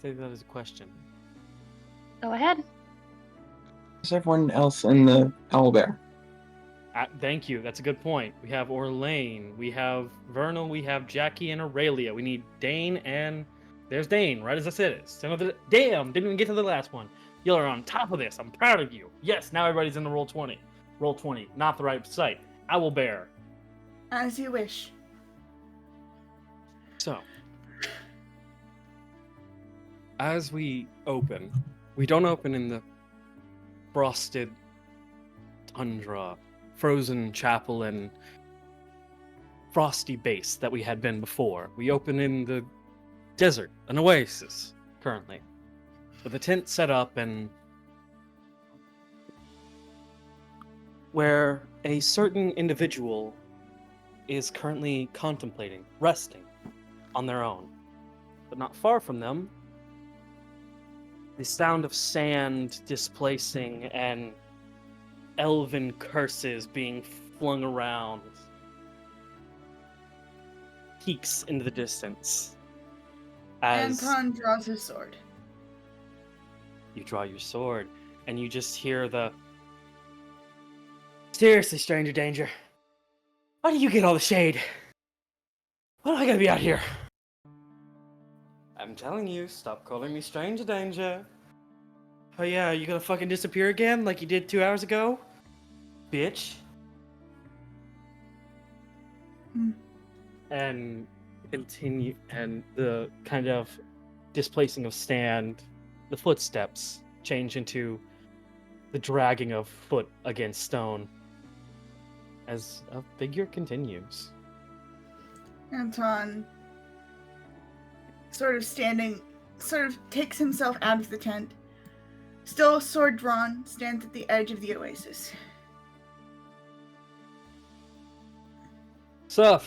take that as a question. Go ahead. Is everyone else in the owlbear? Thank you. That's a good point. We have Orlain, we have Vernal, we have Jackie and Aurelia. We need Dein and there's Dein, right as I said it. Damn, didn't even get to the last one. You're on top of this. I'm proud of you. Yes, now everybody's in the roll 20. Roll 20, not the right site. Owlbear. As you wish. So, as we open, we don't open in the frosted tundra, frozen chapel, and frosty base that we had been before. We open in the desert, an oasis, currently, with a tent set up and where a certain individual is currently contemplating, resting on their own. But not far from them, the sound of sand displacing and elven curses being flung around peaks into the distance. As Anton draws his sword. you draw your sword, and you just hear the seriously, stranger danger. Why do you get all the shade? Why do I gotta be out here? I'm telling you, stop calling me stranger danger. Oh yeah, you gonna fucking disappear again like you did 2 hours ago? Bitch. And continue, and the kind of displacing of sand, the footsteps change into the dragging of foot against stone as a figure continues. Anton, sort of takes himself out of the tent. Still sword drawn, stands at the edge of the oasis. Sup?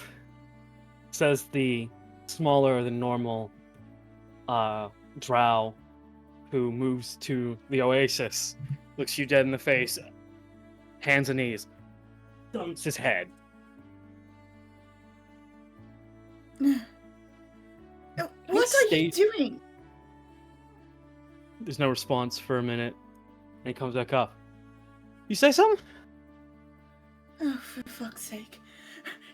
Says the smaller than normal drow who moves to the oasis, looks you dead in the face, hands and knees, dumps his head. What are you doing? There's no response for a minute, and he comes back up. You say something? Oh, for fuck's sake.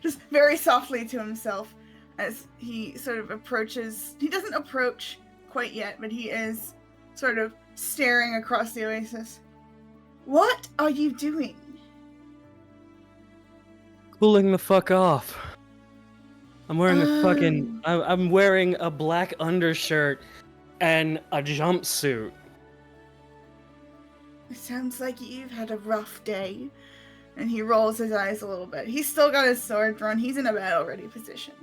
Just very softly to himself as he sort of approaches. He doesn't approach quite yet, but he is sort of staring across the oasis. What are you doing? Cooling the fuck off. I'm wearing I'm wearing a black undershirt and a jumpsuit. It sounds like you've had a rough day. And he rolls his eyes a little bit. He's still got his sword drawn. He's in a battle-ready position.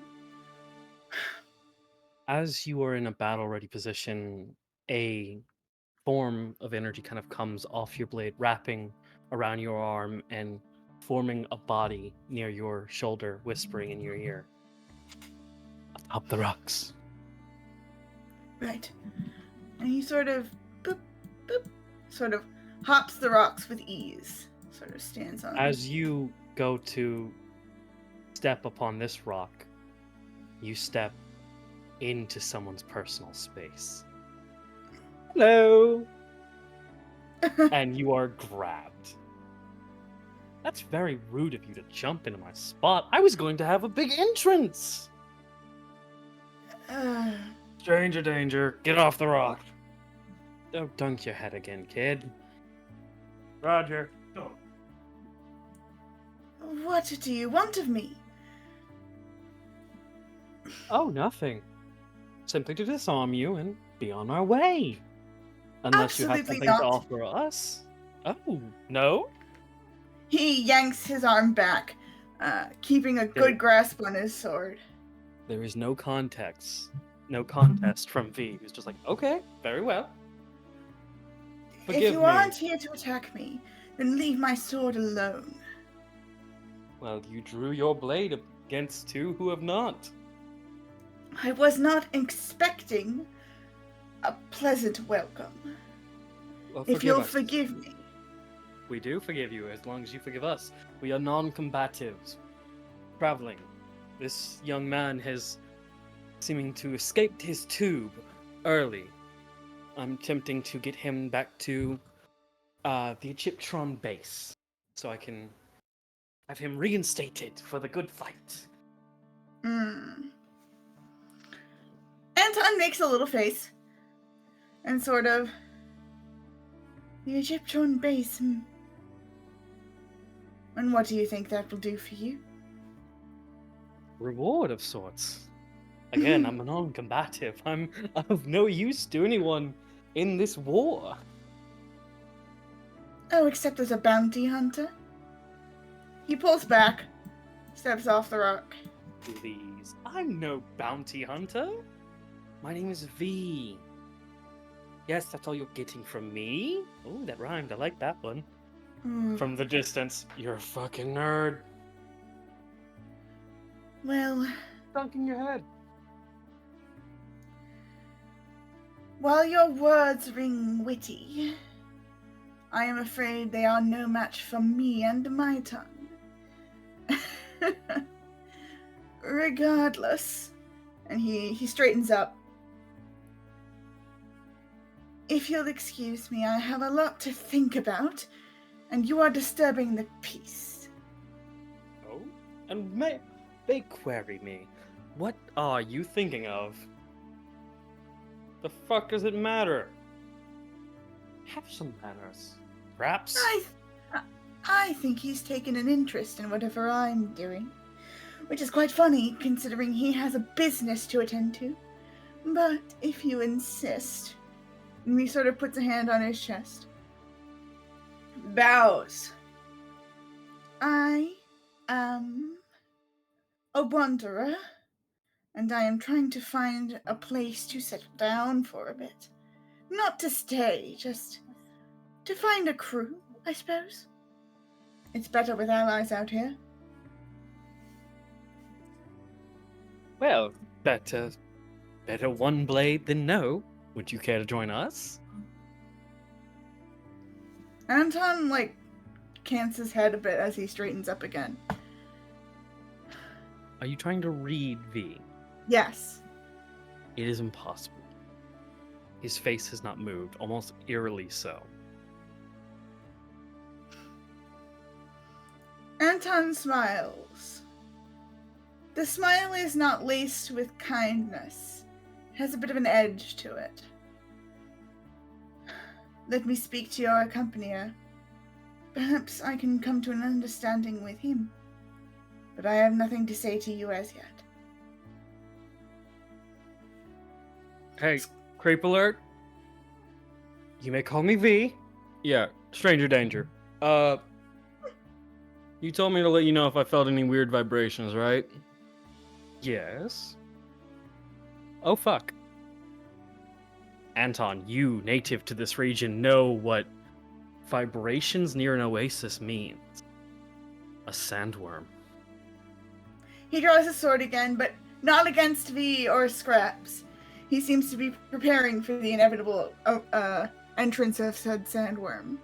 As you are in a battle-ready position, a form of energy kind of comes off your blade, wrapping around your arm and forming a body near your shoulder, whispering in your ear. Atop the rocks. Right. And he sort of, boop, boop, sort of hops the rocks with ease. Sort of stands on. As you go to step upon this rock, you step into someone's personal space. Hello! And you are grabbed. That's very rude of you to jump into my spot. I was going to have a big entrance! Stranger danger, get off the rock. Don't dunk your head again, kid. Roger. Go. What do you want of me? Oh, nothing. Simply to disarm you and be on our way. Unless you have Absolutely something to not. offer us. Oh, no? He yanks his arm back, keeping a good grasp on his sword. There is no context. No contest from V, who's just like, okay, very well. Forgive If you me. aren't here to attack me, then leave my sword alone. Well, you drew your blade against two who have not. I was not expecting a pleasant welcome. Well, If you'll us. forgive me. We do forgive you, as long as you forgive us. We are non-combatives. Traveling. This young man has seeming to escaped his tube early, I'm attempting to get him back to the Egyptron base, so I can have him reinstated for the good fight. Anton makes a little face and sort of, the Egyptron base. And what do you think that will do for you? Reward of sorts. Again, I'm a non-combative. I'm of no use to anyone in this war. Oh, except as a bounty hunter? He pulls back, steps off the rock. Please, I'm no bounty hunter. My name is V. Yes, that's all you're getting from me? Oh, that rhymed. I like that one. From the distance, you're a fucking nerd. Well, Dunk in your head. while your words ring witty, I am afraid they are no match for me and my tongue. Regardless, and he straightens up. If you'll excuse me, I have a lot to think about, and you are disturbing the peace. Oh? And they query me. What are you thinking of? The fuck does it matter? Have some manners. Perhaps? I think he's taken an interest in whatever I'm doing, which is quite funny considering he has a business to attend to. But if you insist, and he sort of puts a hand on his chest, bows. I am a wanderer, and I am trying to find a place to settle down for a bit. Not to stay, just to find a crew, I suppose. It's better with allies out here. Well, better one blade than no. Would you care to join us? Anton, cants his head a bit as he straightens up again. Are you trying to read V? Yes. It is impossible. His face has not moved, almost eerily so. Anton smiles. The smile is not laced with kindness. It has a bit of an edge to it. Let me speak to your accompanier. Perhaps I can come to an understanding with him. But I have nothing to say to you as yet. Hey, creep alert. You may call me V. Yeah, stranger danger. You told me to let you know if I felt any weird vibrations, right? Yes. Oh, fuck. Anton, you, native to this region, know what vibrations near an oasis means. A sandworm. He draws his sword again, but not against V or Scraps. He seems to be preparing for the inevitable entrance of said sandworm.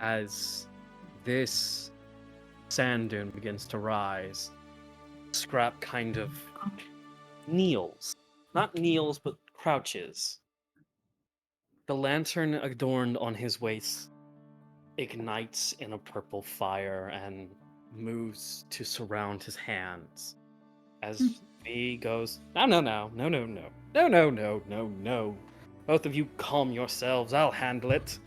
As this sand dune begins to rise, Scrap kind of kneels. Not kneels, but crouches. The lantern adorned on his waist ignites in a purple fire and moves to surround his hands. As V goes, no. Both of you calm yourselves, I'll handle it.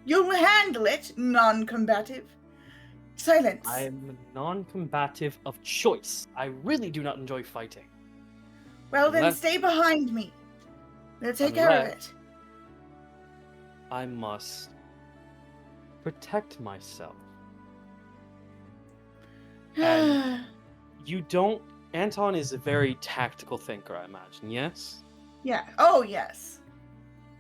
You'll handle it, non-combative. Silence. I'm non-combative of choice. I really do not enjoy fighting. Well, then Unless- stay behind me. They'll take care of it. I must protect myself. And you don't... Anton is a very tactical thinker, I imagine, yes? Yeah. Oh, yes.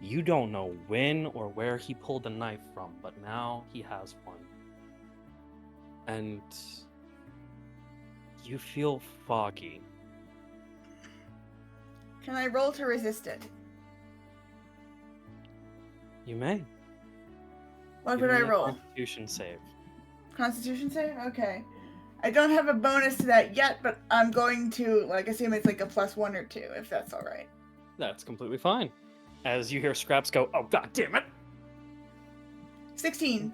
You don't know when or where he pulled the knife from, but now he has one. And you feel foggy. Can I roll to resist it? You may. What Give would I me a roll? Constitution save. Constitution save? Okay. I don't have a bonus to that yet, but I'm going to, assume it's a +1 or 2, if that's alright. That's completely fine. as you hear Scraps go, "Oh, god damn it!" 16.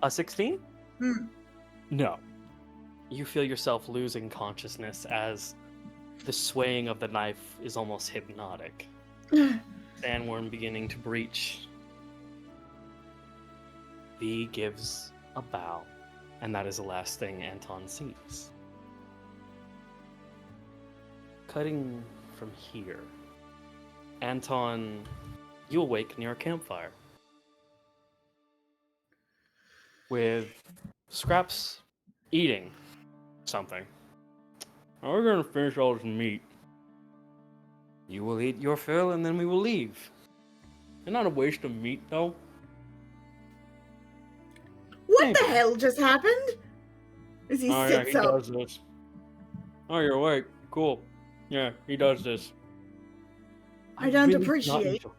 A 16? Hmm. No. You feel yourself losing consciousness as the swaying of the knife is almost hypnotic. Sandworm beginning to breach. V gives a bow, and that is the last thing Anton sees. Cutting from here, Anton, you awake near a campfire with Scraps eating something. Now we're gonna finish all this meat. You will eat your fill, and then we will leave. It's not a waste of meat, though. What Thank the you. hell just happened? As he Oh yeah, sits he up. does this. Oh, you're awake. Cool. Yeah, he does this. I don't really do not appreciate. enjoy-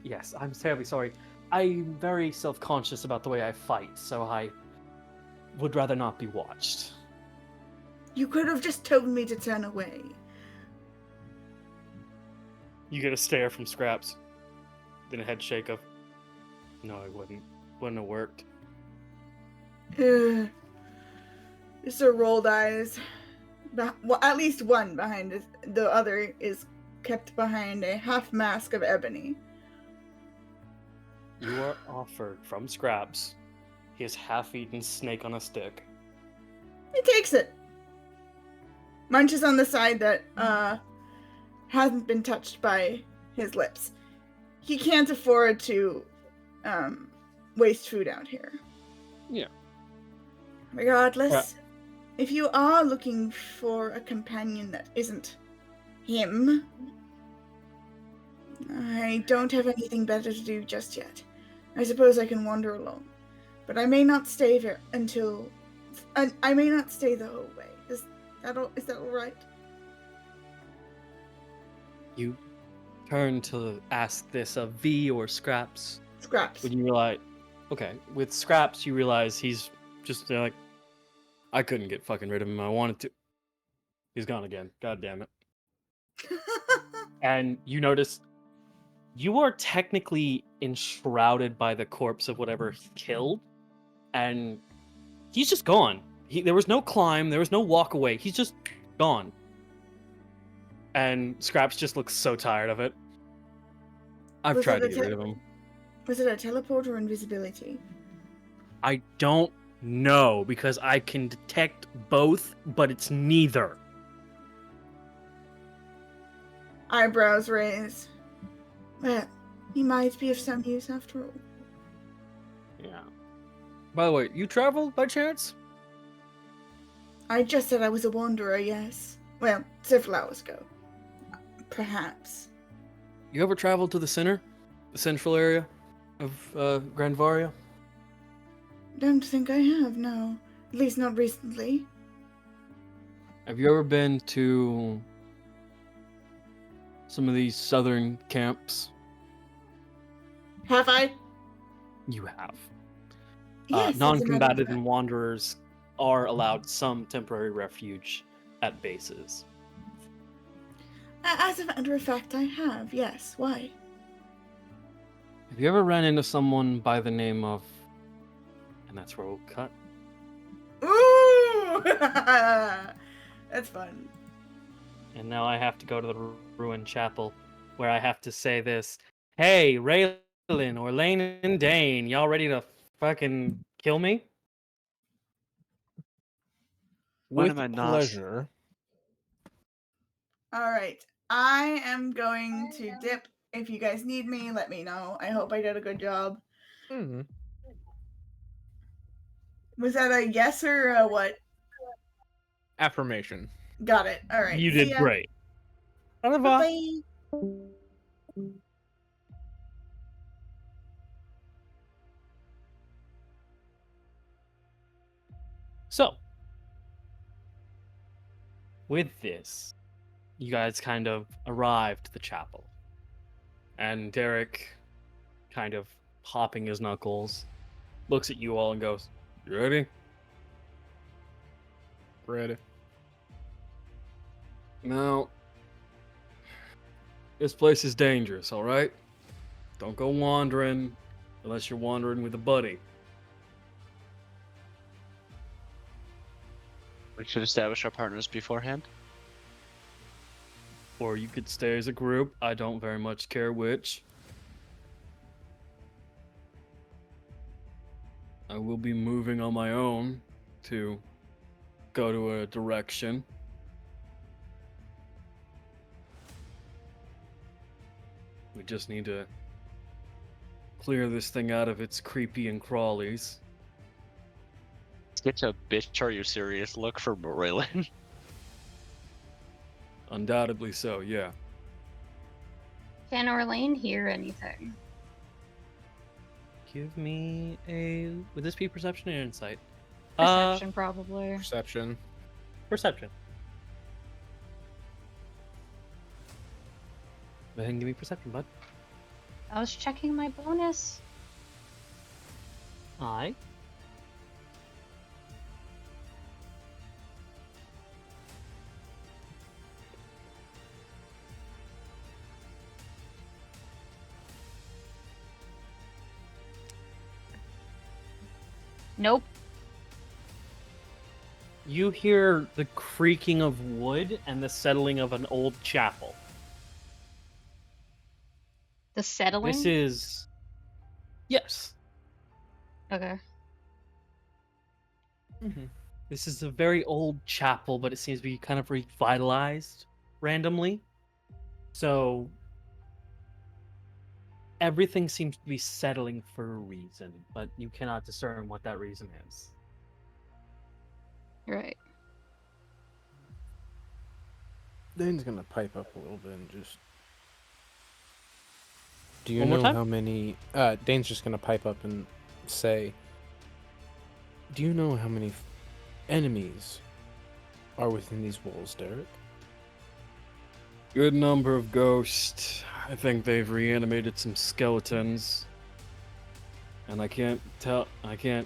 Yes, I'm terribly sorry. I'm very self-conscious about the way I fight, so I would rather not be watched. You could have just told me to turn away. You get a stare from Scraps, then a head shake of, no, I wouldn't. Wouldn't have worked. Just a rolled eyes. Well, at least one behind it. The other is kept behind a half mask of ebony. You are offered from Scraps his half-eaten snake on a stick. He takes it. Munches on the side that hasn't been touched by his lips. He can't afford to waste food out here. Yeah. Regardless, if you are looking for a companion that isn't him, I don't have anything better to do just yet. I suppose I can wander alone, but I may not stay there until... I may not stay the whole way. Is that all right? You turn to ask this of V or Scraps. Scraps. When you realize, okay, with Scraps, you realize he's just like, I couldn't get fucking rid of him. I wanted to. He's gone again. God damn it. And you notice you are technically enshrouded by the corpse of whatever he killed, and he's just gone. There was no climb, there was no walk away. He's just gone. And Scraps just looks so tired of it. I've tried to get rid of him. Was it a teleport or invisibility? I don't know, because I can detect both, but it's neither. Eyebrows raised. Well, he might be of some use after all. Yeah. By the way, you travel by chance? I just said I was a wanderer, yes. Well, several hours ago. Perhaps. You ever traveled to the center? The central area of Grandvaria? Don't think I have, no. At least not recently. Have you ever been to some of these southern camps? Have I? You have. Yes. as a matter of Non-combatant fact. and wanderers are allowed some temporary refuge at bases. As a matter of fact, I have, yes. Why? Have you ever ran into someone by the name of... And that's where we'll cut. Ooh! That's fun. And now I have to go to the ruined chapel, where I have to say this. Hey, Relyn, Orlain, and Dein, y'all ready to fucking kill me? When With am I not? pleasure. Alright. I am going to dip. If you guys need me, let me know. I hope I did a good job. Hmm. Was that a yes or a what? Affirmation. Got it. Alright. You see did ya. great. Au revoir. Bye. So, with this, you guys kind of arrive to the chapel. And Derek, kind of popping his knuckles, looks at you all and goes, "You ready?" Ready. Now, This place is dangerous, alright? Don't go wandering unless you're wandering with a buddy. We should establish our partners beforehand. Or you could stay as a group. I don't very much care which. I will be moving on my own to go to a direction. We just need to clear this thing out of its creepy and crawlies. Get a bitch, are you serious? Look for Relyn. Undoubtedly so, yeah. Can Orlain hear anything? Give me a... Would this be perception or insight? Perception, probably. Perception. Perception. Go ahead and give me perception, bud. I was checking my bonus. Aye. Nope. You hear the creaking of wood and the settling of an old chapel. The settling? This is... Yes. Okay. Mm-hmm. This is a very old chapel, but it seems to be kind of revitalized randomly. So... everything seems to be settling for a reason, but you cannot discern what that reason is. Right. Dane's gonna pipe up a little bit and just. Do you One more know time? how many? Dane's just gonna pipe up and say. Do you know how many enemies are within these walls, Derek? Good number of ghosts. I think they've reanimated some skeletons. And I can't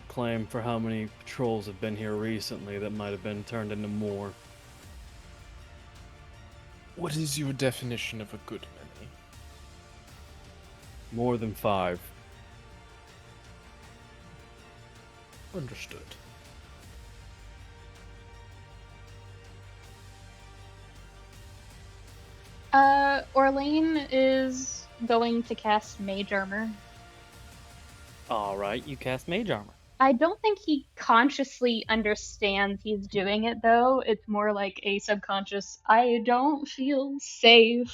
claim for how many patrols have been here recently that might have been turned into more. What is your definition of a good many? More than 5. Understood. Orlain is going to cast Mage Armor. Alright, you cast Mage Armor. I don't think he consciously understands he's doing it, though. It's more like a subconscious, I don't feel safe,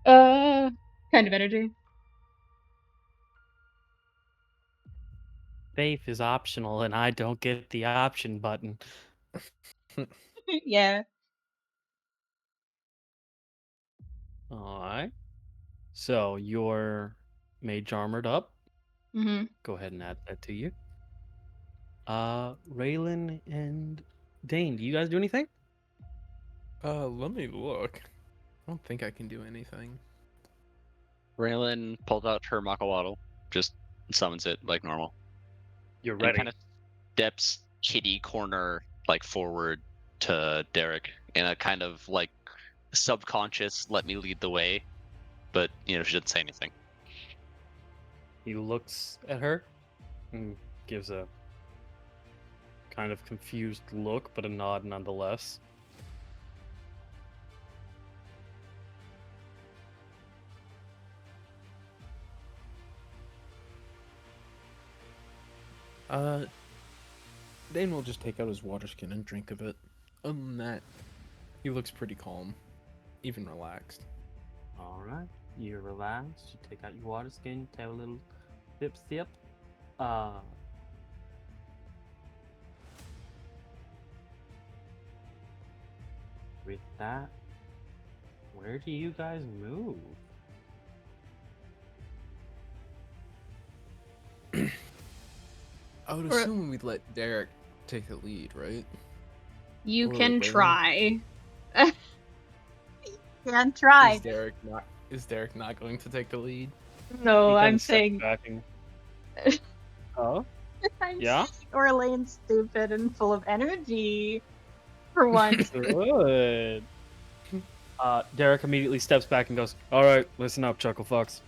kind of energy. Safe is optional, and I don't get the option button. Yeah. Alright. So, you're Mage Armored up. Mm-hmm. Go ahead and add that to you. Relyn and Dein, do you guys do anything? Let me look. I don't think I can do anything. Relyn pulls out her Makawaddle, just summons it like normal. You're And kind of steps kitty corner like forward to Derek in a kind of like subconscious let me lead the way, but she doesn't say anything. He looks at her and gives a kind of confused look, but a nod nonetheless. Dane will just take out his water skin and drink of it. Other than that, he looks pretty calm, even relaxed. Alright, you're relaxed. You take out your water skin, take a little sip. With that, where do you guys move? I would assume we'd let Derek take the lead, right? You Or can Relyn. try. You can try. Is Derek not going to take the lead? No, He I'm kinda steps saying. back and... Oh? I'm Yeah? saying Orlain's stupid and full of energy. For once. Good. Derek immediately steps back and goes, "All right, listen up, Chuckle Fox."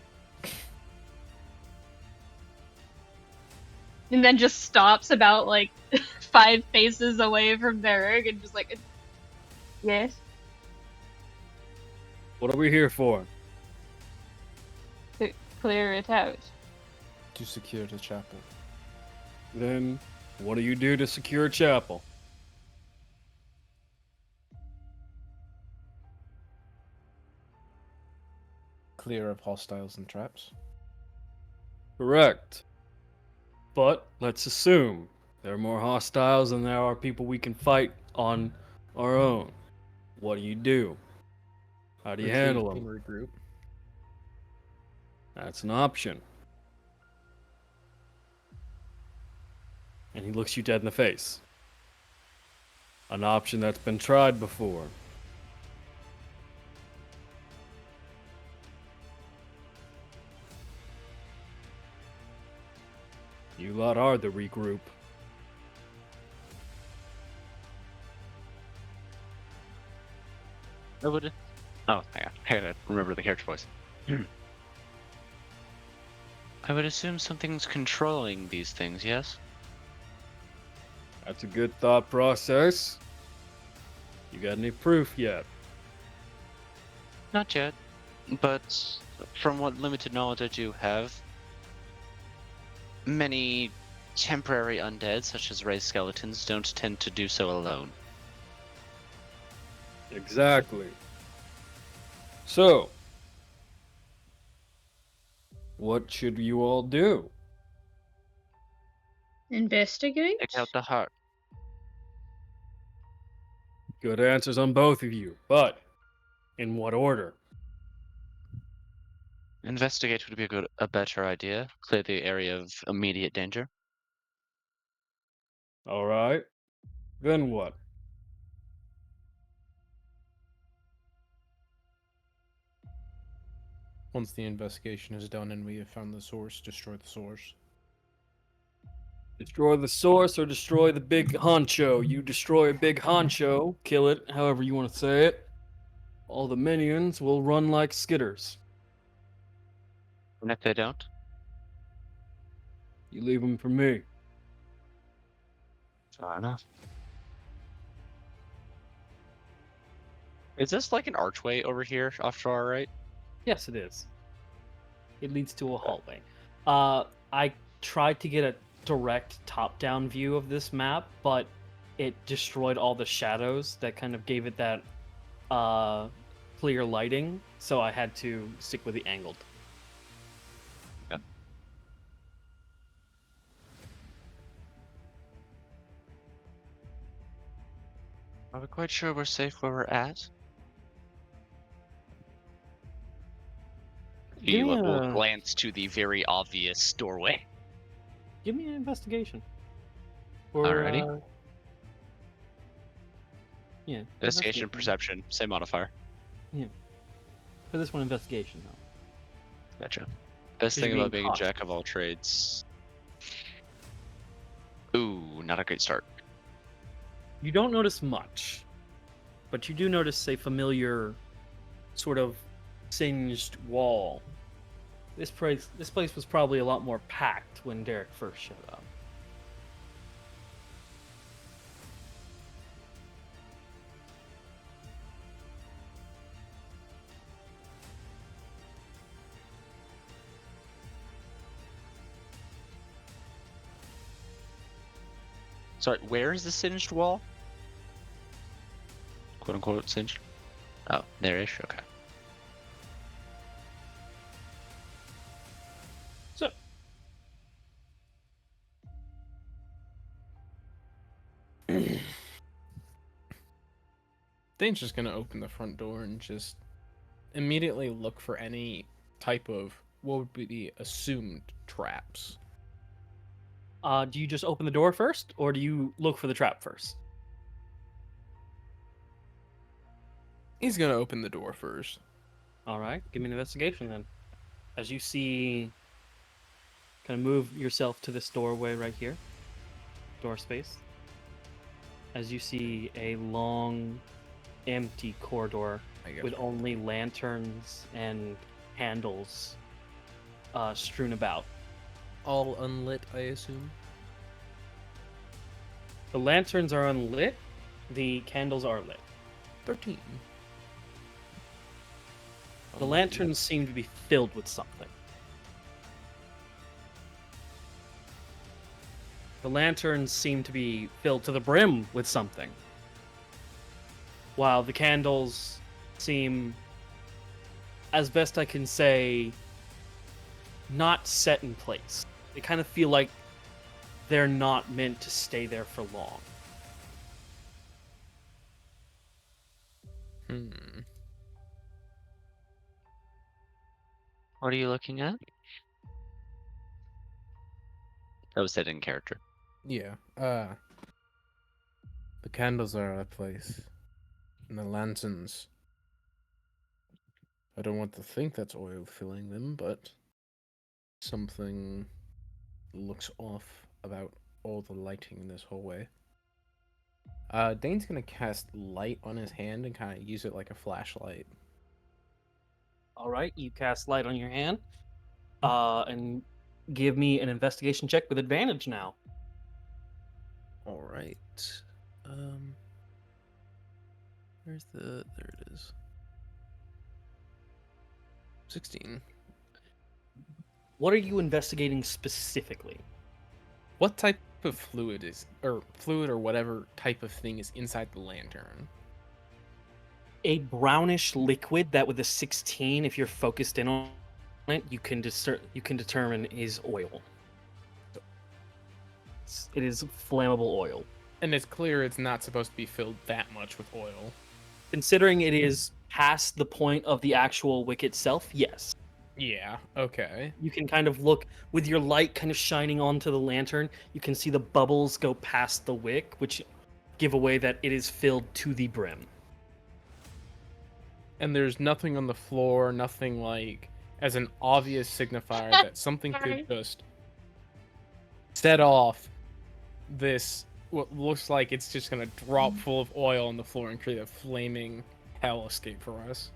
And then just stops about like 5 paces away from Derek and just like, yes, What are we here for? to clear it out. To secure the chapel. Then, what do you do to secure a chapel? Clear of hostiles and traps. Correct. But let's assume there are more hostiles than there are people we can fight on our own. What do? How do you handle them? Regroup. That's an option. And he looks you dead in the face. An option that's been tried before. You lot are the regroup. I would. Oh, hang on. I gotta remember the character voice. I would assume something's controlling these things, yes? That's a good thought process. You got any proof yet? Not yet. But from what limited knowledge I do have, many temporary undead, such as raised skeletons, don't tend to do so alone. Exactly. So, what should you all do? Investigate? Take out the heart. Good answers on both of you, but in what order? Investigate would be a better idea. Clear the area of immediate danger. All right. Then what? Once the investigation is done and we have found the source, destroy the source. Destroy the source or destroy the big honcho. You destroy a big honcho, kill it, however you want to say it. All the minions will run like skitters. And if they don't? You leave them for me. Fair enough. Is this like an archway over here off to our right? Yes, it is. It leads to a hallway. I tried to get a direct top-down view of this map, but it destroyed all the shadows that kind of gave it that clear lighting, so I had to stick with the angled. Yeah. Are we quite sure we're safe where we're at? Give me will a- glance to the very obvious doorway. Give me an investigation. Alrighty. Yeah. Investigation, perception, same modifier. For this one, investigation, though. Gotcha. Best You're thing about being being a cautious. jack of all trades. Ooh, not a great start. You don't notice much, but you do notice a familiar sort of singed wall. This place was probably a lot more packed when Derek first showed up. Sorry, where is the singed wall? Quote unquote singed? Oh, there-ish, okay. So, Dane's just gonna open the front door and just immediately look for any type of what would be the assumed traps. do you just open the door first, or do you look for the trap first? He's gonna open the door first. All right, give me an investigation then. As you see, kind of move yourself to this doorway right here, door space. As you see a long, empty corridor I guess. with only lanterns and candles strewn about. All unlit, I assume. The lanterns are unlit. The candles are lit. 13. The lanterns seem to be filled with something. The lanterns seem to be filled to the brim with something, while the candles seem, as best I can say, not set in place. They kind of feel like they're not meant to stay there for long. What are you looking at? That was set in character. Yeah. The candles are out of place. And the lanterns. I don't want to think that's oil filling them, but something looks off about all the lighting in this hallway. Dane's gonna cast light on his hand and kind of use it like a flashlight. All right, you cast light on your hand, and give me an investigation check with advantage now. All right. Where's the? There it is. 16. What are you investigating specifically? What type of fluid or whatever type of thing is inside the lantern? A brownish liquid that, with a 16, if you're focused in on it, you can determine is oil. It is flammable oil. And it's clear it's not supposed to be filled that much with oil. Considering it is past the point of the actual wick itself, yes. Yeah, okay. You can kind of look with your light kind of shining onto the lantern. You can see the bubbles go past the wick, which give away that it is filled to the brim. And there's nothing on the floor, nothing like as an obvious signifier that something could just set off this, what looks like it's just gonna drop full of oil on the floor and create a flaming hell escape for us.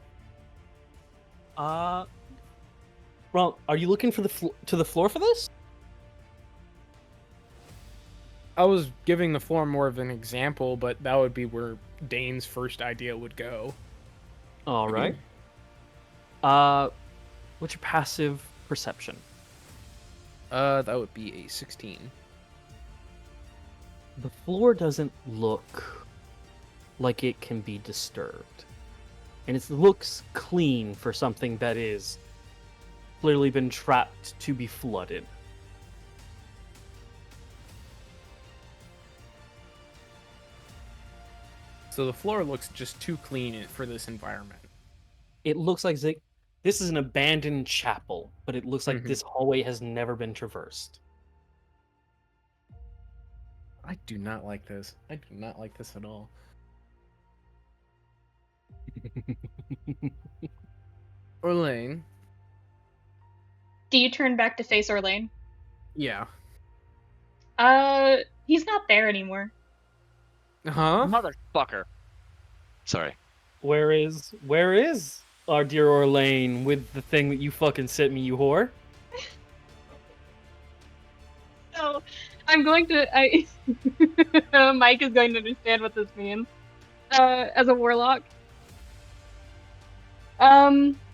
Well, are you looking for to the floor for this? I was giving the floor more of an example, but that would be where Dane's first idea would go. All right. What's your passive perception? That would be a 16. The floor doesn't look like it can be disturbed. And it looks clean for something that is clearly been trapped to be flooded. So the floor looks just too clean for this environment. It looks like this is an abandoned chapel, but it looks like this hallway has never been traversed. I do not like this. I do not like this at all. Orlain. Do you turn back to face Orlain? Yeah. He's not there anymore. Huh? Motherfucker. Sorry. Where is our dear Orlain with the thing that you fucking sent me, you whore? So, I'm going to... Mike is going to understand what this means. As a warlock.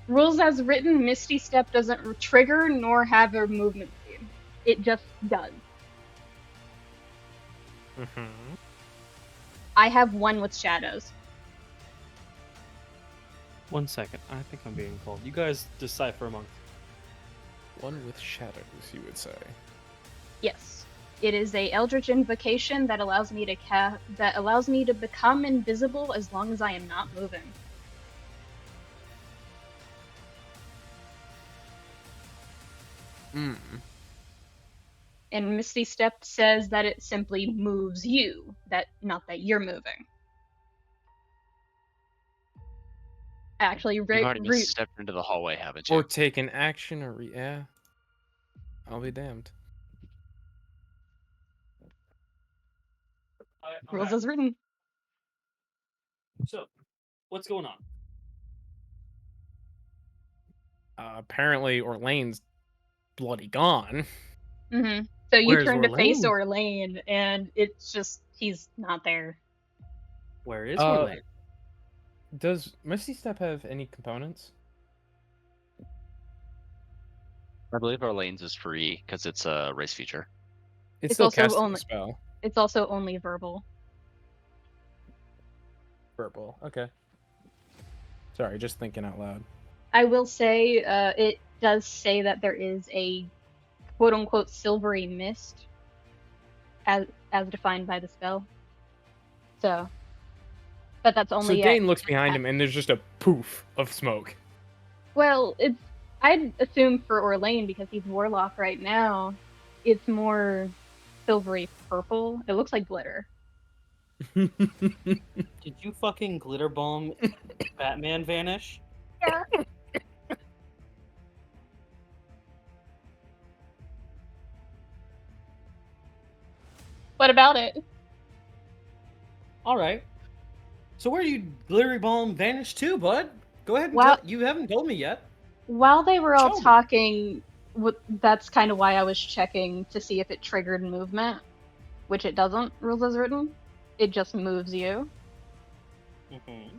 Rules as written, Misty Step doesn't trigger nor have a movement speed. It just does. I have one with shadows. 1 second. I think I'm being called. You guys decipher amongst. One with shadows, you would say. Yes. It is a Eldritch invocation that allows me to become invisible as long as I am not moving. And Misty Step says that it simply moves you, not that you're moving. Actually, You've already just stepped into the hallway, haven't you? Or take an action, or yeah. I'll be damned. Rules as written. So, what's going on? Apparently, Orlain's bloody gone. So you Where's turn to face Orlain? Orlain, and it's just he's not there. Where is Orlain? Does Misty Step have any components? I believe our lanes is free because it's a race feature. It's It's still also casting only- a spell. It's also only verbal. Purple. Okay. Sorry, just thinking out loud. I will say, it does say that there is a quote-unquote silvery mist, as defined by the spell. So, but that's only. So Dein looks behind him, and there's just a poof of smoke. Well, I'd assume for Orlain, because he's warlock right now, it's more silvery purple. It looks like glitter. Did you fucking glitter bomb Batman vanish? Yeah. What about it? All right. So where do you glittery bomb vanish to, bud? Go ahead and Well- tell. You haven't told me yet. While they were all Show me. talking, that's kind of why I was checking to see if it triggered movement, which it doesn't, rules as written. It just moves you. Mm-hmm.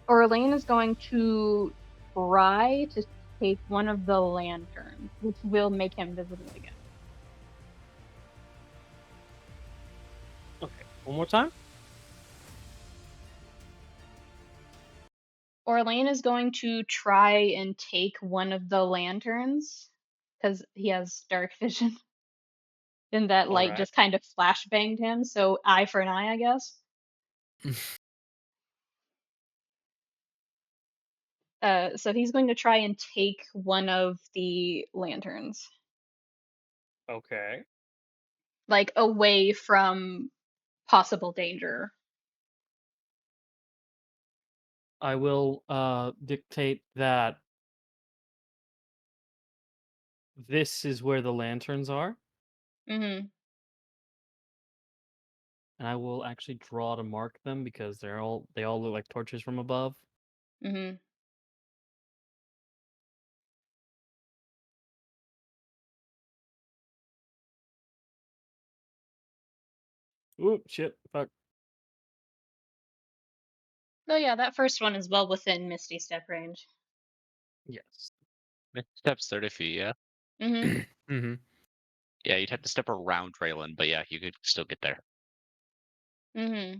Orlain is going to try to take one of the lanterns, which will make him visible again. Okay. One more time. Orlain is going to try and take one of the lanterns, because he has dark vision. And that light Alright. just kind of flashbanged him, so eye for an eye, I guess. So he's going to try and take one of the lanterns, Okay. like away from possible danger. I will dictate that this is where the lanterns are, Mm-hmm. and I will actually draw to mark them because they all look like torches from above. Mm-hmm. Ooh, shit! Fuck. Oh yeah, that first one is well within Misty Step range. Yes. Steps 30 feet, yeah? Mm-hmm. Mm-hmm. Yeah, you'd have to step around Relyn, but yeah, you could still get there. Mm-hmm.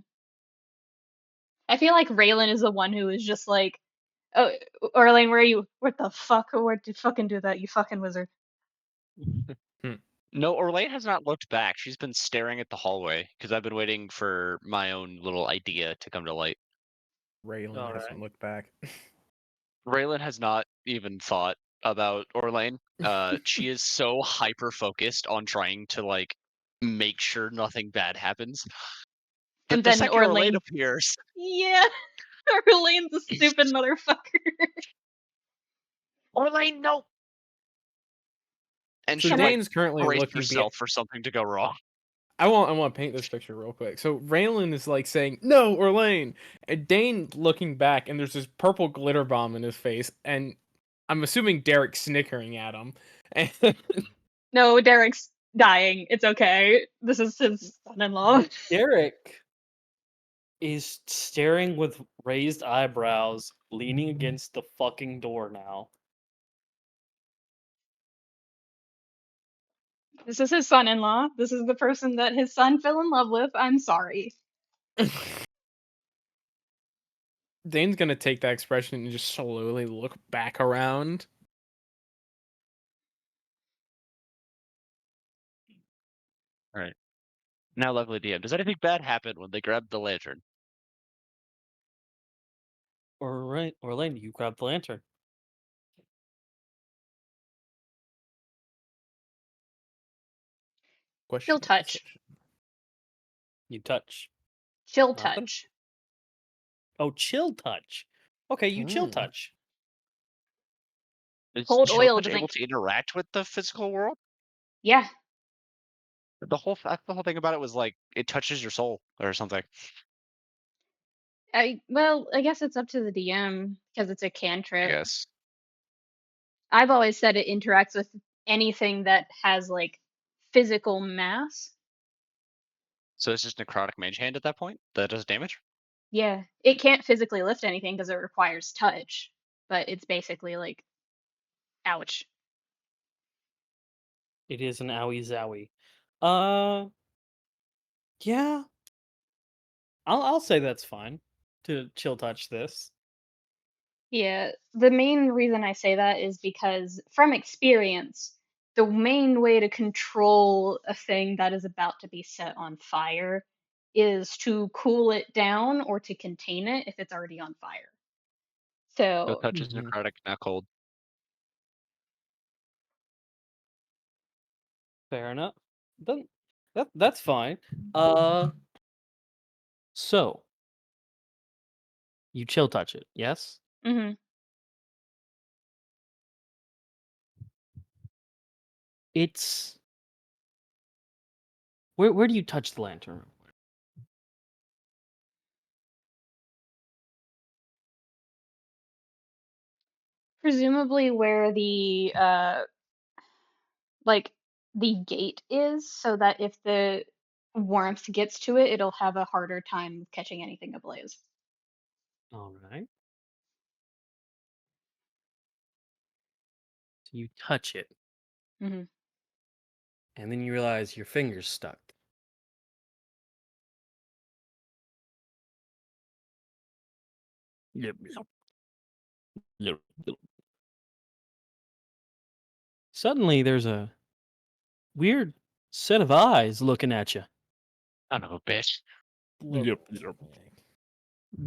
I feel like Relyn is the one who is just like, oh, Orlain, where are you? What the fuck? Where'd you fucking do that, you fucking wizard? No, Orlain has not looked back. She's been staring at the hallway because I've been waiting for my own little idea to come to light. Raylan Alright. hasn't looked back. Relyn has not even thought about Orlain. She is so hyper focused on trying to like make sure nothing bad happens. But And the then second Orlain Orlain, appears, yeah, Orlain's a stupid motherfucker. Orlain, no! And So she like Dane's currently braced looking herself for something to go wrong. I want to paint this picture real quick. So Raylan is like saying, "No, Orlain," and Dane looking back, and there's this purple glitter bomb in his face, and I'm assuming Derek's snickering at him. And No, Derek's dying. It's okay. This is his son-in-law. Derek is staring with raised eyebrows, leaning against the fucking door now. This is his son-in-law. This is the person that his son fell in love with. I'm sorry. Dane's gonna take that expression and just slowly look back around. Alright. Now, lovely DM, does anything bad happen when they grab the lantern? Orlain, you grab the lantern. Question. Chill of touch. perception. You touch. Chill Nothing? touch. Oh, chill touch. Okay, you chill Mm. touch. Is Cold Chill oil Touch doesn't. able to interact with the physical world? Yeah. The whole thing about it was like it touches your soul or something. I guess it's up to the DM because it's a I cantrip. guess. I've always said it interacts with anything that has like physical mass. So it's just necrotic mage hand at that point that does damage. Yeah, it can't physically lift anything because it requires touch, but it's basically like, ouch. It is an owie zowie. Uh, yeah, I'll say that's fine to chill touch this. Yeah, the main reason I say that is because from experience, the main way to control a thing that is about to be set on fire is to cool it down or to contain it if it's already on fire. So So, touch is Mhm. necrotic, not cold. Fair enough. Then that's fine. So you chill touch it, yes? mhm. It's where do you touch the lantern? Presumably where the like the gate is so that if the warmth gets to it, it'll have a harder time catching anything ablaze. All right. So you touch it, Mhm. and then you realize your finger's stuck. Yep. Yep. Suddenly, there's a weird set of eyes looking at you. Son of a bitch. Yep. Yep.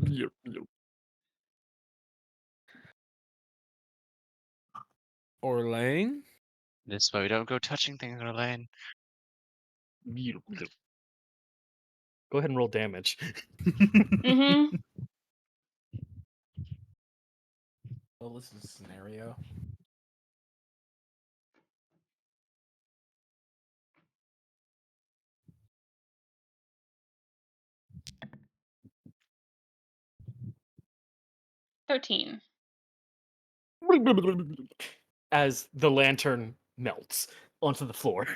Yep. Yep. Orlain? This is why we don't go touching things, Orlain. Yep. Yep. Go ahead and roll damage. Mhm. Well, this is a scenario. $13. As the lantern melts onto the floor.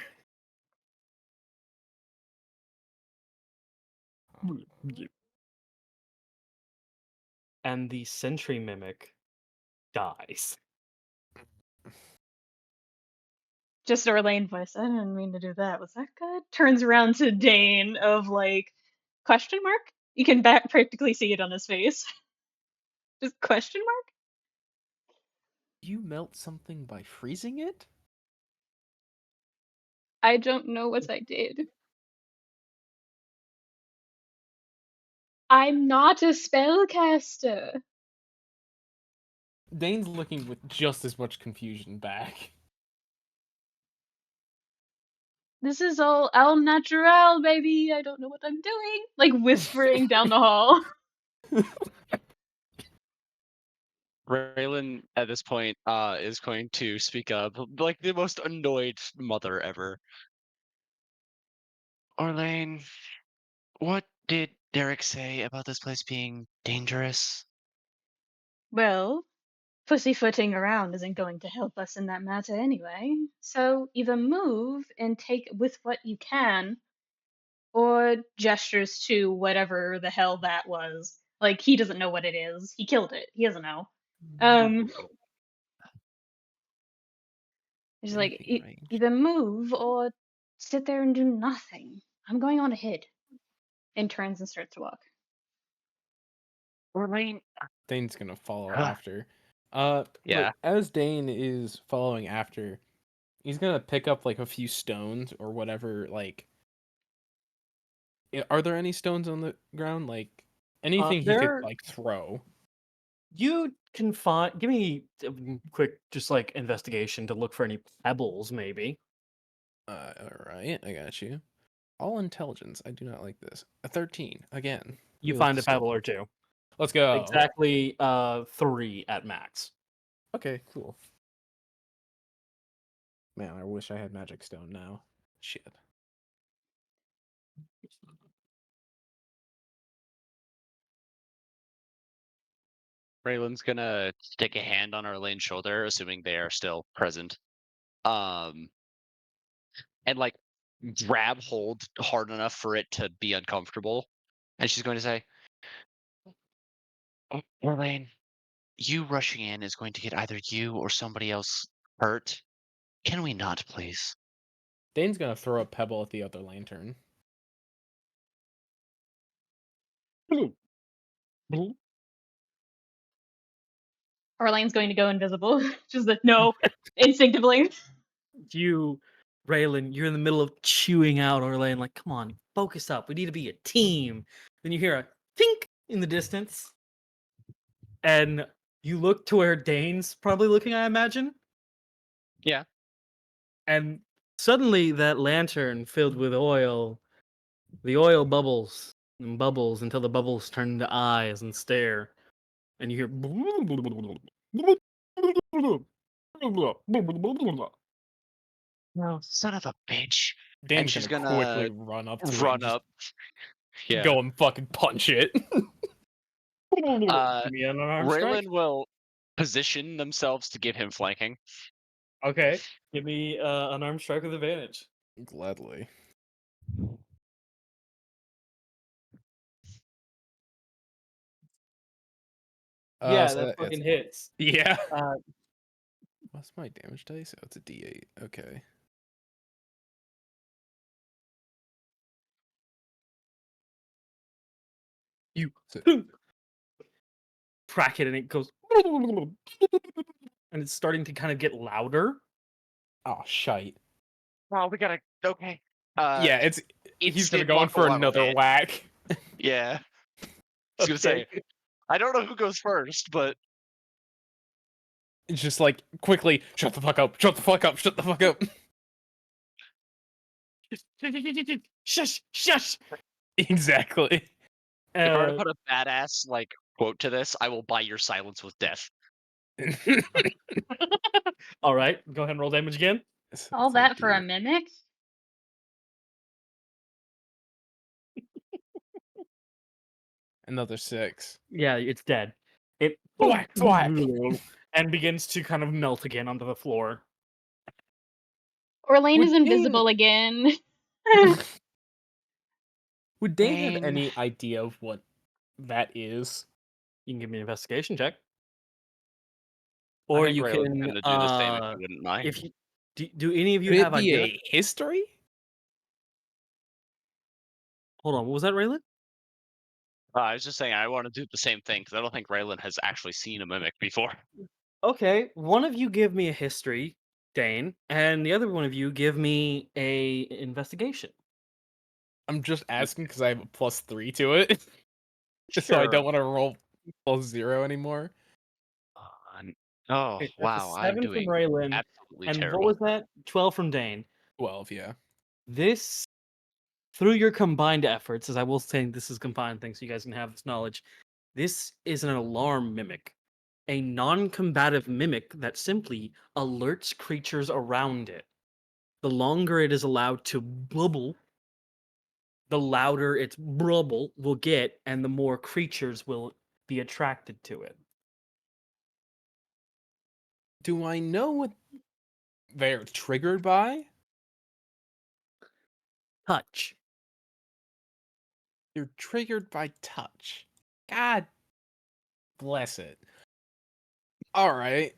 And the sentry mimic dies. Just Orlain voice. I didn't mean to do that. Was that good? Turns around to Dane of like question mark. You can back practically see it on his face. Just question mark. You melt something by freezing it? I don't know what I did. I'm not a spellcaster. Dane's looking with just as much confusion back. This is all al natural, baby. I don't know what I'm doing. Like whispering down the hall. Relyn at this point is going to speak up like the most annoyed mother ever. Orlain, what did Derek say about this place being dangerous? Well, pussyfooting around isn't going to help us in that matter anyway. So either move and take with what you can, or gestures to whatever the hell that was. Like he doesn't know what it is. He killed it. He doesn't know. Um, he's like Anything in range. either move or sit there and do nothing. I'm going on ahead. And turns and starts to walk. Orlain, Dane's gonna follow Huh. after. Yeah. But as Dane is following after, he's gonna pick up like a few stones or whatever. Like, are there any stones on the ground? Like anything he could There like throw. you can find. Give me a quick, just like investigation to look for any pebbles, maybe. All right, I got you. All intelligence. I do not like this. A 13 again. You with find a pebble stealth. or two. Let's go. Exactly, 3 at max. Okay, cool. Man, I wish I had magic stone now. Shit. Raylan's gonna stick a hand on Orlain's shoulder, assuming they are still present. And like grab hold hard enough for it to be uncomfortable. And she's going to say, Orlain, you rushing in is going to get either you or somebody else hurt. Can we not, please? Dane's gonna throw a pebble at the other lantern. Orlain's going to go invisible. Just like, no, instinctively. Relyn, you're in the middle of chewing out Orlain, like, come on, focus up. We need to be a team. Then you hear a tink in the distance. And you look to where Dane's probably looking, I imagine. Yeah. And suddenly that lantern filled with oil, the oil bubbles and bubbles until the bubbles turn into eyes and stare. And you hear No, son of a bitch. And Dane's she's gonna gonna quickly run up to it run and just up. Yeah. go and fucking punch it. Uh, Give me an unarmed strike. Raylan will position themselves to give him flanking. Okay. Give me an armed strike with advantage. Gladly. Yeah, So that it's fucking hits. yeah. Uh, What's my damage dice? Oh, it's a D8. Okay. you So- crack it and it goes and it's starting to kind of get louder. Oh shite. Oh, we gotta. Okay. Yeah, it's he's gonna Instant go in for buckle another hit. whack. Yeah. I was gonna say, I don't know who goes first, but It's just like quickly, shut the fuck up, shut the fuck up, shut the fuck up. Shush, shush. Exactly. if I were to Uh, put a badass like quote to this, I will buy your silence with death. all right, go ahead and roll damage again. All It's that for a D8. mimic? Another 6. Yeah, it's dead. It Thwack, thwack. and begins to kind of melt again onto the floor. Orlain is Would invisible again. Would Dane have Dane. any idea of what that is? You can give me an investigation check, I or think you Raylan's can gonna do the same if you wouldn't mind. if you do any of you Could it have be idea? a history? Hold on, what was that, Raylan? I was just saying I want to do the same thing because I don't think Raylan has actually seen a mimic before. Okay, one of you give me a history, Dane, and the other one of you give me a investigation. I'm just asking because I have a +3 to it. So I Sure. don't want to roll +0 anymore. Oh Okay, that's wow, a I'm 7 from doing Raylan, absolutely and what terrible. was that? 12 from Dane. 12, yeah. This, through your combined efforts, as I will say, this is combined thing, so you guys can have this knowledge. This is an alarm mimic, a non-combative mimic that simply alerts creatures around it. The longer it is allowed to bubble, the louder its brubble will get, and the more creatures will be attracted to it. Do I know what they're triggered by? Touch. They're triggered by touch. God bless it. All right.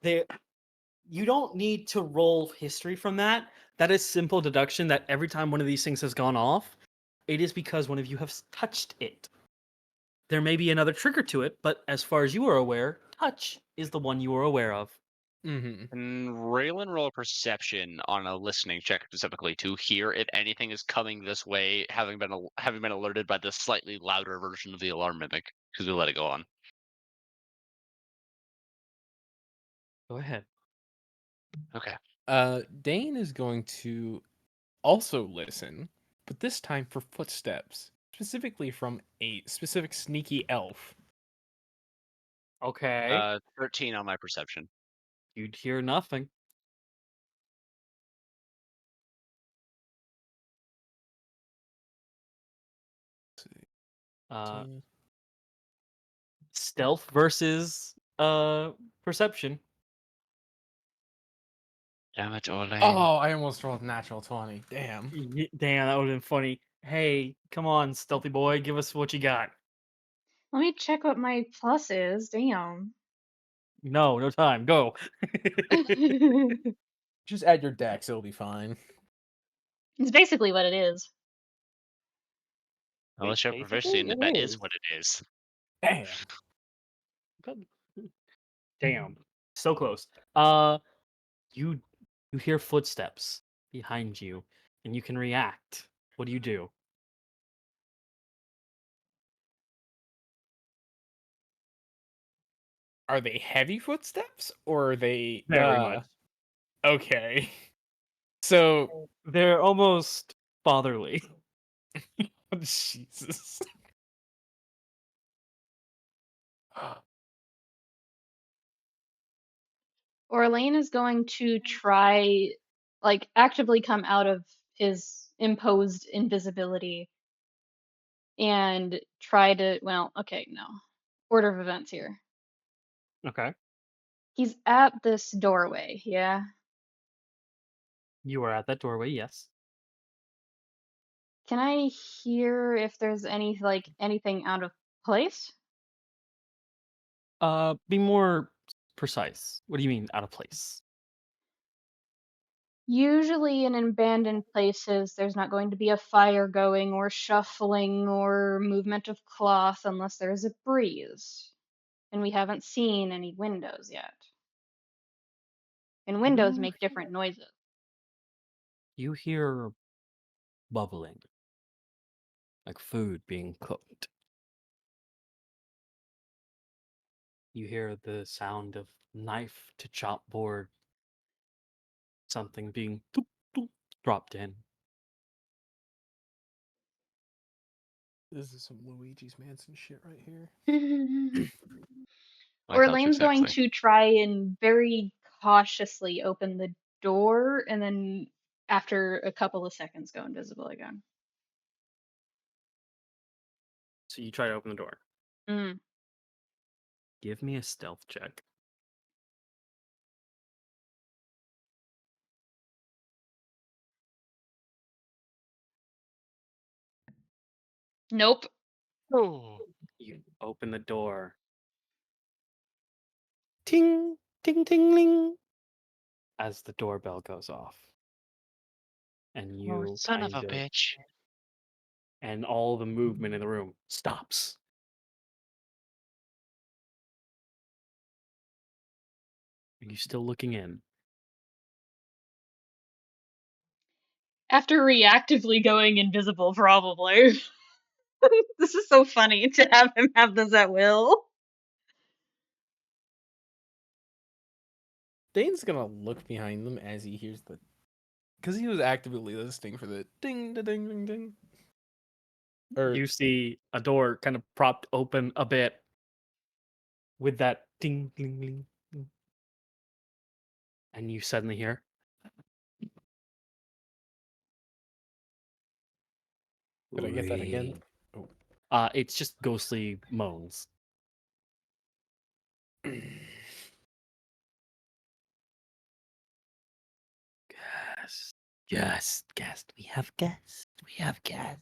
They, you don't need to roll history from that. That is simple deduction that every time one of these things has gone off, it is because one of you has touched it. There may be another trigger to it, but as far as you are aware, touch is the one you are aware of. Mm-hmm. And Raylan roll a perception on a listening check specifically to hear if anything is coming this way, having been alerted by the slightly louder version of the alarm mimic because we let it go on. Go ahead. Okay. Dane is going to also listen, but this time for footsteps, specifically from a specific sneaky elf. Okay. 13 on my perception. You'd hear nothing. Let's see. Uh, stealth versus perception. Damn it, Orlain. Oh, I almost rolled natural 20. Damn. Damn, that would have been funny. Hey, come on, stealthy boy, give us what you got. Let me check what my plus is. Damn. No time. Go. It's Just add your dex, it'll be fine. basically what it is. Unless you're proficient, Basically, that it is is. what it is. Damn. Damn. So close. You hear footsteps behind you, and you can react. What do you do? Are they heavy footsteps or are they Very much. Okay. So They're almost fatherly. Jesus. Orlain is going to try, like, actively come out of his imposed invisibility and try to, well, okay, no. Order of events here. Okay. He's at this doorway, yeah? You are at that doorway, yes. Can I hear if there's anything out of place? Be more precise. What do you mean out of place? Usually in abandoned places, there's not going to be a fire going or shuffling or movement of cloth unless there's a breeze. And we haven't seen any windows yet. And windows You make different noises. You hear bubbling, like food being cooked. You hear the sound of knife to chop board, something being doop, doop, dropped in. This is some Luigi's Mansion shit right here. My thoughts Orlane's going exactly. to try and very cautiously open the door and then after a couple of seconds go invisible again. So you try to open the door. Mm. Give me a stealth check. Nope. Oh. You open the door. Ting, ting, ting, ling, as the doorbell goes off. And Oh, you son of kind a of, bitch. and all the movement in the room stops. Are you still looking in? After reactively going invisible, probably. This is so funny to have him have this at will. Dane's gonna look behind them as he hears the, because he was actively listening for the ding, da, ding, ding, ding. Or You see a door kind of propped open a bit with that ding, ding, ding, ding. And you suddenly hear, could I get that again? "Ring." It's just ghostly moans. Guest, guest. We have guests. We have guests.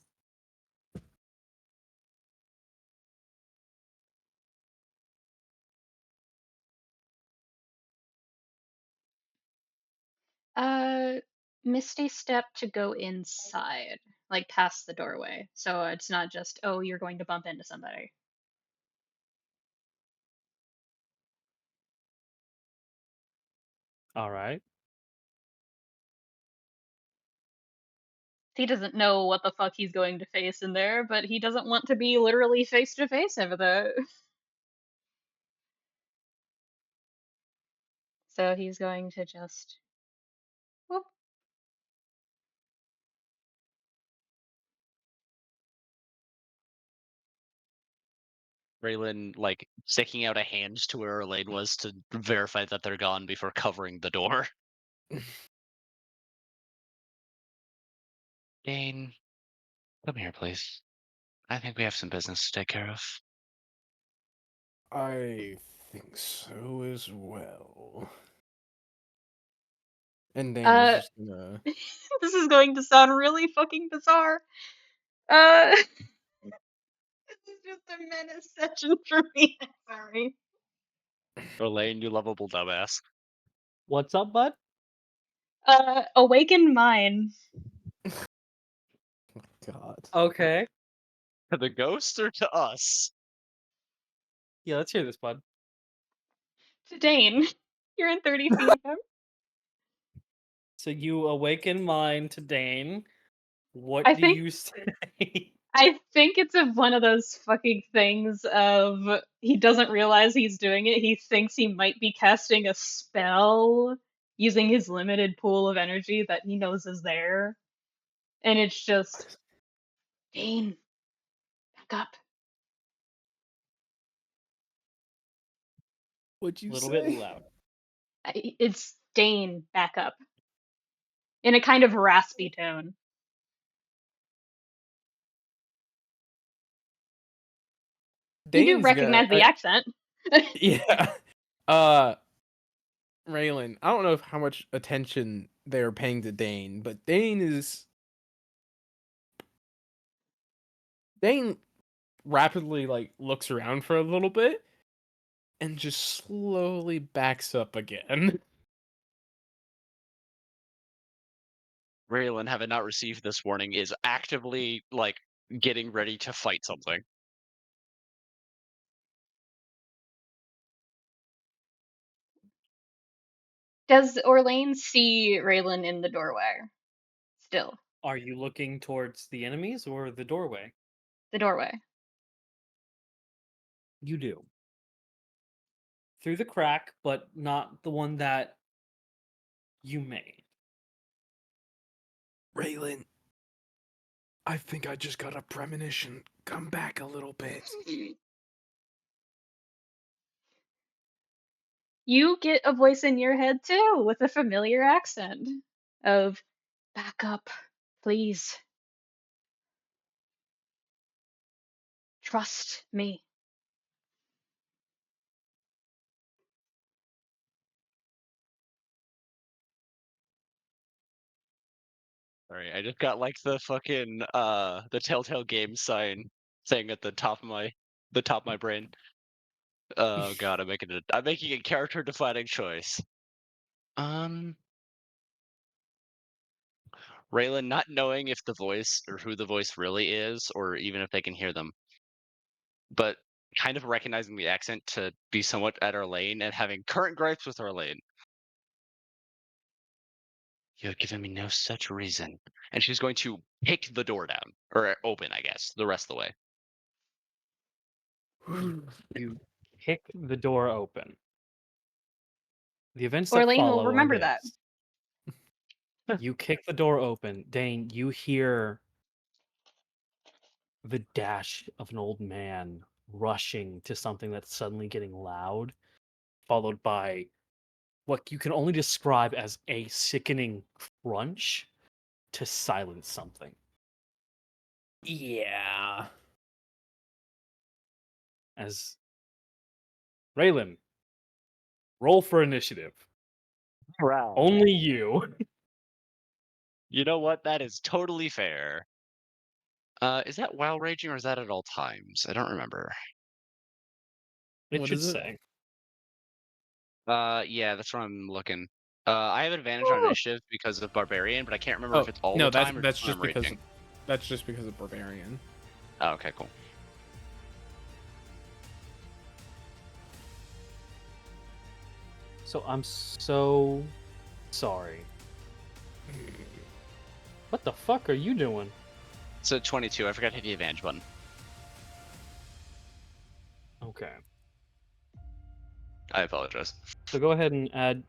Misty step to go inside, like past the doorway. So it's not just, oh, you're going to bump into somebody. All right. He doesn't know what the fuck he's going to face in there, but he doesn't want to be literally face to face over there. So he's going to just. Whoop. Relyn, like, sticking out a hand to where Orlain was to verify that they're gone before covering the door. Dane, come here, please. I think we have some business to take care of. I think so as well. And Dane is just gonna. This is going to sound really fucking bizarre. This is just a menace session for me. Sorry. Orlain, you lovable dumbass. What's up, bud? Awaken mine. God. Okay. To the ghost or to us? Yeah, let's hear this, bud. To Dane. You're in 30 feet of him. So you awaken mine to Dane. What I do think you say? I think it's one of those fucking things of he doesn't realize he's doing it. He thinks he might be casting a spell using his limited pool of energy that he knows is there. And it's just, Dane, back up. What'd A you little say? bit loud. It's Dane, back up. In a kind of raspy tone. You do Dane's gonna. recognize the accent. Yeah. Relyn, I don't know how much attention they're paying to Dane, but Dane rapidly like looks around for a little bit and just slowly backs up again. Relyn, having not received this warning, is actively like getting ready to fight something. Does Orlain see Raylan in the doorway? Still. Are you looking towards the enemies or the doorway? The doorway. You do. Through the crack, but not the one that you made. Relyn, I think I just got a premonition. Come back a little bit. You get a voice in your head too, with a familiar accent of, back up, please. Trust me. Sorry, I just got like the fucking the Telltale game sign thing at the top of my brain. Oh god, I'm making a character defining choice. Raylan not knowing if the voice or who the voice really is, or even if they can hear them, but kind of recognizing the accent to be somewhat at Orlain and having current gripes with Orlain. You have given me no such reason. And she's going to kick the door down. Or open, I guess, the rest of the way. You kick the door open. The events that Orlain will follow are remember that. this. You kick the door open. Dane, you hear the dash of an old man rushing to something that's suddenly getting loud, followed by what you can only describe as a sickening crunch to silence something. Yeah. As Relyn, roll for initiative. Wow. Only you. You know what? That is totally fair. Is that while raging or is that at all times? I don't remember. It What should is it? say. Yeah, that's what I'm looking. I have advantage on initiative because of Barbarian, but I can't remember Oh if it's all no, the time or that's when just I'm because raging. that's just because of Barbarian. Oh, okay, cool. So I'm so sorry. What the fuck are you doing? So 22, I forgot to hit the advantage button. Okay. I apologize. So go ahead and add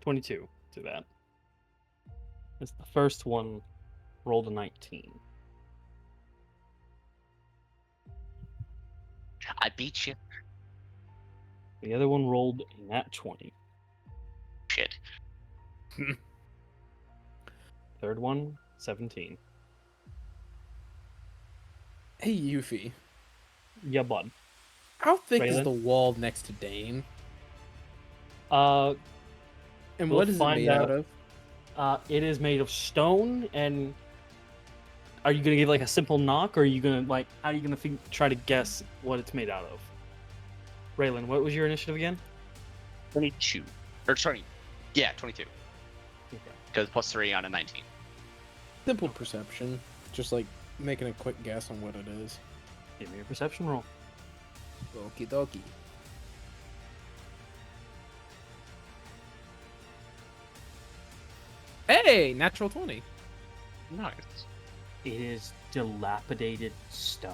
22 to that. It's the first one rolled a 19. I beat you. The other one rolled a nat 20. Shit. Third one, 17. Hey Yufi, Yeah, bud. How thick is Relyn? the wall next to Dein? Uh, And We'll what is it find made out out. of? It is made of stone, and are you gonna give like a simple knock, or are you gonna like how are you gonna try to guess what it's made out of? Relyn, what was your initiative again? 22. Or 20. Yeah, 22. Okay. Because +3 on a 19. Simple perception. Just like making a quick guess on what it is. Give me a perception roll. Okie dokie. Hey, natural 20. Nice. It is dilapidated stone.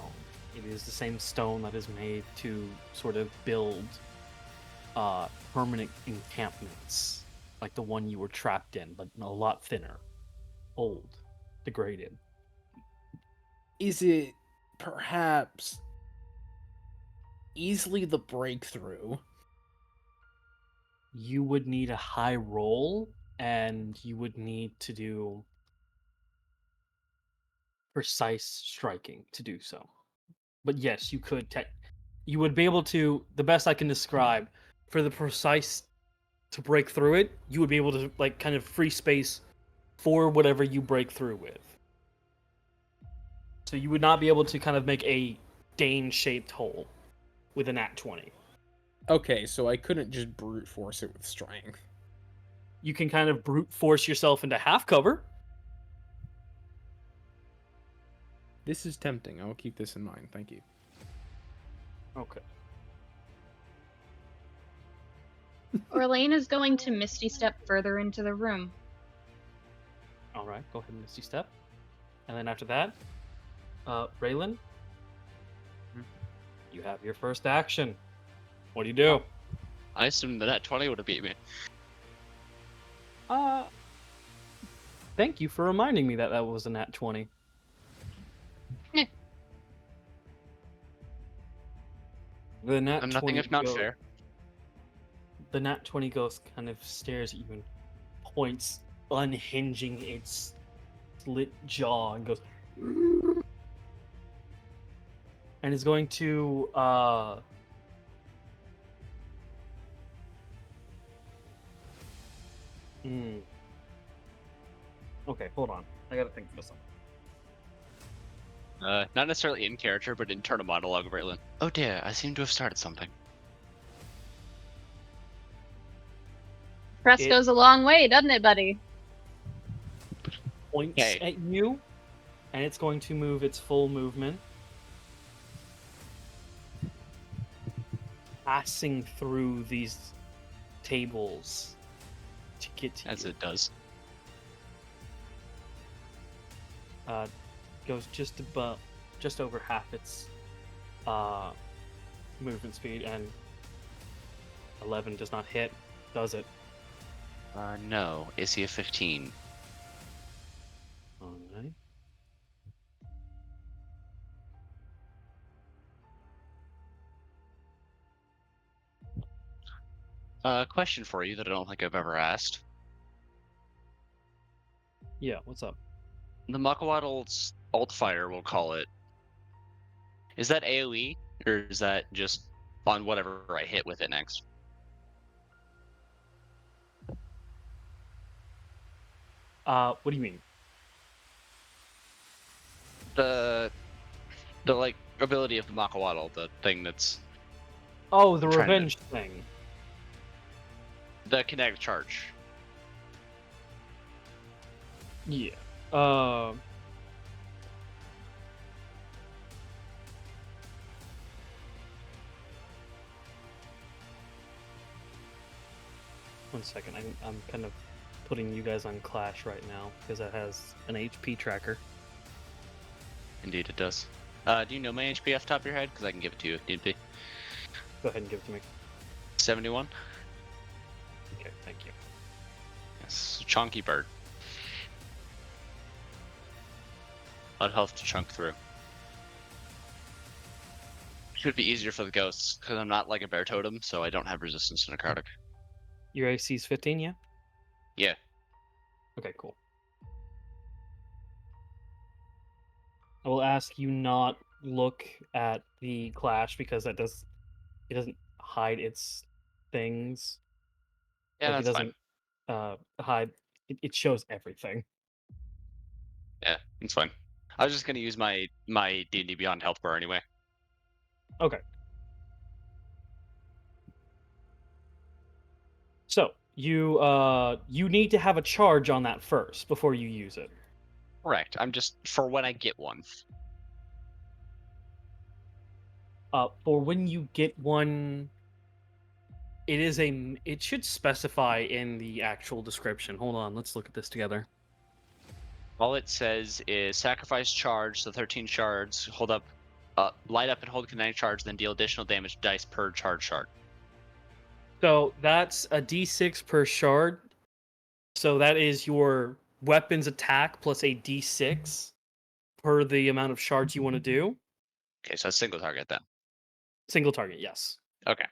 It is the same stone that is made to sort of build permanent encampments, like the one you were trapped in, but a lot thinner, old, degraded. Is it perhaps easily the breakthrough? You would need a high roll, and you would need to do precise striking to do so. But yes, you could. You would be able to. The best I can describe for the precise to break through it, you would be able to like kind of free space for whatever you break through with. So you would not be able to kind of make a Dane-shaped hole with a nat 20. Okay, so I couldn't just brute force it with strength. You can kind of brute force yourself into half cover. This is tempting. I will keep this in mind. Thank you. Okay. Orlain is going to Misty Step further into the room. All right. Go ahead and Misty Step. And then after that, Relyn, you have your first action. What do you do? I assumed that 20 would have beat me. Thank you for reminding me that that was a nat 20. The nat I'm 20 nothing if not go- fair. The nat 20 ghost kind of stares at you and points, unhinging its slit jaw, and goes, and is going to Okay, hold on. I gotta think of something. Not necessarily in character, but internal monologue of Relyn. Oh dear, I seem to have started something. Press goes a long way, doesn't it, buddy? Points Okay. at you, and it's going to move its full movement, passing through these tables to get to As you. it does. Goes just over half its movement speed, and 11 does not hit, does it? No. Is he a 15? Alright. Question for you that I don't think I've ever asked. Yeah, what's up? The Makawaddle's alt fire, we'll call it. Is that AoE, or is that just on whatever I hit with it next? What do you mean? The like ability of the Makawaddle, the thing that's Oh, the I'm trying to- revenge thing. the kinetic charge. Yeah. One second. I'm kind of putting you guys on Clash right now because it has an HP tracker. Indeed, it does. Do you know my HP off the top of your head? Because I can give it to you if need be. Go ahead and give it to me. 71. Okay, thank you. Yes, chonky bird. A lot of health to chunk through. Should be easier for the ghosts because I'm not like a bear totem, so I don't have resistance to necrotic. Your AC is 15, yeah? Yeah. Okay, cool. I will ask you not look at the clash because that does it doesn't hide its things. Yeah, Like it that's fine. doesn't hide. It shows everything. Yeah, it's fine. I was just gonna use my D&D Beyond health bar anyway. Okay. So you need to have a charge on that first before you use it. Correct. I'm just for when I get one. For when you get one, it should specify in the actual description. Hold on, let's look at this together. All it says is sacrifice charge, so 13 shards. Light up and hold kinetic charge, then deal additional damage dice per charge shard. So that's a d6 per shard. So that is your weapon's attack plus a d6 per the amount of shards you want to do. Okay, so that's single target then. Single target, yes. Okay,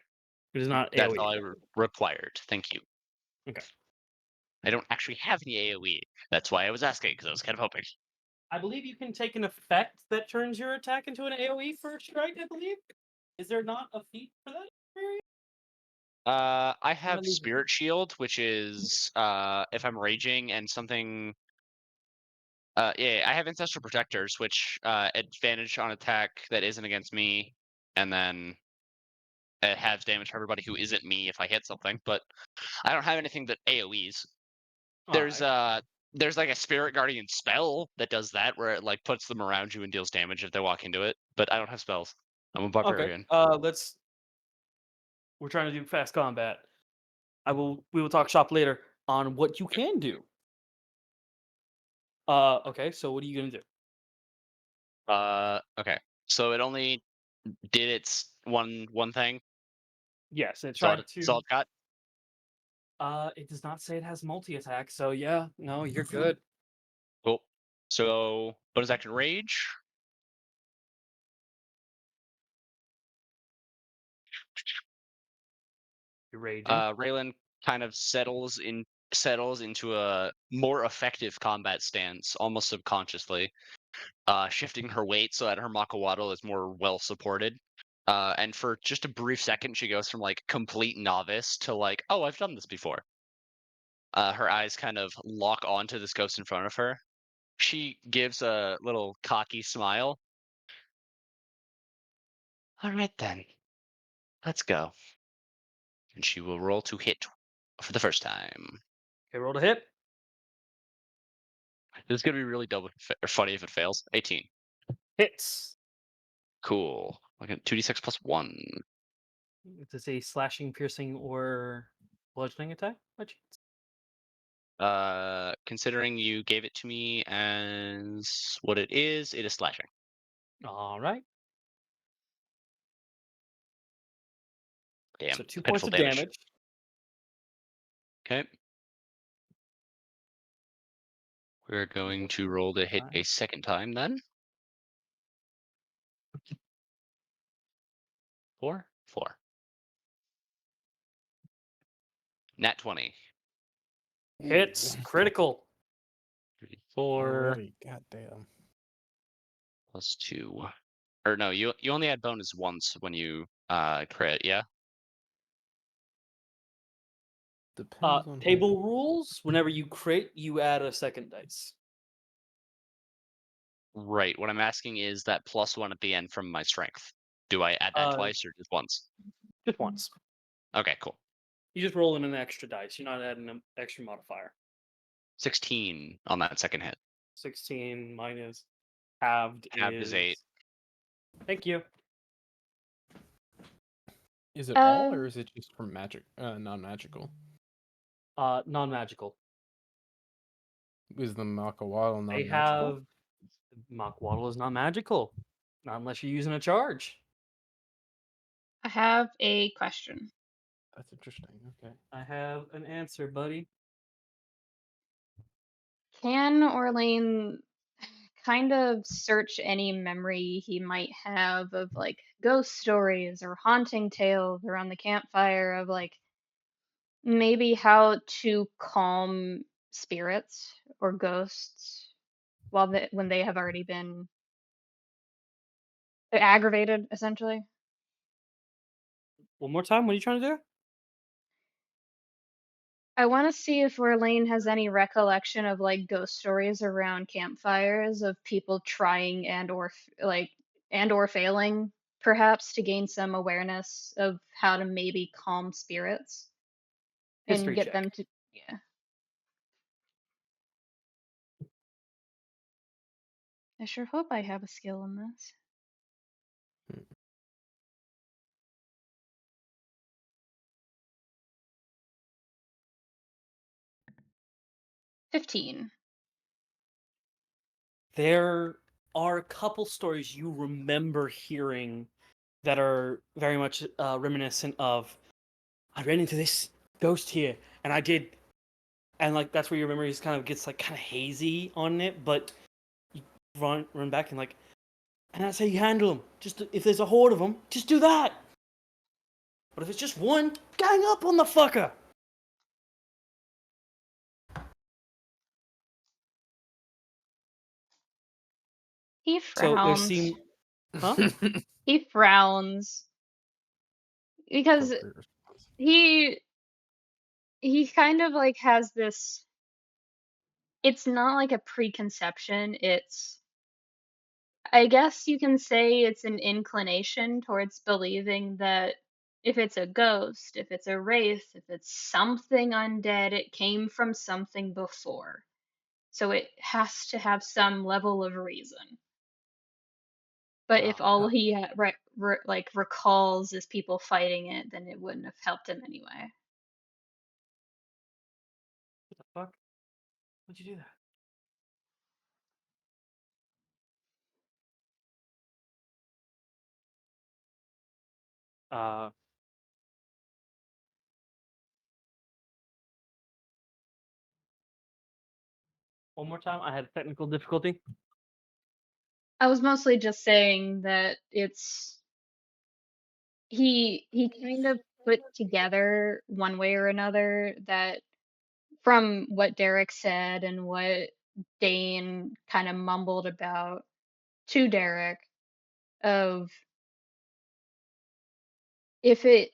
It is not that's AoE. all I required. Thank you. Okay. I don't actually have any AoE. That's why I was asking, because I was kind of hoping. I believe you can take an effect that turns your attack into an AoE for a strike, I believe. Is there not a feat for that? I have losing Spirit Shield, which is if I'm raging and something. Yeah, I have Ancestral Protectors, which advantage on attack that isn't against me, and then it has damage for everybody who isn't me if I hit something. But I don't have anything that AOE's. There's Alright. there's like a Spirit Guardian spell that does that, where it like puts them around you and deals damage if they walk into it. But I don't have spells. I'm a Okay. barbarian. We're trying to do fast combat. We will talk shop later on what you can do. Okay, so what are you gonna do? Okay. So it only did its one thing. Yes, it So tried it's all to. it got. It does not say it has multi-attack, so yeah, no, you're good. Cool. So bonus action rage. You're raging. Relyn kind of settles into a more effective combat stance, almost subconsciously, shifting her weight so that her Makawaddle is more well supported. And for just a brief second, she goes from like complete novice to like, oh, I've done this before. Her eyes kind of lock onto this ghost in front of her. She gives a little cocky smile. All right then, let's go. And she will roll to hit for the first time. Okay, roll to hit. This is gonna be really funny if it fails. 18. Hits. Cool. Like a 2d6 plus 1. It's a slashing, piercing, or bludgeoning attack by chance? Considering you gave it to me as what it is slashing. All right. Damn. So 2 points Pitiful of damage. damage. Okay. We're going to roll to hit a second time then. 4. Nat 20. Hits. Critical. 4 Alrighty, goddamn. plus 2. Or no, you only add bonus once when you crit, yeah? Depends on Table rules. Whenever you crit, you add a second dice. Right. What I'm asking is that plus 1 at the end from my strength. Do I add that twice or just once? Just once. Okay, cool. You just roll in an extra dice. You're not adding an extra modifier. 16 on that second hit. 16 minus halved, Halved is 8. Thank you. Is it all, or is it just from magic, non-magical? Non-magical. Is the Makawaddle They non-magical? have Makawaddle is not magical, not unless you're using a charge. I have a question. That's interesting. Okay. I have an answer, buddy. Can Orlain kind of search any memory he might have of like ghost stories or haunting tales around the campfire of like maybe how to calm spirits or ghosts when they have already been aggravated, essentially? One more time. What are you trying to do? I want to see if Orlain has any recollection of like ghost stories around campfires of people trying and or failing perhaps to gain some awareness of how to maybe calm spirits and History get check. them to yeah. I sure hope I have a skill in this. 15. There are a couple stories you remember hearing that are very much reminiscent of. I ran into this ghost here, and I did, and like that's where your memories kind of gets like kind of hazy on it. But you run back and like, and that's how you handle them. Just if there's a horde of them, just do that. But if it's just one, gang up on the fucker. He So there frowns. seem, huh? He frowns because Appropriate response. he kind of like has this, it's not like a preconception, it's, I guess you can say it's an inclination towards believing that if it's a ghost, if it's a wraith, if it's something undead, it came from something before. So it has to have some level of reason. But if all he like recalls is people fighting it, then it wouldn't have helped him anyway. What the fuck? Why'd you do that? Uh, one more time. I had technical difficulty. I was mostly just saying that it's he kind of put together one way or another that from what Derek said and what Dane kind of mumbled about to Derek of if it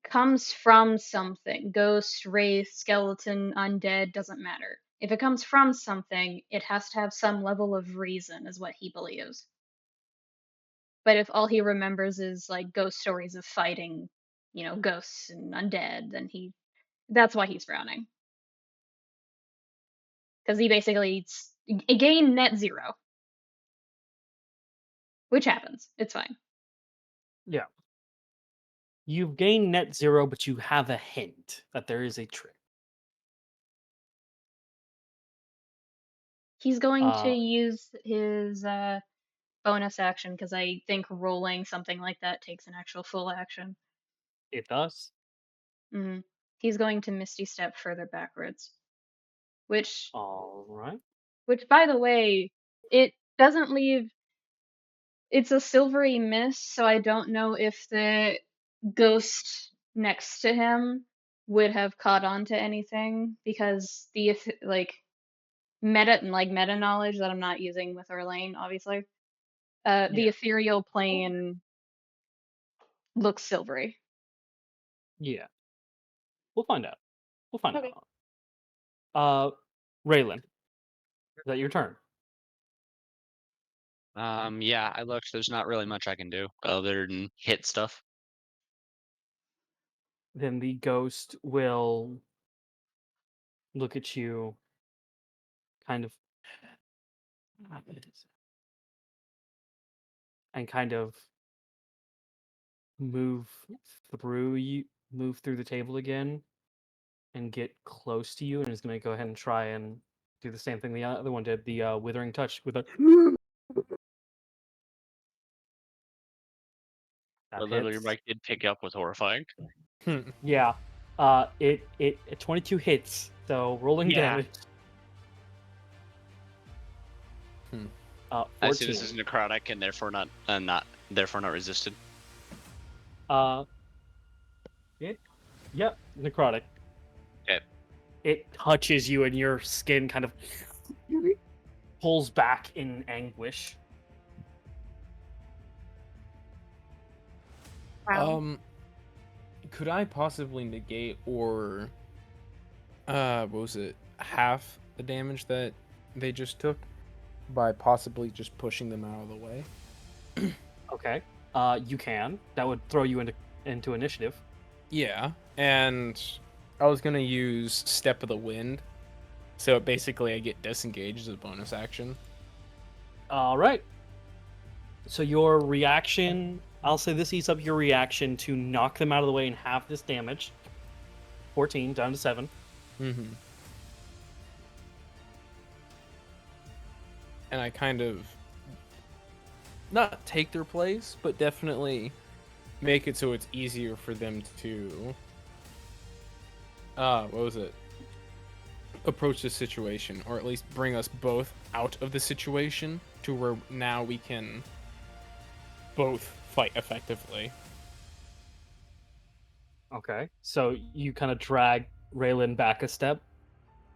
comes from something, ghost, wraith, skeleton, undead, doesn't matter. If it comes from something, it has to have some level of reason, is what he believes. But if all he remembers is like ghost stories of fighting, ghosts and undead, then that's why he's frowning. Because he basically gained net zero. Which happens. It's fine. Yeah. You've gained net zero, but you have a hint that there is a trick. He's going to use his bonus action because I think rolling something like that takes an actual full action. It does. Mm-hmm. He's going to Misty Step further backwards. Which, All right. by the way, it doesn't leave. It's a silvery mist, so I don't know if the ghost next to him would have caught on to anything because the meta knowledge that I'm not using with Orlain, obviously. The Yeah. ethereal plane looks silvery. Yeah. We'll find out. We'll find Okay. out. Relyn, is that your turn? Yeah, I looked. There's not really much I can do other than hit stuff. Then the ghost will look at you, kind of, and kind of move move through the table again, and get close to you, and is going to go ahead and try and do the same thing the other one did, the withering touch with a. That Literally, hits. Mike did pick up with horrifying. Yeah. It 22 hits. So rolling Yeah. damage. I 14. see this is necrotic and therefore not resisted. Yep, necrotic. Okay. It touches you and your skin kind of pulls back in anguish. Wow. could I possibly negate or what was it, half the damage that they just took by possibly just pushing them out of the way? Okay. You can. That would throw you into initiative. Yeah, and I was gonna use Step of the Wind, so basically I get disengaged as a bonus action. All right. So your reaction, I'll say this eats up your reaction to knock them out of the way and half this damage. 14 down to 7. Mm-hmm. And I kind of not take their place, but definitely make it so it's easier for them to what was it? Approach the situation, or at least bring us both out of the situation to where now we can both fight effectively. Okay. So you kind of drag Relyn back a step.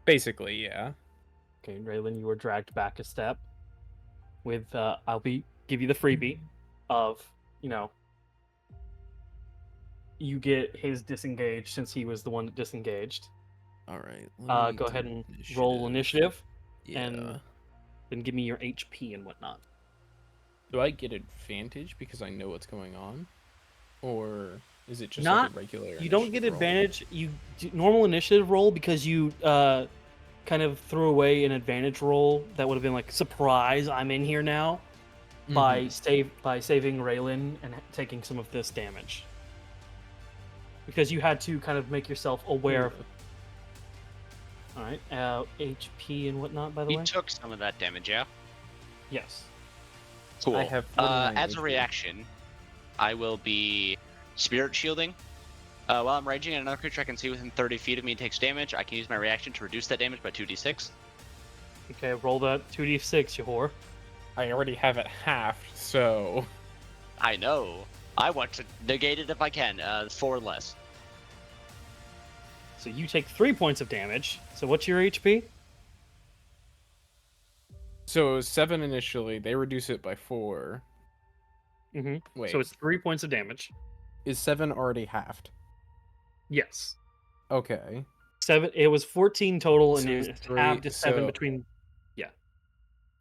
Basically, yeah. Okay, Relyn, you were dragged back a step. With give you the freebie of, you get his disengaged since he was the one that disengaged. All right. Go ahead and roll initiative, Yeah. and then give me your HP and whatnot. Do I get advantage because I know what's going on, or is it just Not. like a regular? You don't get initiative roll? advantage. You do normal initiative roll because you kind of threw away an advantage roll that would have been like surprise. I'm in here now. By saving Relyn and taking some of this damage, because you had to kind of make yourself aware of it. All right, HP and whatnot. By the way, He took some of that damage, yeah. yes. Cool. I have 49 as a HP. reaction, I will be spirit shielding. While I'm raging, and another creature I can see within 30 feet of me takes damage, I can use my reaction to reduce that damage by 2d6. Okay, roll that 2d6, you whore. I already have it halved, so I know. I want to negate it if I can. 4 less. So you take 3 points of damage. So what's your HP? it was 7 initially. They reduce it by 4. Mm-hmm. Wait, So it's 3 points of damage. is 7 already halved? Yes. Okay. 7. It was 14 total, and So it's it's 3, halved to 7 so- between.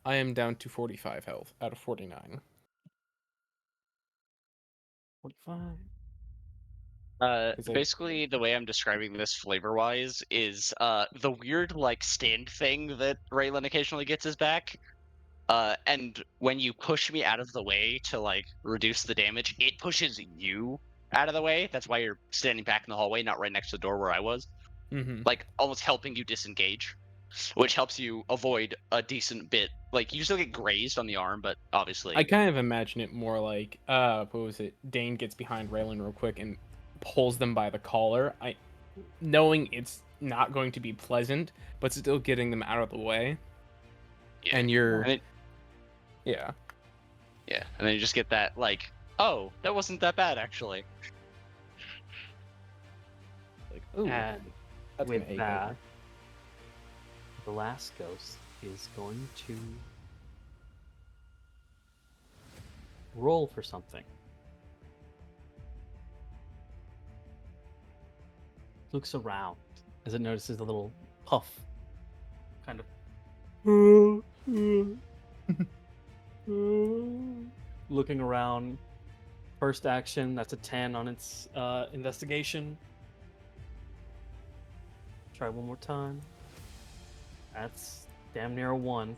I am down to 45 health out of 49. 45. Is it- Basically, the way I'm describing this flavor-wise is the weird like stand thing that Relyn occasionally gets his back. And when you push me out of the way to like reduce the damage, it pushes you out of the way. That's why you're standing back in the hallway, not right next to the door where I was. Mm-hmm. Like almost helping you disengage, which helps you avoid a decent bit. Like you still get grazed on the arm, but obviously I kind of imagine it more like, what was it? Dein gets behind Relyn real quick and pulls them by the collar. Knowing it's not going to be pleasant, but still getting them out of the way. yeah. And you're, And yeah. yeah, and then you just get that like, oh, that wasn't that bad actually. Like, ooh, And that's with gonna ache that, over. the last ghost is going to roll for something. Looks around as it notices a little puff, kind of looking around. First action, that's a 10 on its investigation. Try one more time. That's damn near a 1.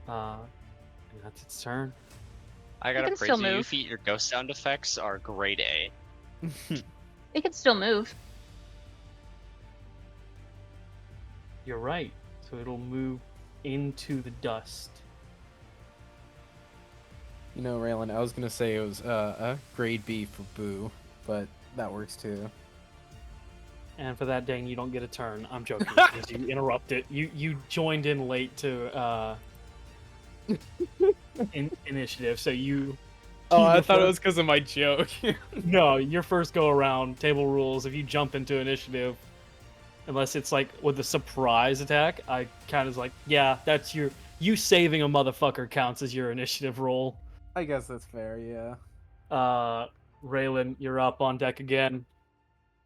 And that's its turn. I gotta can praise still you, move. Yufi. Your ghost sound effects are grade A. It can still move. You're right. So it'll move into the dust. You know, Relyn, I was gonna say it was a grade B for Boo, but that works too. And for that, Dane, you don't get a turn. I'm joking because you interrupted. You joined in late to initiative, so you. Oh, you I were thought it first- was because of my joke. No, your first go around. Table rules. If you jump into initiative, unless it's like with a surprise attack, I kind of like, yeah, that's you saving a motherfucker counts as your initiative roll. I guess that's fair, yeah. Relyn, you're up on deck again.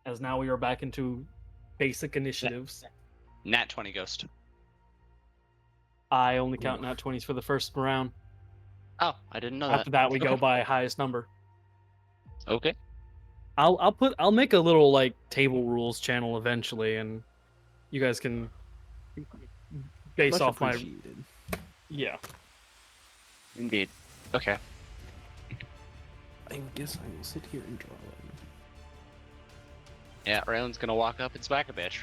As now we are back into basic initiatives. Nat 20 ghost. I only count nat 20s for the first round. Oh, I didn't know After that, we go Okay. by highest number. Okay. I'll make a little like table rules channel eventually, and you guys can base Much off appreciated. yeah. Indeed. Okay. I guess I will sit here and draw them. Yeah, Raylan's gonna walk up and smack a bitch.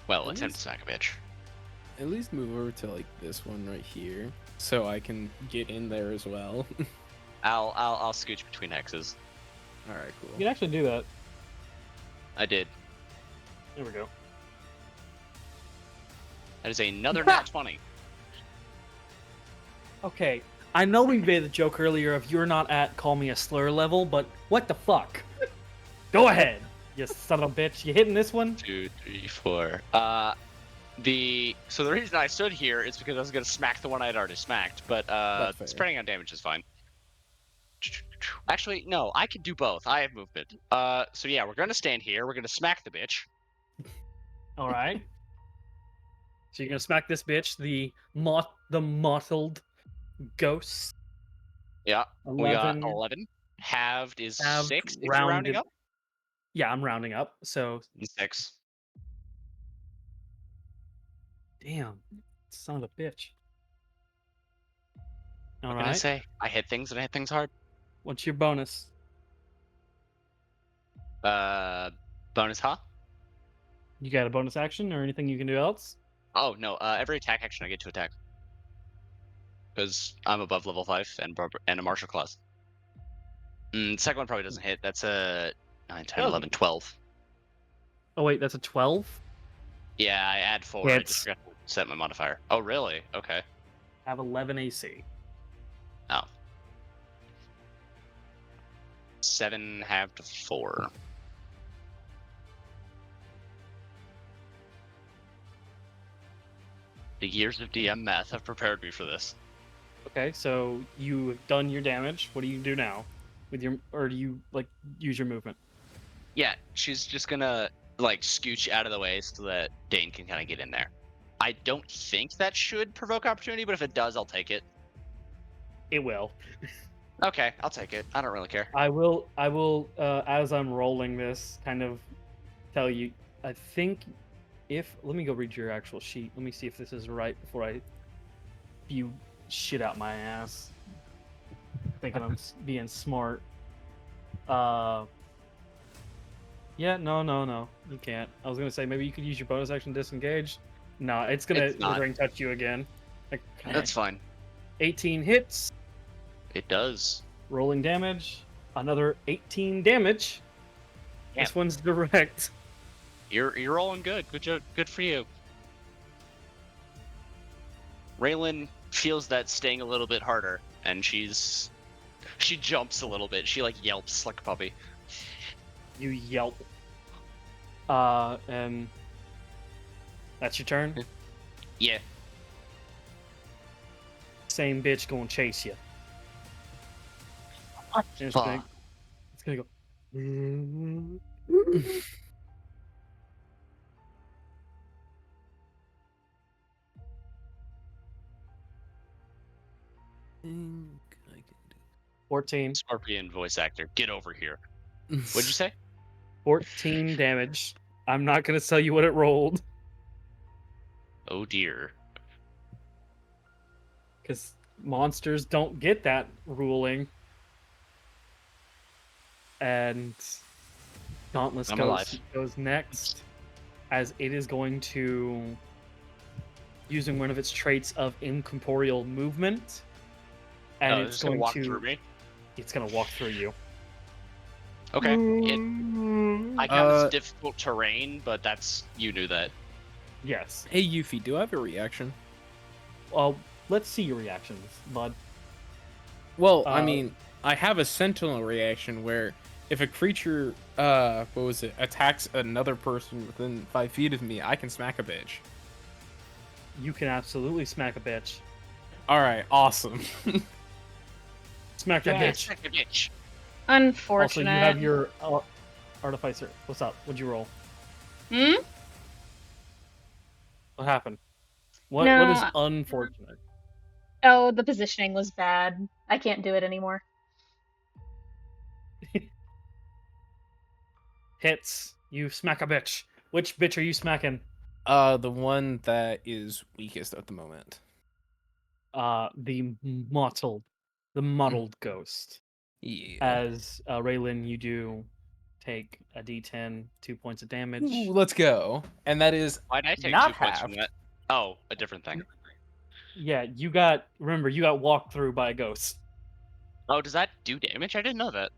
Well, attempt to smack a bitch. At least move over to like this one right here, so I can get in there as well. I'll scooch between hexes. All right, cool. You can actually do that. I did. There we go. That is another nat 20. Okay, I know we made the joke earlier of you're not at call me a slur level, but what the fuck? Go ahead, you son of a bitch. You hitting this one? 2, 3, 4. So the reason I stood here is because I was gonna smack the one I had already smacked, but That's fair. spreading out damage is fine. Actually, no, I can do both. I have movement. So yeah, we're gonna stand here. We're gonna smack the bitch. All right. So you're gonna smack this bitch, the mottled ghost. Yeah, we got 11. 11. Halved is Halved, 6 if you're rounding up. Yeah, I'm rounding up. So 6. damn, son of a bitch. All What can I right. say? I hit things and I hit things hard. What's your bonus? Bonus, huh? You got a bonus action or anything you can do else? Oh no, every attack action I get to attack. Because I'm above level 5 and a martial class. Second one probably doesn't hit. That's a 9, 10, Oh. 11, 12. Oh wait, that's a 12. Yeah, I add 4. I Hits. just forgot to set my modifier. Oh, really? Okay. I have 11 AC. Oh. 7 halved to 4. The years of DM math have prepared me for this. Okay, so you've done your damage. What do you do now? With your, or do you like use your movement? Yeah, she's just gonna like scooch out of the way so that Dein can kind of get in there. I don't think that should provoke opportunity, but if it does, I'll take it. It will. Okay, I'll take it. I don't really care. I will, as I'm rolling this, kind of tell you, I think let me go read your actual sheet. Let me see if this is right before I spew shit out my ass. Thinking I'm being smart. Yeah, no. You can't. I was gonna say maybe you could use your bonus action to disengage. No, it's gonna It's not. withering touch you again. Like, That's fine. 18 hits. It does. Rolling damage. Another 18 damage. Yeah. This one's direct. You're rolling good. Good for you. Relyn feels that sting a little bit harder, and she jumps a little bit. She like yelps like a puppy. You yelp. And that's your turn. Yeah. Same bitch gonna chase you. It's gonna go. Think I can 14. Scorpion voice actor, get over here. What'd you say? 14 damage. I'm not gonna tell you what it rolled. Oh dear. Because monsters don't get that ruling. And Dauntless I'm alive. goes next, as it is going to, using one of its traits of incorporeal movement, and it's gonna going walk to through me. It's gonna walk through you. Okay. I count this difficult terrain, but you knew that. Yes. Hey Yufi, do I have a reaction? Well, let's see your reactions, bud. Well, I mean, I have a sentinel reaction where if a creature, attacks another person within 5 feet of me, I can smack a bitch. You can absolutely smack a bitch. All right, awesome. Smack that Yeah, bitch. smack the bitch. Unfortunate. Also, you have your artificer. What's up? What'd you roll? Hmm? What happened? What No. is unfortunate? Oh, the positioning was bad. I can't do it anymore. Hits. You smack a bitch. Which bitch are you smacking? The one that is weakest at the moment. The mottled, ghost. Yeah. As Relyn, you do take a D10, 2 points of damage. Ooh, let's go. And that is Why'd I take not 2 points from halved. that? Oh, a different thing. Yeah, you got walked through by a ghost. Oh, does that do damage? I didn't know that.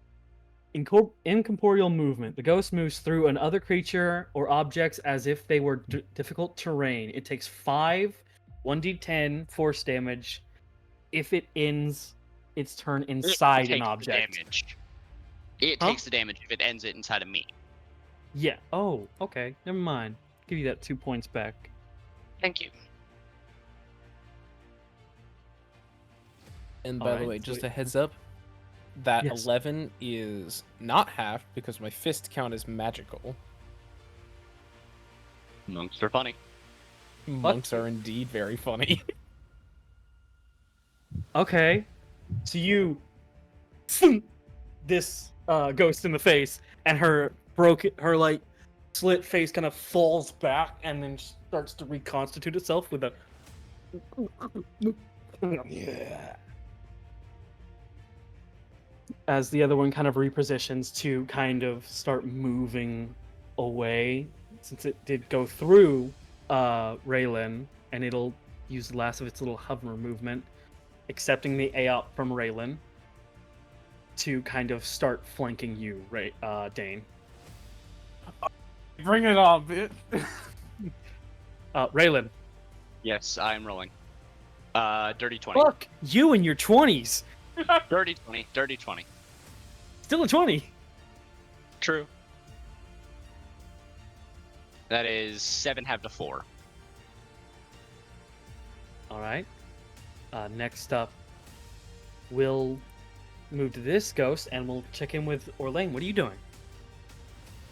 Incorporeal movement. The ghost moves through another creature or objects as if they were difficult terrain. It takes 1d10 force damage if it ends its turn inside an Takes the object. damage. It Huh? takes the damage if it ends it inside of me. Yeah. Oh, okay. Never mind. Give you that 2 points back. Thank you. And by the Alright, way, so just it- a heads up, that Yes. 11 is not halved because my fist count is magical. Monks are funny. Monks are indeed very funny. Okay. So you this ghost in the face, and her like slit face kind of falls back and then starts to reconstitute itself with a as the other one kind of repositions to kind of start moving away, since it did go through Relyn, and it'll use the last of its little hover movement, accepting the AOP from Relyn to kind of start flanking you, Dane. Bring it on, bitch. Relyn. Yes, I'm rolling. Dirty 20. Fuck you in your 20s. Dirty 20. Dirty 20. Still a 20. True. That is 7 half to 4. All right. Next up, we'll move to this ghost and we'll check in with Orlain. What are you doing?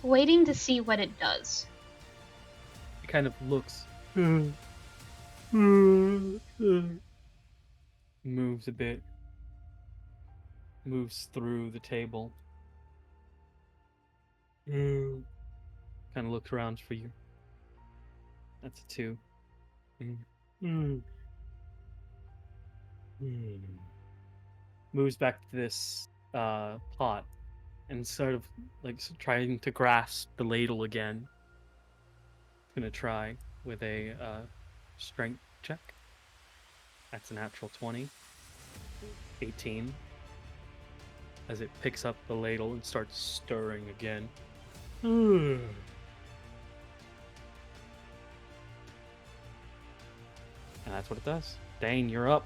Waiting to see what it does. It kind of looks. Moves a bit. Moves through the table. Kind of looks around for you. That's a 2. Moves back to this pot and sort of like trying to grasp the ladle again. Gonna try with a strength check. That's a natural 20. 18. As it picks up the ladle and starts stirring again. And that's what it does. Dane, you're up.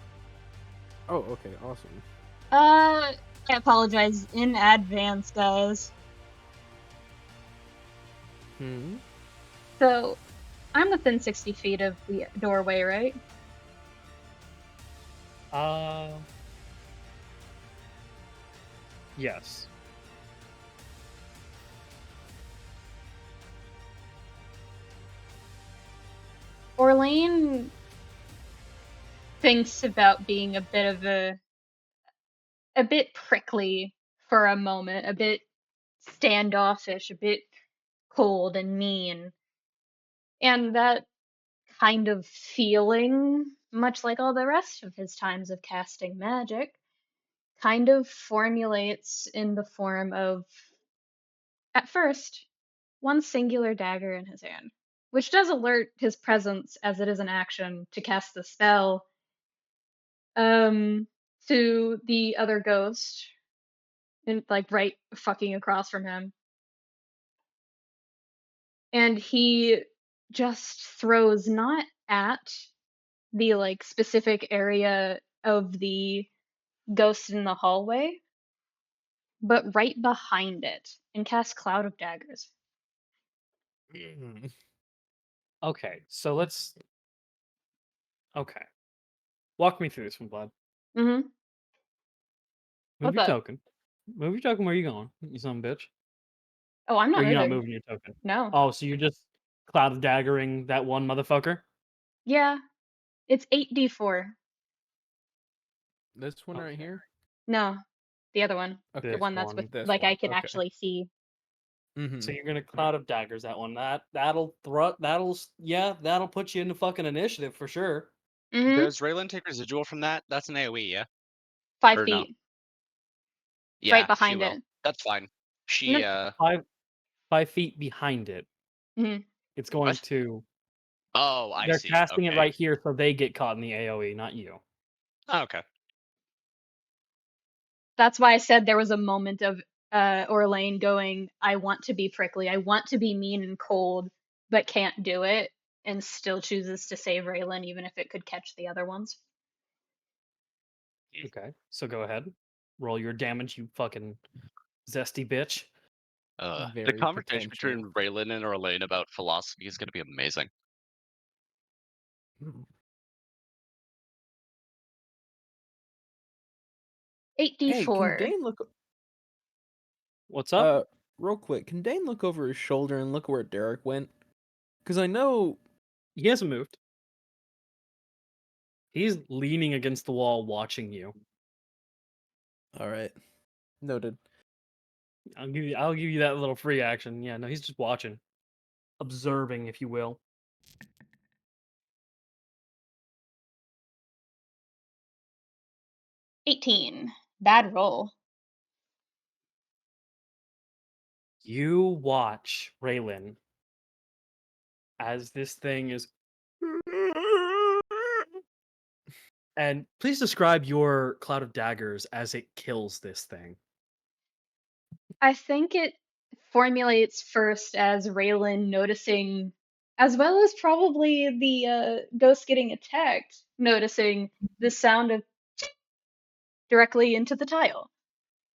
Oh, okay, awesome. I apologize in advance, guys. Hmm. So, I'm within 60 feet of the doorway, right? Yes. Orlain thinks about being a bit of a bit prickly for a moment, a bit standoffish, a bit cold and mean. And that kind of feeling, much like all the rest of his times of casting magic, kind of formulates in the form of, at first, one singular dagger in his hand, which does alert his presence as it is an action to cast the spell, to the other ghost, and like right fucking across from him. And he just throws not at the like specific area of the ghost in the hallway, but right behind it, and casts Cloud of Daggers. Okay, so let's. Okay. walk me through this one, Vlad. Mm-hmm. Move What's your up? token. Move your token. Where you going? You son of a bitch. Oh, I'm Or not you're not moving. moving your token. No. Oh, so you're just cloud of daggering that one motherfucker? Yeah. It's 8d4. This one right Okay. here. No, the other one. Okay. The This one that's with This like I one, can okay. actually see. Mm-hmm. So you're gonna cloud of daggers that one. That'll put you into fucking initiative for sure. Mm-hmm. Does Relyn take residual from that? That's an AoE, yeah? 5 Or no? feet. Yeah, Right she behind will. it. That's fine. She, No- 5 feet behind it. Mhm. It's going What? to. Oh, I They're see. casting it Okay. right here, so they get caught in the AOE, not you. Oh, okay. That's why I said there was a moment of Orlain going, I want to be prickly, I want to be mean and cold, but can't do it, and still chooses to save Relyn even if it could catch the other ones. Okay, so go ahead, roll your damage, you fucking zesty bitch. The Very conversation potential. between Relyn and Orlain about philosophy is going to be amazing. Mm. 8d4. Hey, can Dane look? What's up? Real quick, can Dane look over his shoulder and look where Derek went? Because I know. He hasn't moved. He's leaning against the wall, watching you. All right, noted. I'll give you that little free action. Yeah, no, he's just watching, observing, if you will. $18. Bad roll. You watch Relyn as this thing is. And please describe your cloud of daggers as it kills this thing. I think it formulates first as Raylan noticing, as well as probably the ghost getting attacked, noticing the sound of directly into the tile.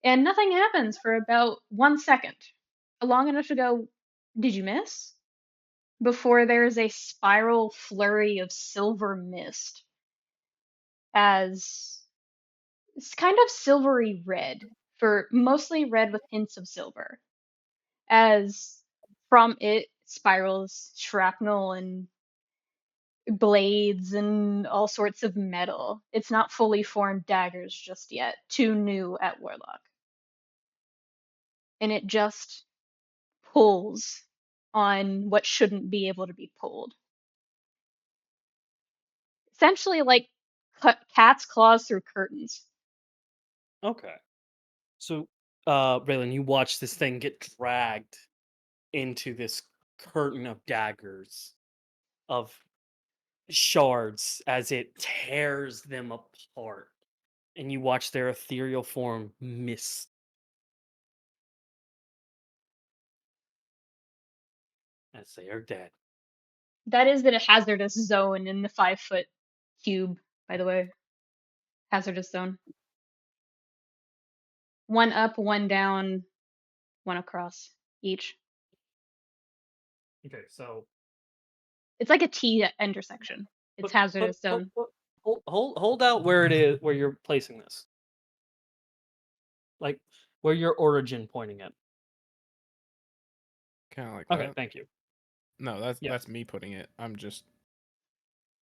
And nothing happens for about 1 second, long enough to go, did you miss? Before there's a spiral flurry of silver mist as it's kind of silvery red, for mostly red with hints of silver, as from it spirals shrapnel and blades and all sorts of metal. It's not fully formed daggers just yet, too new at Warlock. And it just pulls on what shouldn't be able to be pulled. Essentially, like cat's claws through curtains. Okay. So, Raylan, you watch this thing get dragged into this curtain of daggers, of shards, as it tears them apart. And you watch their ethereal form mist. As they are dead. That is the hazardous zone in the 5-foot cube, by the way. Hazardous zone. 1 up, 1 down, 1 across each. Okay, so It's like a T intersection. It's hazardous zone. hold out where it is, where you're placing this. Like where your origin pointing at. Kind of like Okay, that. thank you. No, that's Yeah. that's me putting it. I'm just.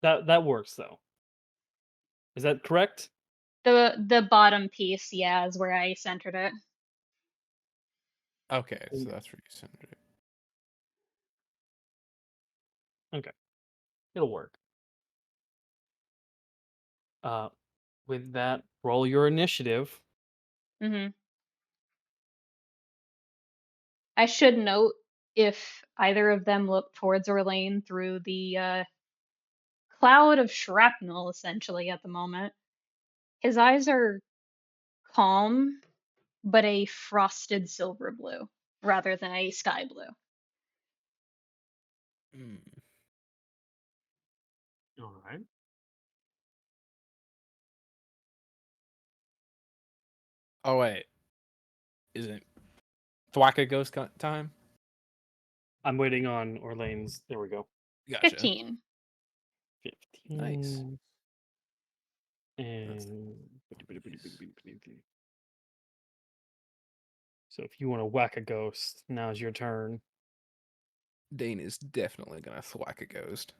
That works though. Is that correct? The bottom piece, yeah, is where I centered it. Okay, so that's where you centered it. Okay. It'll work. With that, roll your initiative. Mm-hmm. I should note if either of them look towards Orlain through the cloud of shrapnel, essentially, at the moment, his eyes are calm, but a frosted silver blue rather than a sky blue. All right. Oh wait, isn't Thwacka ghost time? I'm waiting on Orlain's. There we go. Gotcha. 15. 15. Nice. And so if you want to whack a ghost, now's your turn. Dein is definitely gonna thwack a ghost.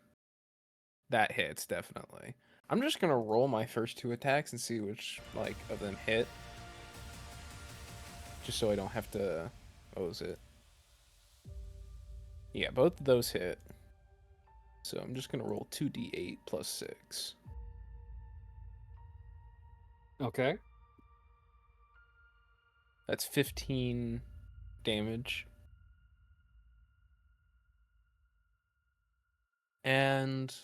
That hits, definitely. I'm just gonna roll my first 2 attacks and see which of them hit. Just so I don't have to. What was it? Yeah, both of those hit. So I'm just gonna roll 2d8 plus 6. Okay. That's 15 damage. And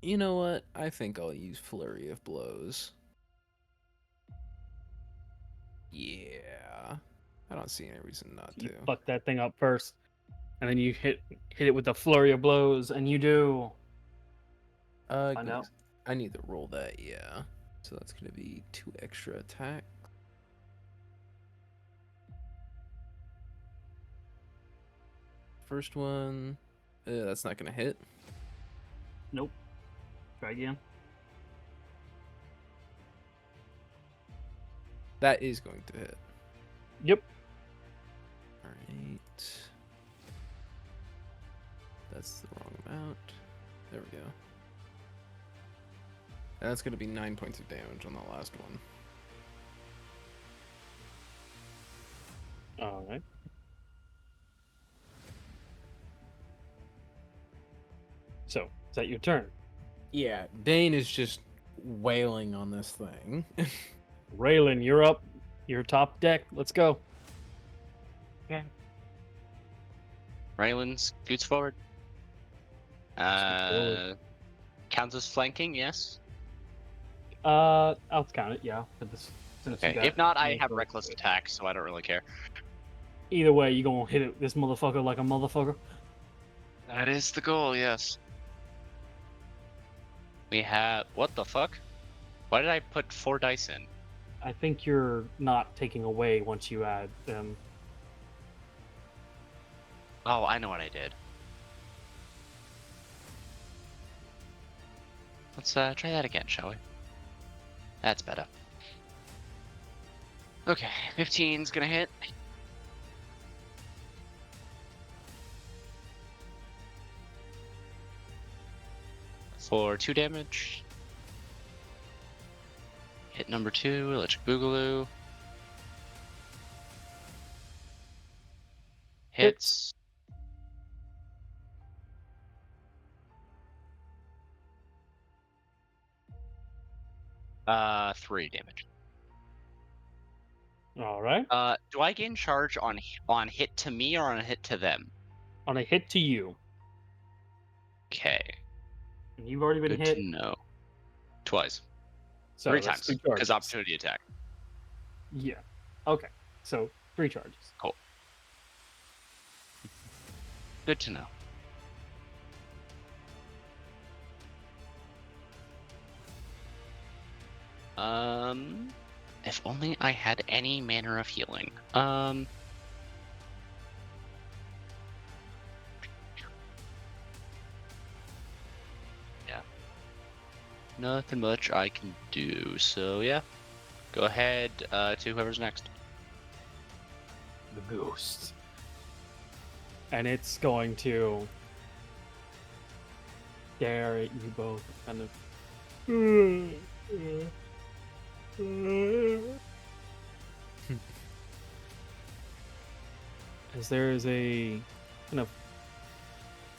you know what? I think I'll use Flurry of Blows. Yeah. I don't see any reason not You to. fuck that thing up first, and then you hit it with a flurry of blows, and you do. I know. I need to roll that, yeah. So that's gonna be 2 extra attack. First one, that's not gonna hit. Nope. Try again. That is going to hit. Yep. Alright. That's the wrong amount. There we go. And that's gonna be 9 points of damage on the last one. All right. So, is that your turn? Yeah, Dein is just wailing on this thing. Relyn, you're up. You're top deck. Let's go. Relyn scoots forward. forward. Counts as flanking, yes. I'll count it. Yeah. For this, since you Okay. got If not, I me have first. reckless attack, so I don't really care. Either way, you gonna hit this motherfucker like a motherfucker. That is the goal, yes. We have... What the fuck? Why did I put 4 dice in? I think you're not taking away once you add them. Oh, I know what I did. Let's try that again, shall we? That's better. Okay, 15's gonna hit. For 2 damage. Hit number 2, Electric Boogaloo. Hits. Uh, 3 damage. All right. Do I gain charge on hit to me or on a hit to them? On a hit to you, Okay. and you've already been Good hit to know. Twice. so 3 that's times. 3 Because charges. opportunity attack. Yeah. Okay. So 3 charges. Cool. Good to know. If only I had any manner of healing. Yeah. Nothing much I can do, so yeah. Go ahead, to whoever's next. The ghost. And it's going to stare at you both, kind of. As there is a kind of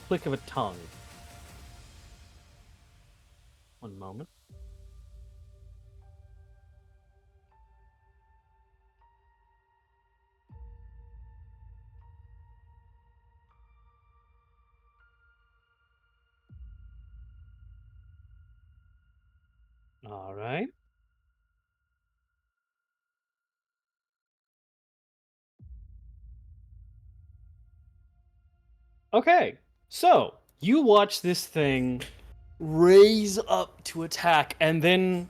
click of a tongue. One moment. All right. Okay, so you watch this thing raise up to attack, and then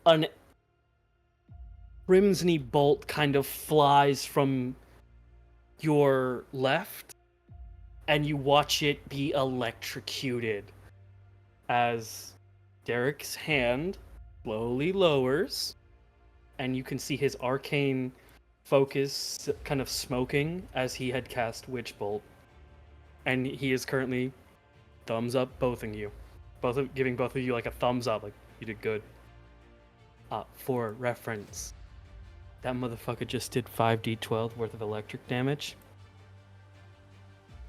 an crimsony bolt kind of flies from your left, and you watch it be electrocuted as Derek's hand slowly lowers, and you can see his arcane focus kind of smoking as he had cast Witch Bolt. And he is currently thumbs up both of you. Giving both of you like a thumbs up, like you did good. For reference, that motherfucker just did 5d12 worth of electric damage.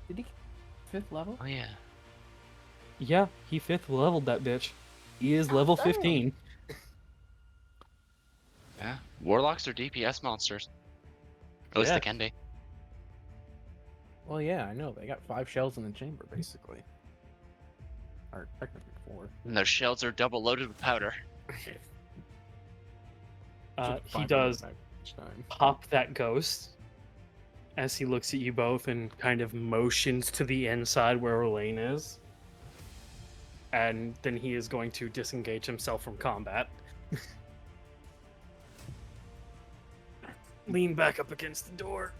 Did he 5th level? Oh yeah. Yeah, he 5th leveled that bitch. He is level damn. 15. Yeah. Warlocks are DPS monsters. At least Yeah. they can be. Well, yeah, I know. They got 5 shells in the chamber, basically. Or technically 4. And their shells are double loaded with powder. So He 5 does back each time. pop that ghost as he looks at you both and kind of motions to the inside where Orlain is. And then he is going to disengage himself from combat. Lean back up against the door.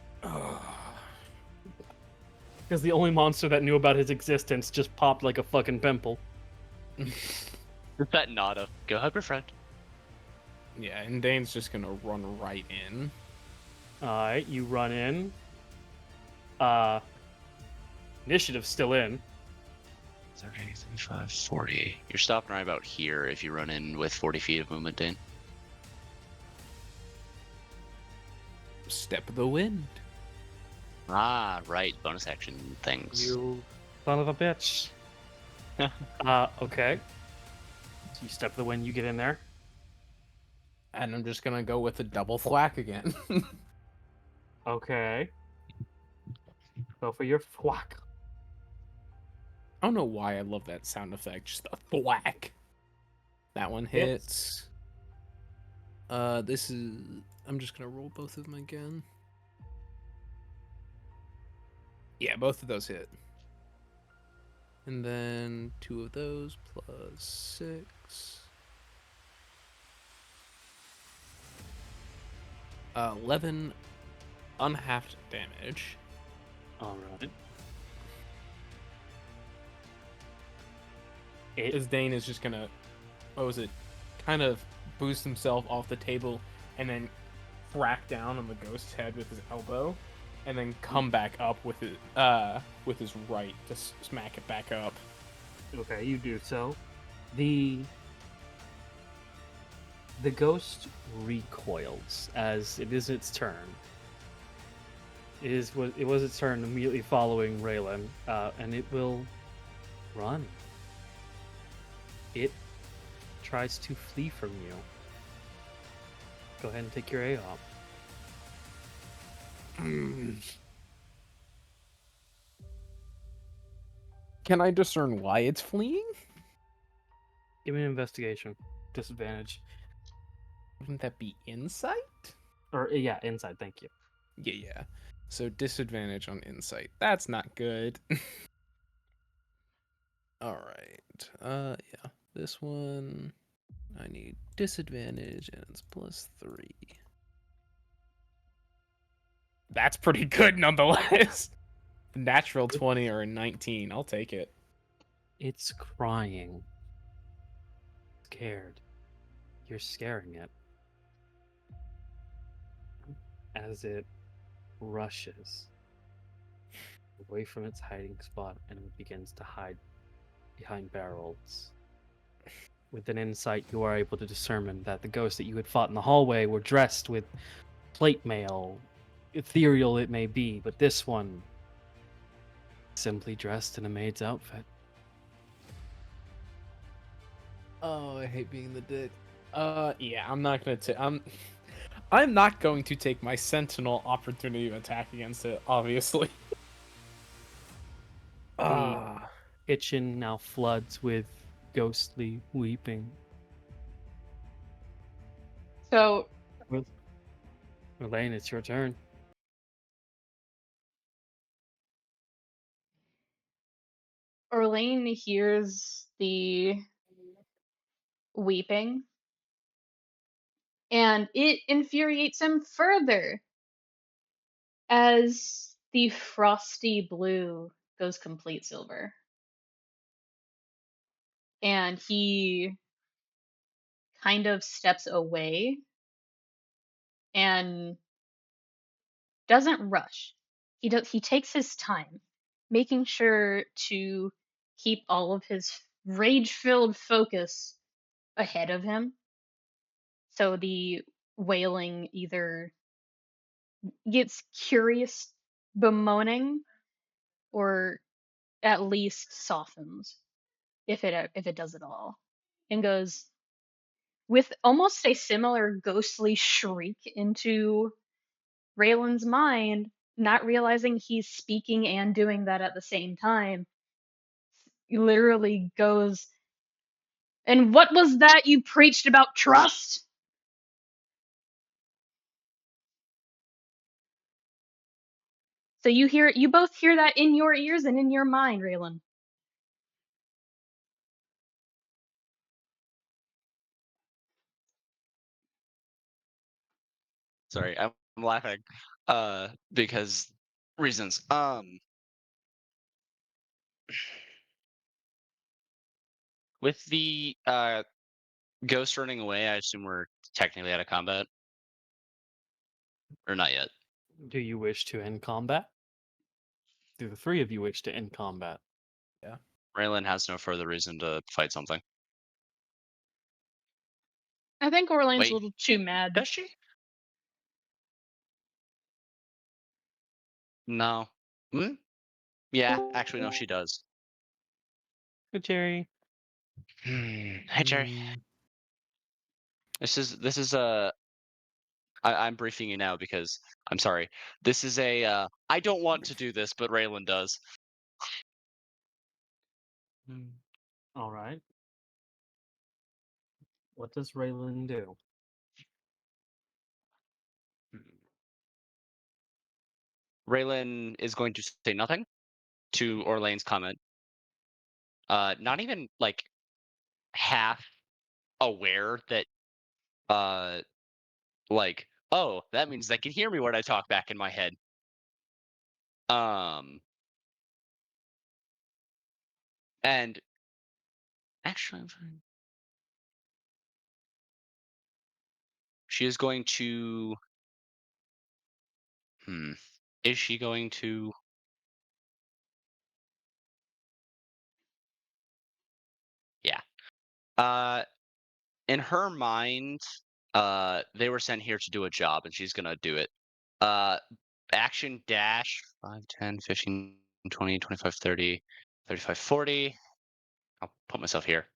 Because the only monster that knew about his existence just popped like a fucking pimple. With that nada. Go help your friend. Yeah, and Dane's just gonna run right in. Alright, you run in. Initiative's still in. 30, 35, 40. You're stopping right about here if you run in with 40 feet of movement, Dane. Step of the wind. Ah, right. Bonus action things. You son of a bitch. Okay. So you step the wind, you get in there. And I'm just gonna go with a double thwack again. Okay. Go for your thwack. I don't know why I love that sound effect. Just a thwack. That one hits. This is... I'm just gonna roll both of them again. Yeah, both of those hit. And then 2 of those plus 6. 11 unhalved damage. Alright. As Dane is just gonna, what was it, kind of boost himself off the table and then crack down on the ghost's head with his elbow, and then come back up with his right to smack it back up. Okay, you do so. The ghost recoils as it is its turn. It was its turn immediately following Relyn, and it will run. It tries to flee from you. Go ahead and take your AOP. Can I discern why it's fleeing? Give me an investigation. Disadvantage. Wouldn't that be insight? Or, yeah, inside, thank you. Yeah. So disadvantage on insight. That's not good. Alright. Yeah. This one, I need disadvantage, and it's +3. That's pretty good nonetheless. Natural 20 or a 19. I'll take it. It's crying. Scared. You're scaring it. As it rushes away from its hiding spot and it begins to hide behind barrels. With an insight, you are able to discern that the ghosts that you had fought in the hallway were dressed with plate mail, ethereal it may be, but this one simply dressed in a maid's outfit. Oh, I hate being the dick. Yeah, I'm not gonna take. I'm not going to take my sentinel opportunity of attack against it. Obviously. The kitchen now floods with ghostly weeping. So, Elaine, it's your turn. Orlain hears the weeping, and it infuriates him further as the frosty blue goes complete silver. and he kind of steps away and doesn't rush. He takes his time, making sure to keep all of his rage-filled focus ahead of him. So the wailing either gets curious bemoaning or at least softens if it does at all, and goes with almost a similar ghostly shriek into Raylan's mind, not realizing he's speaking and doing that at the same time. He literally goes, "And what was that you preached about trust?" So you both hear that in your ears and in your mind, Raylan. Sorry, I'm laughing. Because reasons. With the ghost running away, I assume we're technically out of combat, or not yet. Do you wish to end combat? Do the three of you wish to end combat? Raylan has no further reason to fight something. I think Orlain's Wait, a little too mad. does she? No. Hmm? Yeah, actually, no, she does. Good, Jerry. Hey, Jerry. Mm, This is a. I'm briefing you now because I'm sorry. This is a. I don't want to do this, but Raylan does. All right. What does Raylan do? Raylan is going to say nothing to Orlain's comment. Not even like half aware that like, oh, that means they can hear me when I talk back in my head. And actually, she is going to. Is she going to? Yeah. In her mind, they were sent here to do a job, and she's gonna do it. Action dash 5, 10, 15, 20, 25, 30, 35, 40. I'll put myself here.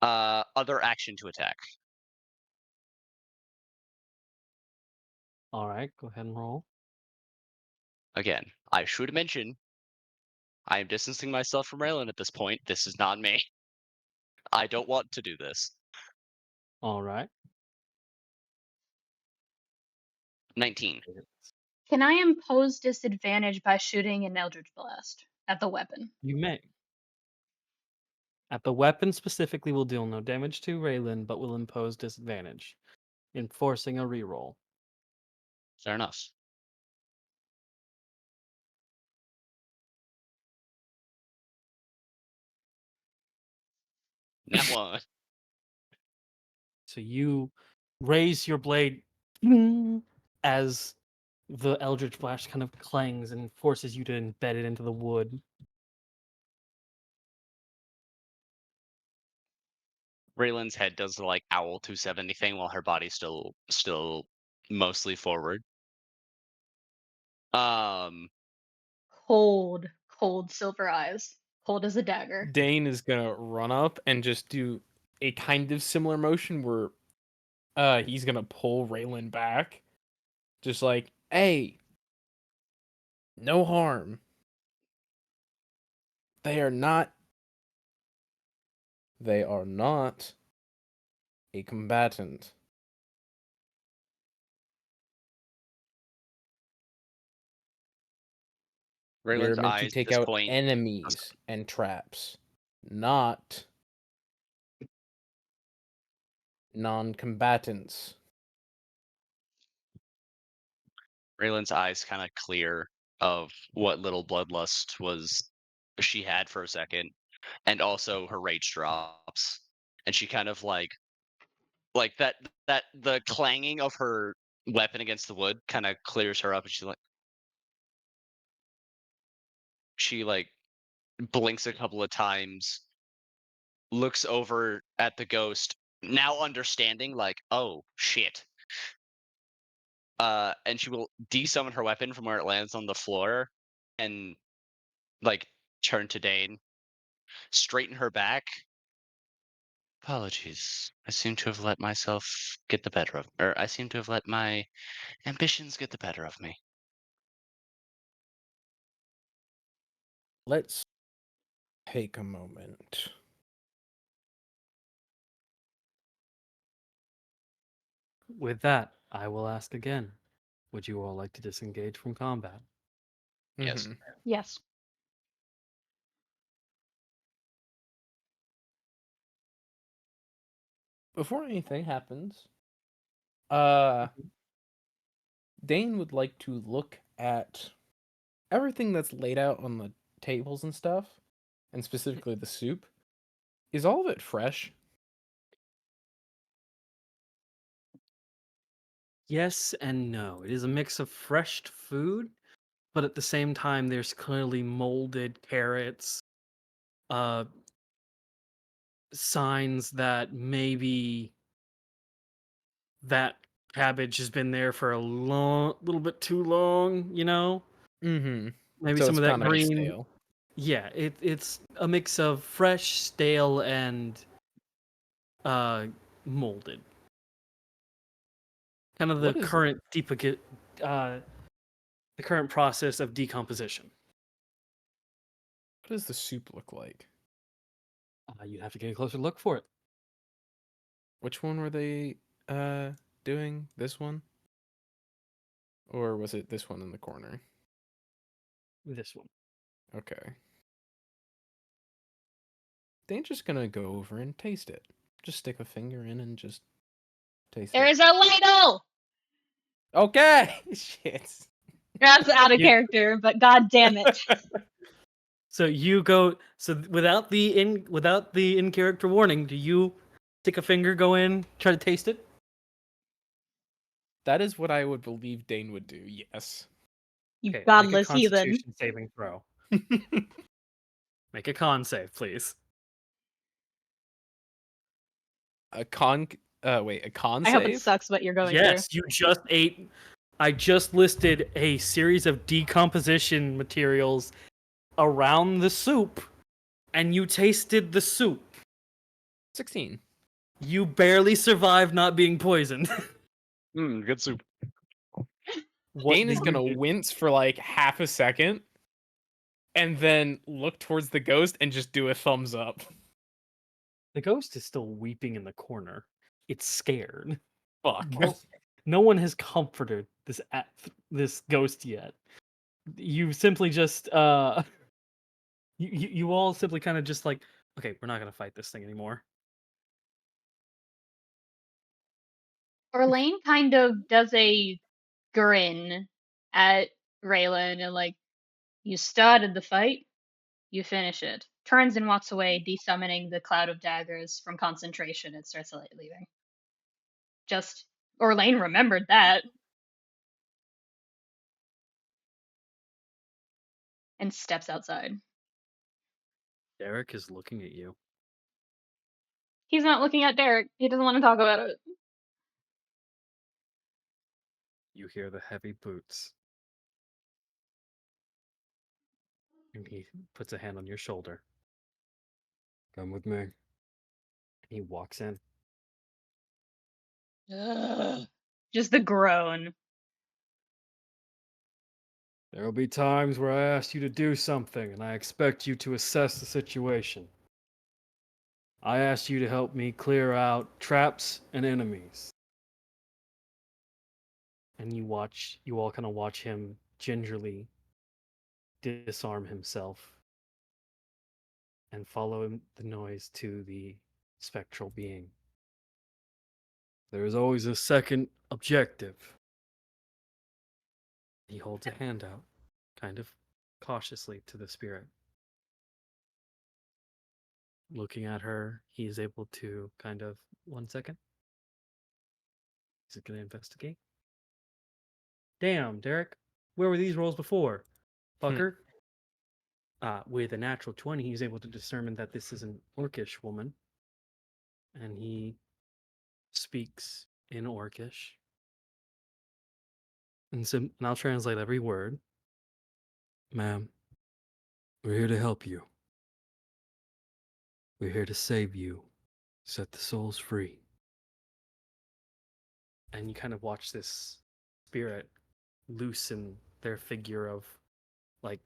Other action to attack. All right, go ahead and roll. Again, I should mention, I am distancing myself from Relyn at this point. This is not me. I don't want to do this. All right. 19. Can I impose disadvantage by shooting an Eldritch Blast at the weapon? You may. At the weapon specifically will deal no damage to Raylan, but will impose disadvantage, enforcing a reroll. Fair enough. That one. So you raise your blade as the Eldritch Blast kind of clangs and forces you to embed it into the wood. Raylan's head does the like owl 270 thing while her body's still mostly forward. Cold, cold silver eyes. Cold as a dagger. Dane is gonna run up and just do a kind of similar motion where he's gonna pull Raylan back. Just like, hey, no harm. They are not a combatant. We're Raylan's meant to eyes at take this out point. enemies and traps, not non-combatants. Raylan's eyes kind of clear of what little bloodlust was she had for a second. and also her rage drops, and she kind of like that the clanging of her weapon against the wood kind of clears her up, and she like blinks a couple of times, looks over at the ghost, now understanding like, oh shit. And she will desummon her weapon from where it lands on the floor and like turn to Dane, straighten her back. Apologies. I seem to have let myself get the better of, or I seem to have let my ambitions get the better of me. Let's take a moment. With that, I will ask again. Would you all like to disengage from combat? Yes. Mhm. Yes. Before anything happens, Dane would like to look at everything that's laid out on the tables and stuff, and specifically the soup. Is all of it fresh? Yes and no. It is a mix of fresh food, but at the same time, there's clearly molded carrots, uh, signs that maybe that cabbage has been there for a little bit too long, you know? Mm-hmm. Maybe So some it's of that kind of green. stale. Yeah, it's a mix of fresh, stale, and molded. Kind of the What is uh, the current process of decomposition. what does the soup look like? You have to get a closer look for it. Which one were they doing? This one? Or was it this one in the corner? This one. Okay. Dane's just gonna go over and taste it. Just stick a finger in and just taste it. There's a ladle! Okay! Shit. That's out of You- character, but god damn it. So you go. So without the in character warning, do you stick a finger, go in, try to taste it? That is what I would believe Dane would do, yes. You Okay, make a godless heathen. Constitution saving throw. Make a con save, please. A con I hope it save? sucks what you're going Yes, you just ate. I just listed a series of decomposition materials around the soup, and you tasted the soup. 16. You barely survived not being poisoned. Good soup. What Dane do is you gonna do? wince for like half a second and then look towards the ghost and just do a thumbs up. The ghost is still weeping in the corner. It's scared. Fuck. No one has comforted this ghost yet. You simply just you all simply kind of just like, okay, we're not gonna fight this thing anymore. Orlain kind of does a grin at Relyn and like, you started the fight, you finish it. Turns and walks away, desummoning the cloud of daggers from concentration and starts leaving. Just Orlain remembered that. And steps outside. Derek is looking at you. He's not looking at Derek. He doesn't want to talk about it. You hear the heavy boots. And he puts a hand on your shoulder. Come with me. He walks in. Just the groan. There will be times where I ask you to do something, and I expect you to assess the situation. I asked you to help me clear out traps and enemies. And you all kind of watch him gingerly disarm himself and follow the noise to the spectral being. There is always a second objective. He holds a hand out, kind of cautiously, to the spirit. looking at her, he is able to kind of 1 second. Is it going to investigate? Damn, Derek, where were these rolls before? Fucker. With a natural 20, he's able to discern that this is an Orcish woman. And he speaks in Orcish. And I'll translate every word. Ma'am, we're here to help you. We're here to save you. Set the souls free. And you kind of watch this spirit loosen their figure of, like,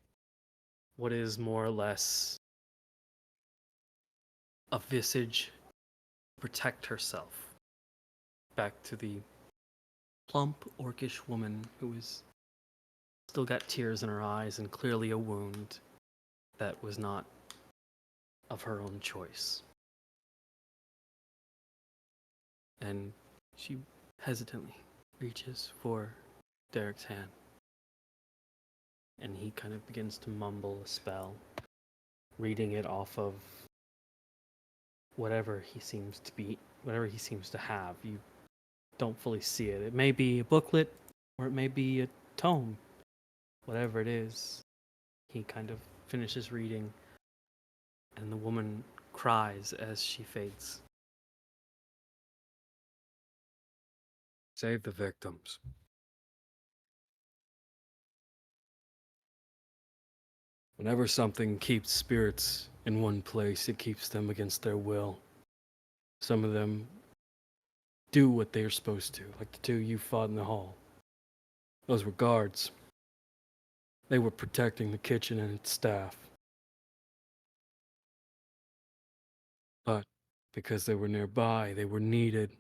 what is more or less a visage, protect herself. Back to the plump, orcish woman who is still got tears in her eyes and clearly a wound that was not of her own choice. And she hesitantly reaches for Derek's hand. And he kind of begins to mumble a spell, reading it off of whatever he seems to have. You don't fully see it. It may be a booklet, or it may be a tome. Whatever it is, he kind of finishes reading, and the woman cries as she fades. Save the victims. Whenever something keeps spirits in one place, it keeps them against their will. Some of them do what they're supposed to, like the two you fought in the hall. Those were guards. They were protecting the kitchen and its staff. But because they were nearby, they were needed.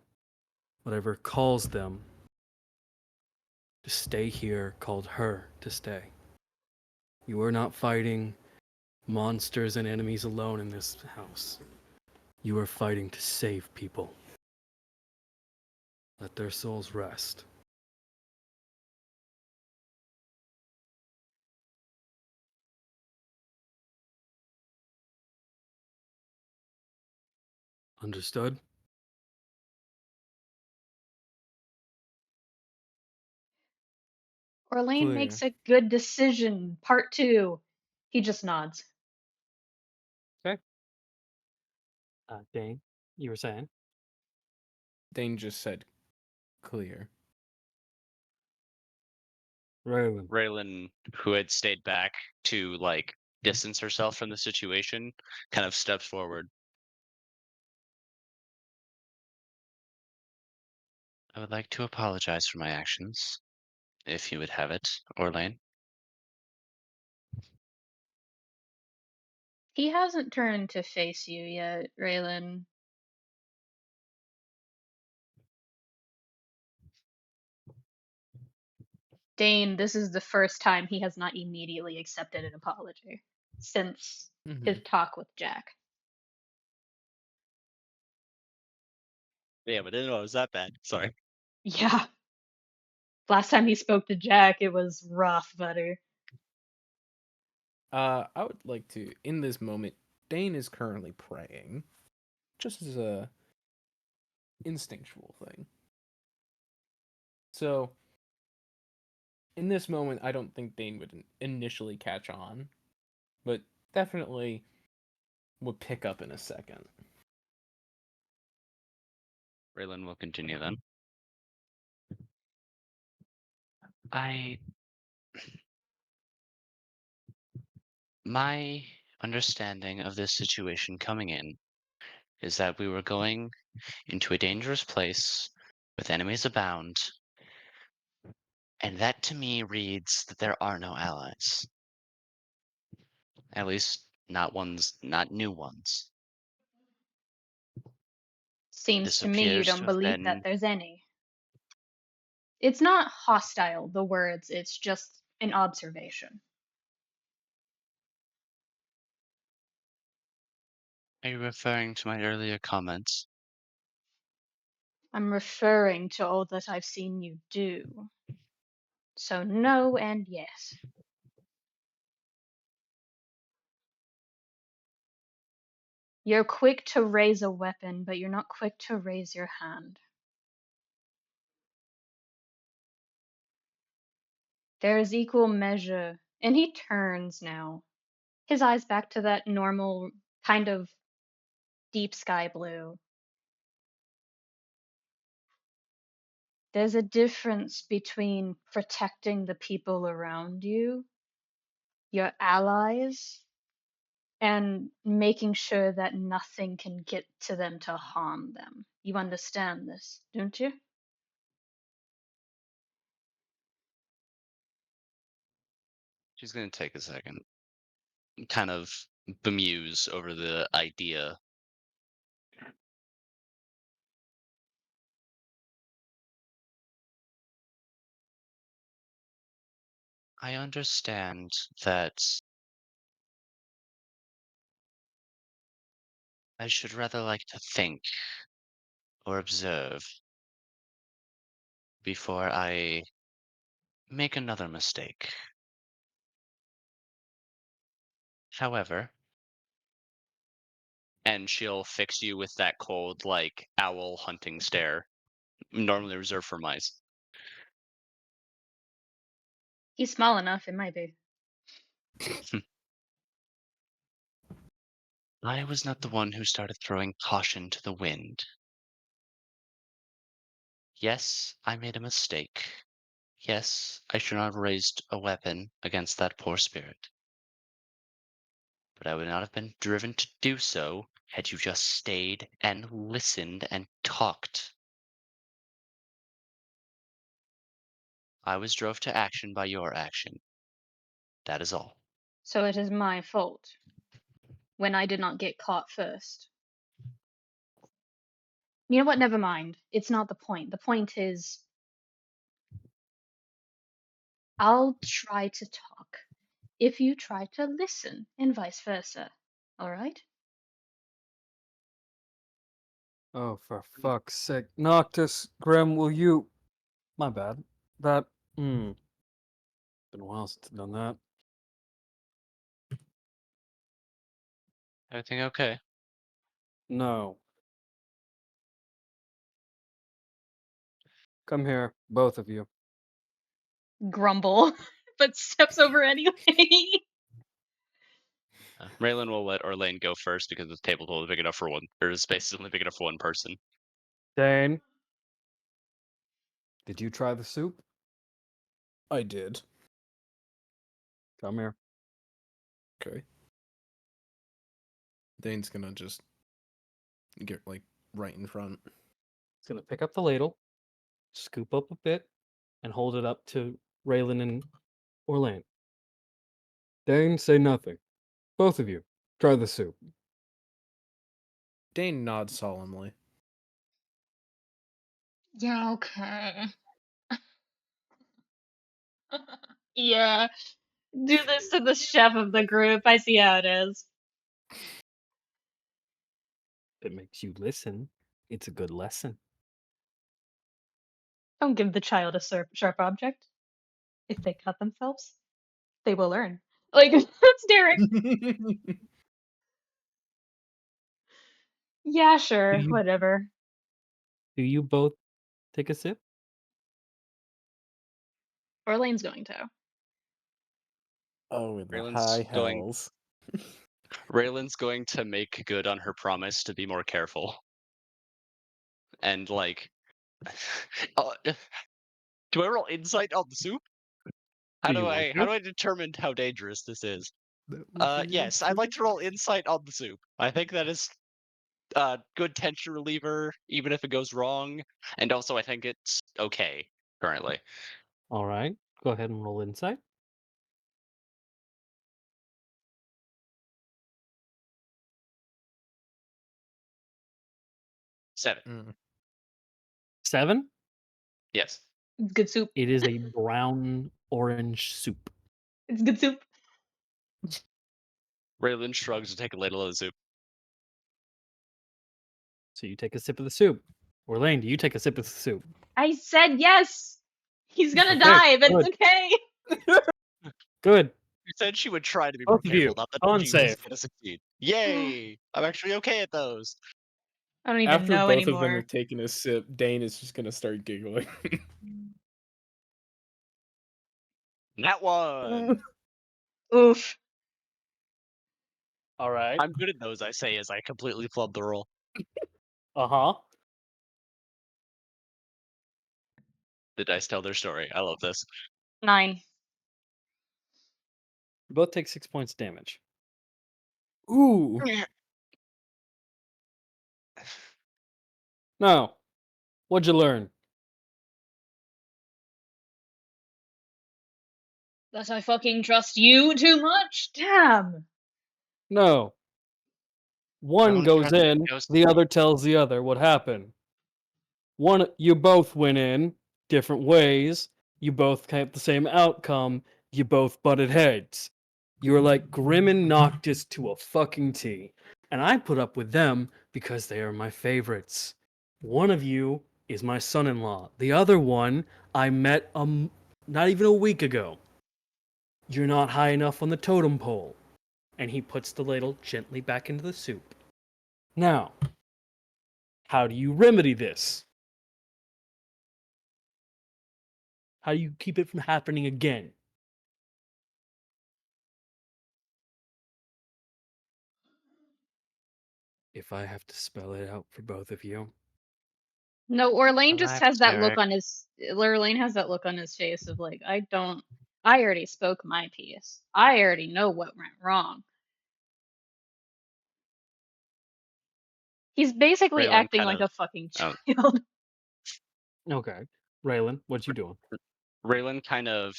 Whatever calls them to stay here called her to stay. You are not fighting monsters and enemies alone in this house. You are fighting to save people. Let their souls rest. Understood? Orlain Clear. makes a good decision. Part 2. He just nods. Dane, you were saying? Dane just said clear. Relyn. Relyn, who had stayed back to like distance herself from the situation, kind of steps forward. I would like to apologize for my actions, if you would have it, Orlain. He hasn't turned to face you yet, Relyn. Dane, this is the first time he has not immediately accepted an apology since his talk with Jack. Yeah, but I didn't know it was that bad. Sorry. Yeah. Last time he spoke to Jack, it was rough, buddy. I would like to, in this moment, Dane is currently praying, just as a instinctual thing. So, in this moment, I don't think Dane would initially catch on, but definitely would pick up in a second. Relyn will continue then. My understanding of this situation coming in is that we were going into a dangerous place with enemies abound, and that to me reads that there are no allies. At least not new ones. Seems This to me you appears don't to have believe that been there's any. It's not hostile, the words, it's just an observation. Are you referring to my earlier comments? I'm referring to all that I've seen you do. So no and yes. You're quick to raise a weapon, but you're not quick to raise your hand. There is equal measure, and he turns now, his eyes back to that normal kind of deep sky blue. There's a difference between protecting the people around you, your allies, and making sure that nothing can get to them to harm them. You understand this, don't you? She's gonna take a second, kind of bemuse over the idea. I understand that I should rather like to think or observe before I make another mistake. However, and she'll fix you with that cold, like, owl hunting stare, normally reserved for mice. He's small enough, it might be. I was not the one who started throwing caution to the wind. Yes, I made a mistake. Yes, I should not have raised a weapon against that poor spirit. But I would not have been driven to do so had you just stayed and listened and talked. I was drove to action by your action. That is all. So it is my fault when I did not get caught first. You know what? Never mind. It's not the point. The point is, I'll try to talk if you try to listen, and vice versa. Alright? Oh, for fuck's sake. Noctis, Grim, will you... My bad. That... Been a while since I've done that. Everything okay? No. Come here, both of you. Grumble, but steps over anyway. Relyn will let Orlain go first because the table is big enough for one, or the space is only big enough for one person. Dein, did you try the soup? I did. Come here. Okay. Dane's gonna just get like right in front. He's gonna pick up the ladle, scoop up a bit, and hold it up to Relyn and Orlain. Dein, say nothing. Both of you, try the soup. Dane nods solemnly. Yeah, okay. Yeah. Do this to the chef of the group. I see how it is. If it makes you listen, it's a good lesson. Don't give the child a sharp object. If they cut themselves, they will learn. Like, that's Derek. Yeah, sure, you- whatever. Do you both take a sip? Orlain's going to. Oh, in the Raylan's high going- hells. Raylan's going to make good on her promise to be more careful. And, like... do I roll insight on the soup? How do I determine how dangerous this is? Yes, I'd like to roll insight on the soup. I think that is good tension reliever, even if it goes wrong. And also, I think it's okay currently. All right, go ahead and roll insight. Seven. 7? Yes. It's good soup. It is a brown orange soup. It's good soup. Raylan shrugs to take a ladle of the soup. So you take a sip of the soup. Orlain, do you take a sip of the soup? I said yes. He's gonna Okay, die, but good. it's okay. Good. You said she would try to be Both more of you, careful, not that on she was save. going to succeed. Yay! I'm actually okay at those. I don't even After know both of them anymore. have taken a sip, Dane is just gonna start giggling. That one. Oof. All right. I'm good at those. I say as I completely flub the roll. Uh-huh. The dice tell their story. I love this. 9. You both take 6 points damage. Ooh. Now, what'd you learn? That I fucking trust you too much? Damn. No. One Don't goes trust the in, ghost. the other tells the other what happened. You both went in different ways. You both had the same outcome. You both butted heads. You were like Grim and Noctis to a fucking T. And I put up with them because they are my favorites. One of you is my son-in-law. The other one I met not even a week ago. You're not high enough on the totem pole. And he puts the ladle gently back into the soup. Now, how do you remedy this? How do you keep it from happening again? If I have to spell it out for both of you. No, Orlain just has Relax, that look Eric. on his Orlain has that look on his face of like, I already spoke my piece. I already know what went wrong. He's basically Relyn acting kind like of. a fucking Oh, child. Okay. Raylan, what you doing? Relyn kind of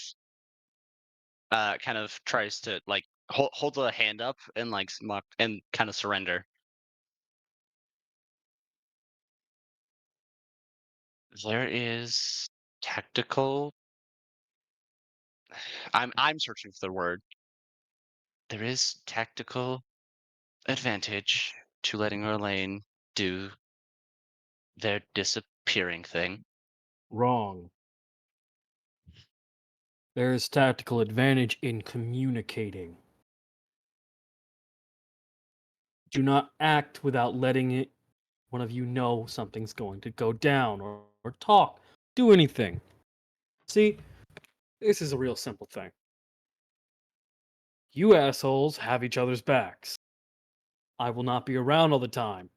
tries to like hold a hand up and like smuck and kind of surrender. There is tactical. I'm searching for the word. There is tactical advantage to letting Orlain do their disappearing thing. Wrong. There is tactical advantage in communicating. Do not act without letting one of you know something's going to go down or talk. Do anything. See, this is a real simple thing. You assholes have each other's backs. I will not be around all the time.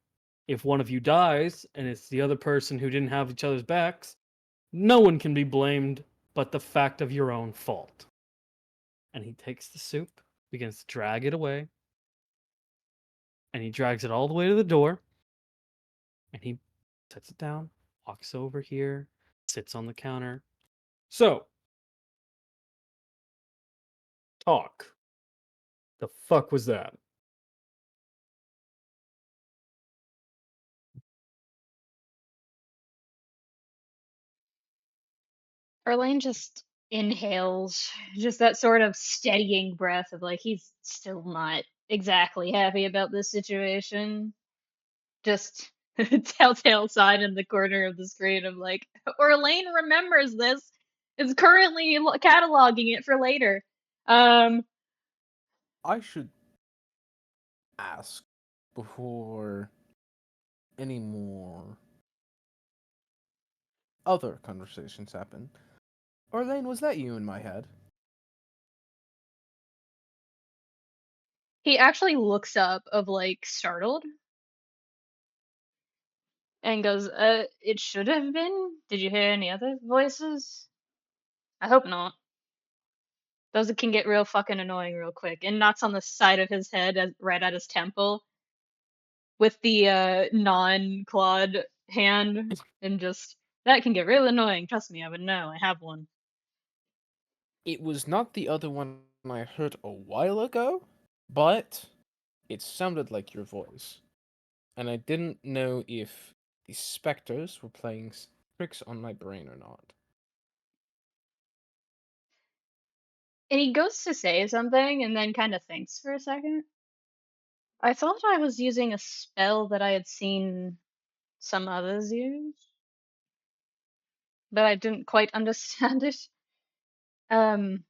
If one of you dies and it's the other person who didn't have each other's backs, no one can be blamed but the fact of your own fault. And he takes the soup, begins to drag it away, and he drags it all the way to the door, and he sets it down, walks over here, sits on the counter. So, talk. The fuck was that? Orlain just inhales, just that sort of steadying breath of like he's still not exactly happy about this situation. Just telltale sign in the corner of the screen of like Orlain remembers this, is currently cataloging it for later. I should ask before any more other conversations happen. Orlain, was that you in my head? He actually looks up of like startled and goes, it should have been. Did you hear any other voices? I hope not. Those can get real fucking annoying real quick. And knocks on the side of his head, right at his temple, with the non-clawed hand, and just that can get real annoying. Trust me, I would know. I have one. It was not the other one I heard a while ago, but it sounded like your voice. And I didn't know if the specters were playing tricks on my brain or not. And he goes to say something and then kind of thinks for a second. I thought I was using a spell that I had seen some others use, but I didn't quite understand it. Um,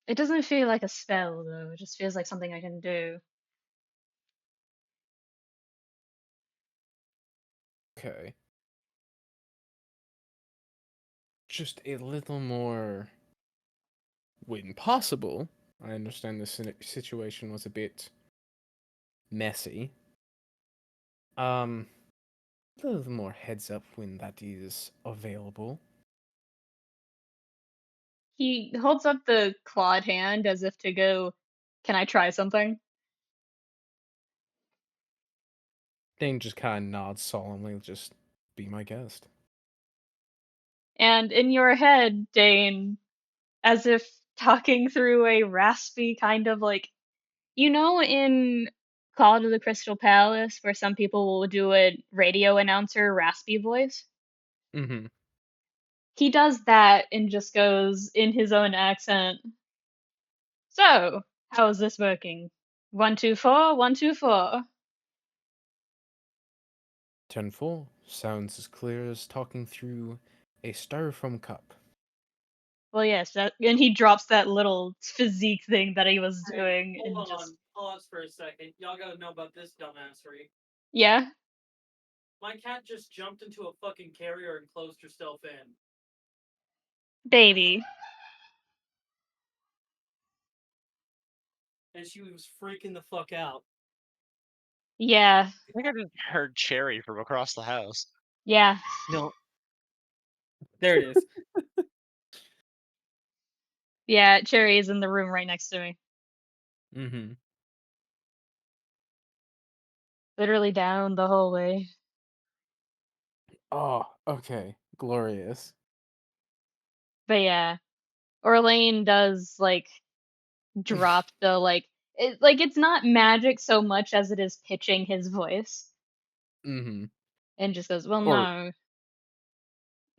it doesn't feel like a spell though. It just feels like something I can do. Okay. Just a little more, when possible. I understand this situation was a bit messy. A little more heads up when that is available. He holds up the clawed hand as if to go, "Can I try something?" Dane just kind of nods solemnly, just be my guest. And in your head, Dane, as if talking through a raspy kind of like, in Call to the Crystal Palace, where some people will do a radio announcer raspy voice? Mm-hmm. He does that and just goes in his own accent. "So, how is this working? 124, 124." 10-4 sounds as clear as talking through a styrofoam cup. Well, yes, and he drops that little physique thing that he was doing and Hold just, on. Pause for a second. Y'all gotta know about this dumbassery. yeah, My cat just jumped into a fucking carrier and closed herself in. baby. And she was freaking the fuck out. Yeah, I think I just heard Cherry from across the house. yeah. No. There it is. Yeah, Cherry is in the room right next to me. Mm-hmm. Literally down the hallway. Oh, okay. Glorious. But yeah, Orlain does, like, drop the, it's not magic so much as it is pitching his voice. Mm-hmm. And just goes, "Well, Or,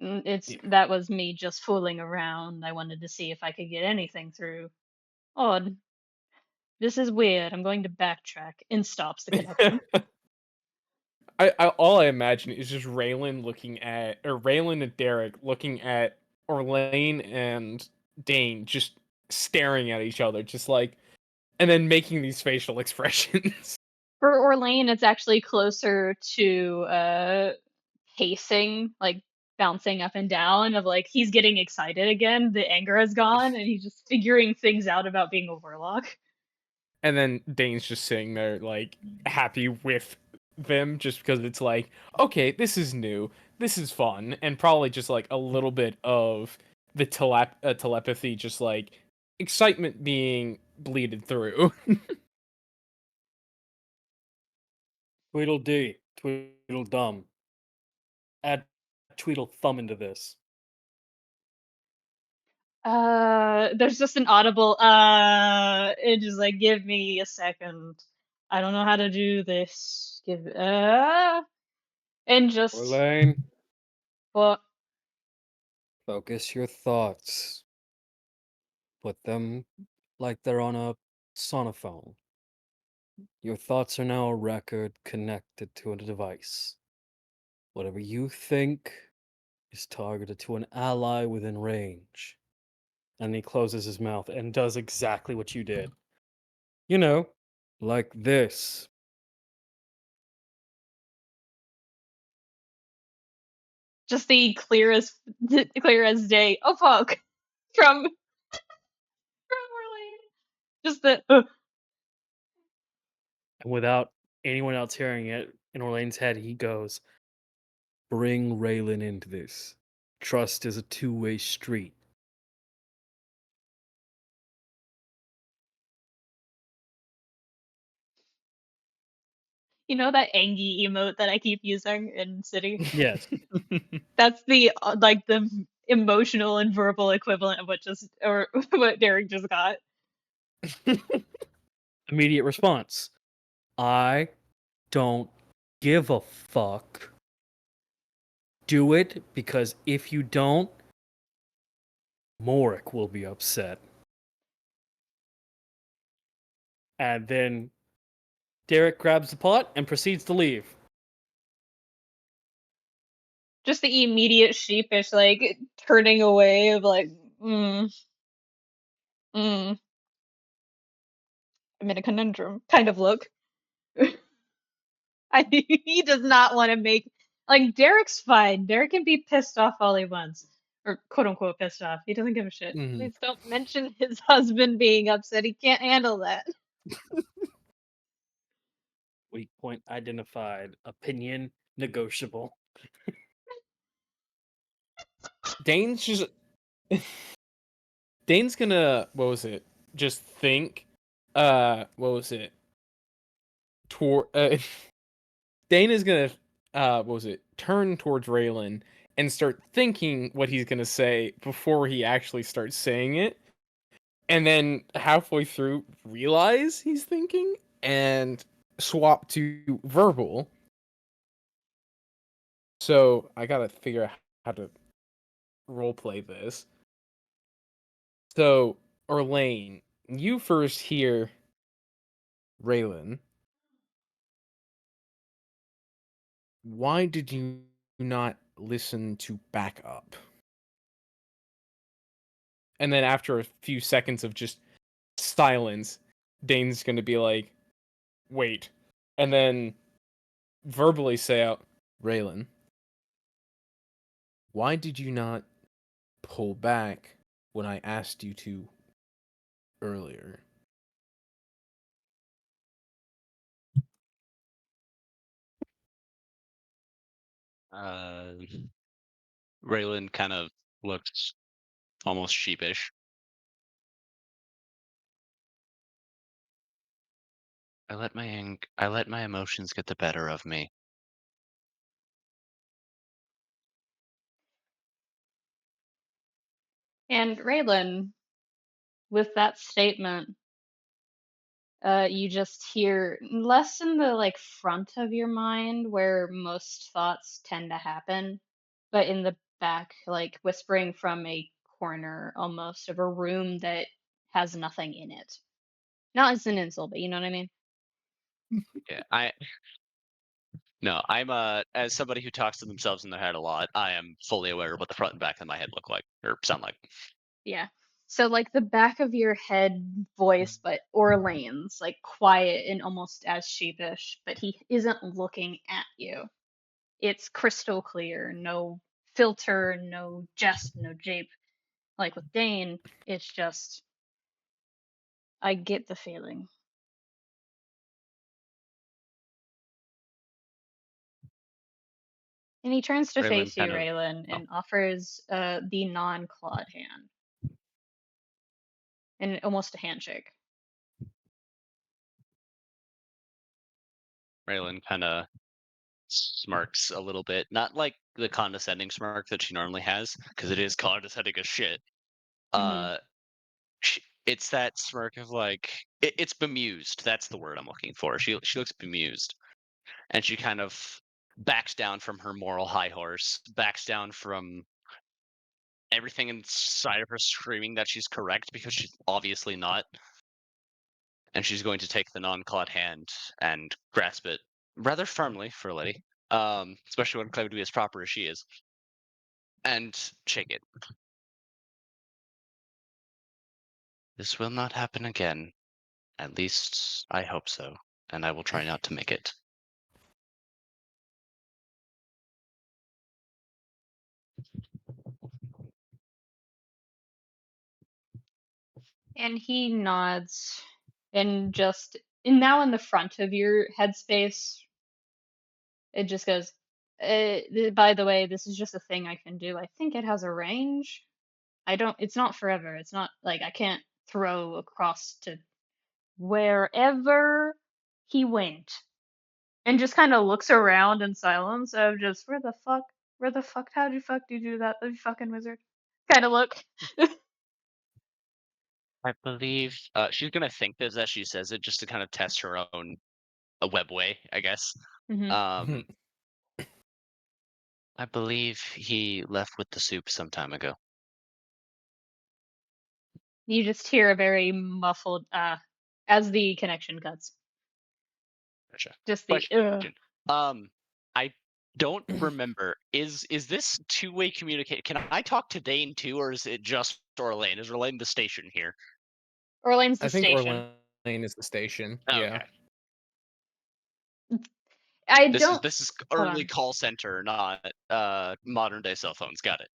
no, yeah. that was me just fooling around. I wanted to see if I could get anything through. Odd. This is weird. I'm going to backtrack," and stops the connection. All I imagine is just Raylan and Derek looking at Orlain and Dane just staring at each other, just like, and then making these facial expressions. For Orlain, it's actually closer to pacing, like bouncing up and down of like he's getting excited again. The anger is gone, and he's just figuring things out about being a warlock. And then Dane's just sitting there, like, happy with them, just because it's like, okay, this is new, this is fun, and probably just like a little bit of the telepathy, just like excitement being bleeded through. Tweedledee. Tweedledum. Add Tweedle thumb into this. There's just an audible and just like, "Give me a second. I don't know how to do this. And just Orlain, what? focus your thoughts. Put them like they're on a sonophone. Your thoughts are now a record connected to a device. Whatever you think is targeted to an ally within range." And he closes his mouth and does exactly what you did. You know, like this. Just the clear as day. Oh fuck! From Orlando. Just the And without anyone else hearing it, in Orlain's head, he goes, "Bring Relyn into this. Trust is a two-way street." that Angie emote that I keep using in City. Yes. That's the the emotional and verbal equivalent of what Derek just got. Immediate response. "I don't give a fuck. Do it, because if you don't, Morik will be upset." And then Derek grabs the pot and proceeds to leave. Just the immediate sheepish like turning away of like, mm, I'm in a conundrum kind of look. He does not want to make Like, Derek's fine. Derek can be pissed off all he wants. Or quote unquote pissed off. He doesn't give a shit. Mhm. Please don't mention his husband being upset. He can't handle that. Weak point identified. Opinion negotiable. Dane's just Dane's gonna just think what was it? Dane is gonna turn towards Relyn and start thinking what he's gonna say before he actually starts saying it. And then halfway through realize he's thinking and swap to verbal. So I gotta figure out how to roleplay this. So, Orlain, you first hear Relyn. Why did you not listen to back up? And then after a few seconds of just silence, Dane's gonna be like, wait. And then verbally say out, Relyn, why did you not pull back when I asked you to earlier? Raylan kind of looks almost sheepish. I let my emotions get the better of me. And Raylan, with that statement, you just hear less in the like front of your mind where most thoughts tend to happen, but in the back, like whispering from a corner almost of a room that has nothing in it. Not as an insult, but you know what I mean? Yeah, I'm as somebody who talks to themselves in their head a lot, I am fully aware of what the front and back of my head look like or sound like. Yeah. So like the back of your head voice, but Orlain's like quiet and almost as sheepish, but he isn't looking at you. It's crystal clear, no filter, no jest, no jape. Like with Dane, it's just I get the feeling. And he turns to Raylan face you, kind of Raylan, and offers the non-clawed hand. And almost a handshake. Raylan kind of smirks a little bit, not like the condescending smirk that she normally has, because it is condescending as shit. Mm-hmm. It's that smirk of like it's bemused. That's the word I'm looking for. She looks bemused, and she kind of backs down from her moral high horse, backs down from everything inside of her screaming that she's correct because she's obviously not, and she's going to take the non-clawed hand and grasp it rather firmly for a lady, especially when claimed to be as proper as she is, and shake it. This will not happen again. At least I hope so, and I will try not to make it. And he nods and now in the front of your headspace, it just goes, by the way, this is just a thing I can do. I think it has a range. It's not forever. It's not like I can't throw across to wherever he went. And just kind of looks around in silence of just, where the fuck, how the fuck do you do that, you fucking wizard? Kind of look. I believe she's gonna think this as she says it, just to kind of test her own a webway, I guess. Hmm. Um, I believe he left with the soup some time ago. You just hear a very muffled, as the connection cuts. Gotcha. Just the, Question. I don't remember. Is this two-way communication? Can I talk to Dane too, or is it just Orlain? Is Orlain the station here? Orlain's the I think station. Orlain is the station. Oh, Yeah. okay. I This don't. is Hold early on. call center, not modern day cell phones. Got it.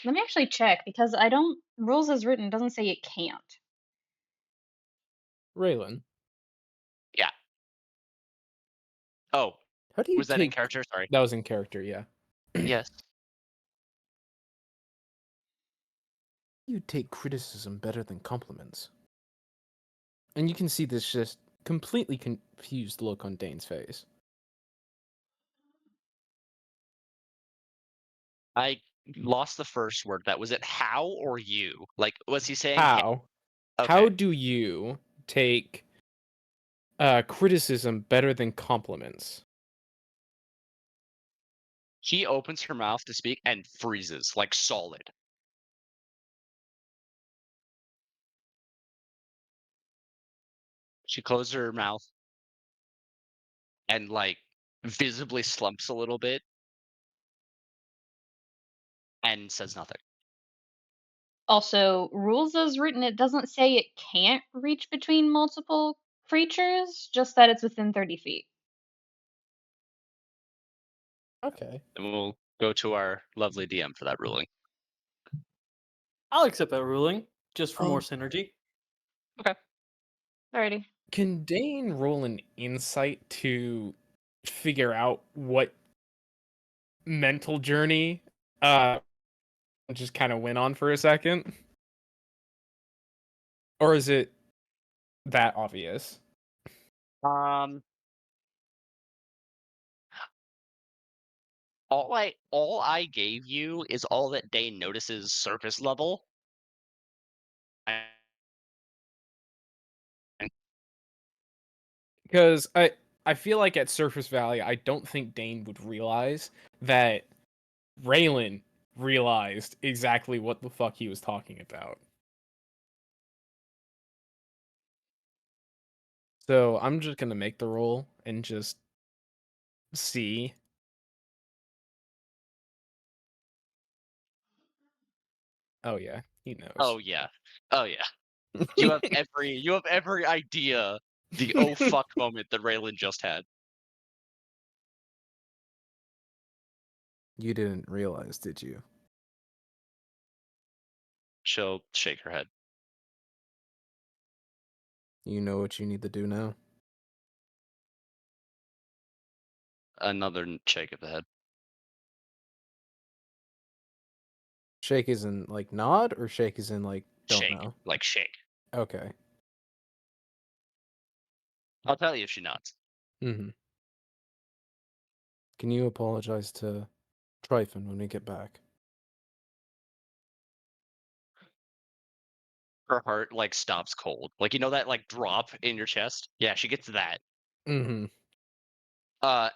Let me actually check because I don't. Rules as written doesn't say it can't. Relyn, Yeah. Oh, how do you was that in take? character? Sorry. That was in character, yeah. Yes. You take criticism better than compliments. And you can see this just completely confused look on Dane's face. I lost the first word. That was it. How or you? Like, was he saying? How? Okay. How do you take criticism better than compliments? He opens her mouth to speak and freezes, like solid. She closes her mouth and like visibly slumps a little bit and says nothing. Also, rules as written, it doesn't say it can't reach between multiple creatures, just that it's within 30 feet. Okay. And we'll go to our lovely DM for that ruling. I'll accept that ruling just for more Oh. synergy. Alrighty. Can Dane roll an insight to figure out what mental journey just kind of went on for a second? Or is it that obvious? All I gave you is all that Dane notices surface level. Because I feel like at surface value, I don't think Dane would realize that Relyn realized exactly what the fuck he was talking about. So I'm just gonna make the roll and just see. Oh yeah, he knows. Oh yeah. Oh yeah. You have every idea the oh fuck moment that Raylan just had. You didn't realize, did you? She'll shake her head. You know what you need to do now? Another shake of the head. Shake is in like nod, or shake is in like don't Shake. know? Like shake. Okay. I'll tell you if she nods. Mm-hmm. Can you apologize to Tryphon when we get back? Her heart like stops cold. Like you know that like drop in your chest? Yeah, she gets that. Mm-hmm.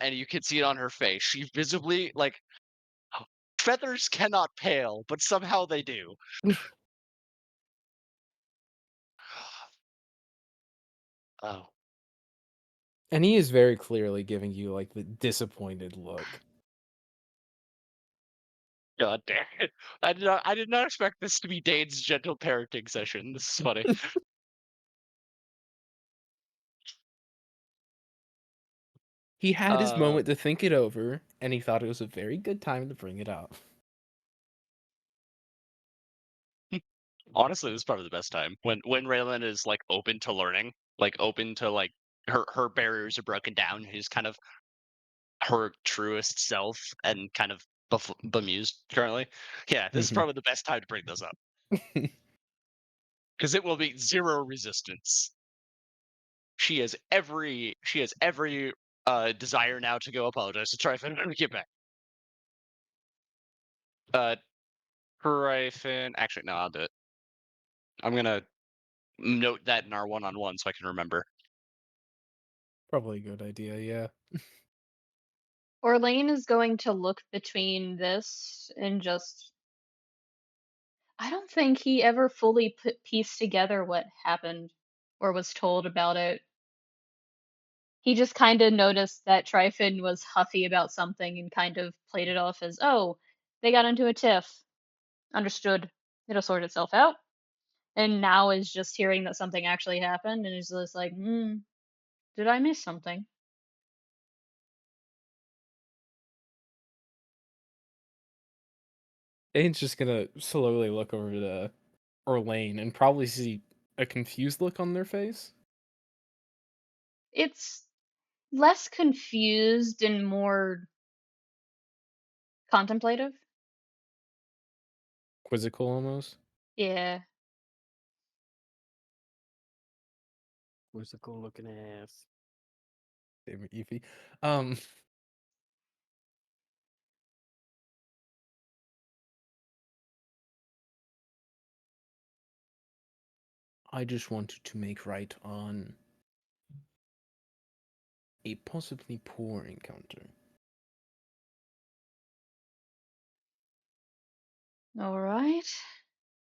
And you can see it on her face. She visibly like feathers cannot pale, but somehow they do. Oh. And he is very clearly giving you like the disappointed look. God damn it. I did not expect this to be Dane's gentle parenting session. This is funny. He had his Uh, moment to think it over, and he thought it was a very good time to bring it up. Honestly, this is probably the best time. When Raylan is like open to learning, like open to like her barriers are broken down, who's kind of her truest self and kind of bemused currently. Yeah, this is probably the best time to bring this up. Because it will be zero resistance. She has every desire now to go apologize to Tryphon when we get back. Tryphon, actually no, I'll do it. I'm gonna note that in our one-on-one so I can remember. Probably a good idea, yeah. Orlain is going to look between this and just. I don't think he ever fully pieced together what happened or was told about it. He just kind of noticed that Tryphon was huffy about something and kind of played it off as, oh, they got into a tiff. Understood. It'll sort itself out. And now is just hearing that something actually happened and is just like, did I miss something? Dane's just gonna slowly look over to Orlain and probably see a confused look on their face. It's less confused and more contemplative. Quizzical almost. Yeah. Quizzical looking ass. Damn it, Yufi. I just wanted to make right on a possibly poor encounter. All right.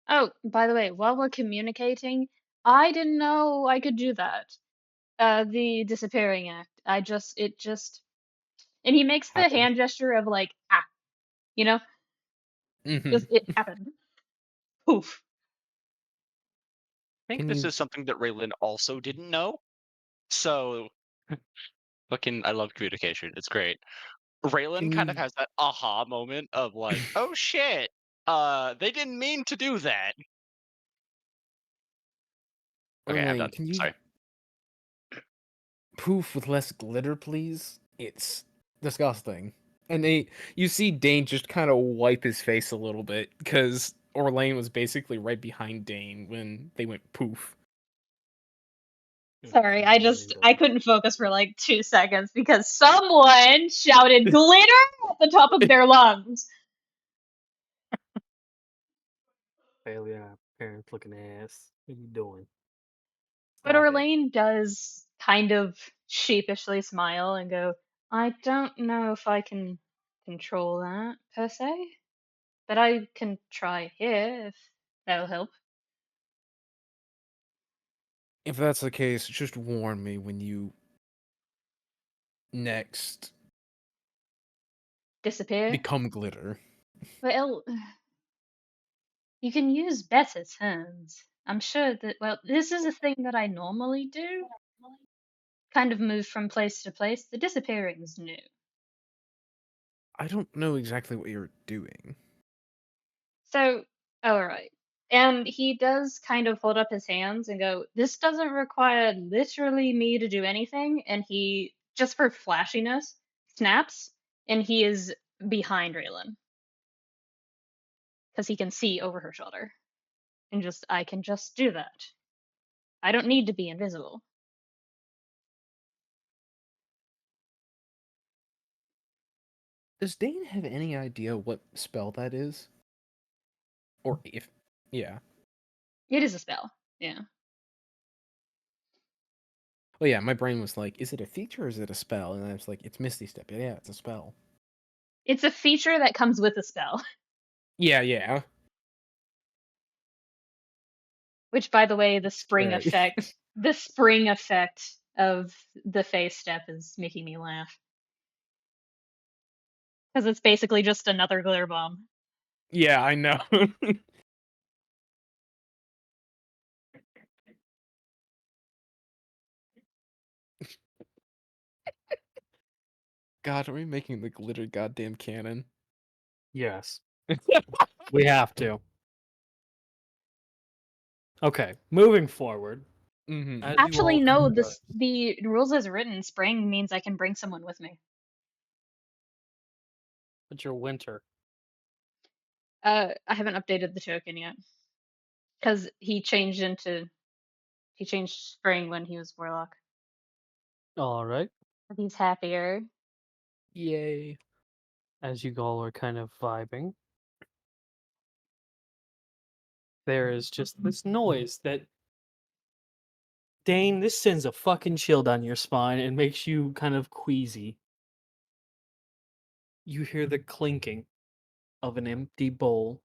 Oh, by the way, while we're communicating, I didn't know I could do that. The disappearing act. And he makes the Happened. hand gesture of like, ah, you know, Mm-hmm. just it happened. Poof. I think Can this you is something that Relyn also didn't know. So, fucking, I love communication. It's great. Relyn can kind of you has that aha moment of like, oh shit, they didn't mean to do that. Okay, I'm Orlain, done. can you Sorry. poof with less glitter, please? It's disgusting. And you see Dane just kind of wipe his face a little bit because Orlain was basically right behind Dane when they went poof. Sorry, I couldn't focus for like 2 seconds because someone shouted glitter at the top of their lungs. Failure, parents looking ass. What are you doing? But Stop it. Orlain does kind of sheepishly smile and go, I don't know if I can control that per se, but I can try here if that'll help. If that's the case, just warn me when you next Disappear? become glitter. Well, you can use better terms. I'm sure that, well, this is a thing that I normally do. Kind of move from place to place. The disappearing's new. I don't know exactly what you're doing. So, alright. And he does kind of hold up his hands and go, this doesn't require literally me to do anything. And he, just for flashiness, snaps, and he is behind Relyn. Because he can see over her shoulder. And I can just do that. I don't need to be invisible. Does Dane have any idea what spell that is? Or if, yeah. It is a spell. Yeah. Well, yeah, my brain was like, is it a feature or is it a spell? And I was like, it's Misty Step. Yeah, it's a spell. It's a feature that comes with a spell. Yeah. Which, by the way, Right. the spring effect of the face step is making me laugh. Because it's basically just another glitter bomb. Yeah, I know. God, are we making the glitter goddamn cannon? Yes, we have to. Okay, moving forward. Mm-hmm. As you Actually, all no, discussed, the rules as written, spring means I can bring someone with me. but your winter. I haven't updated the token yet. Because he changed spring when he was warlock. All right. But he's happier. Yay. As you all are kind of vibing, there is just this noise that Dane, this sends a fucking chill down your spine and makes you kind of queasy. You hear the clinking of an empty bowl,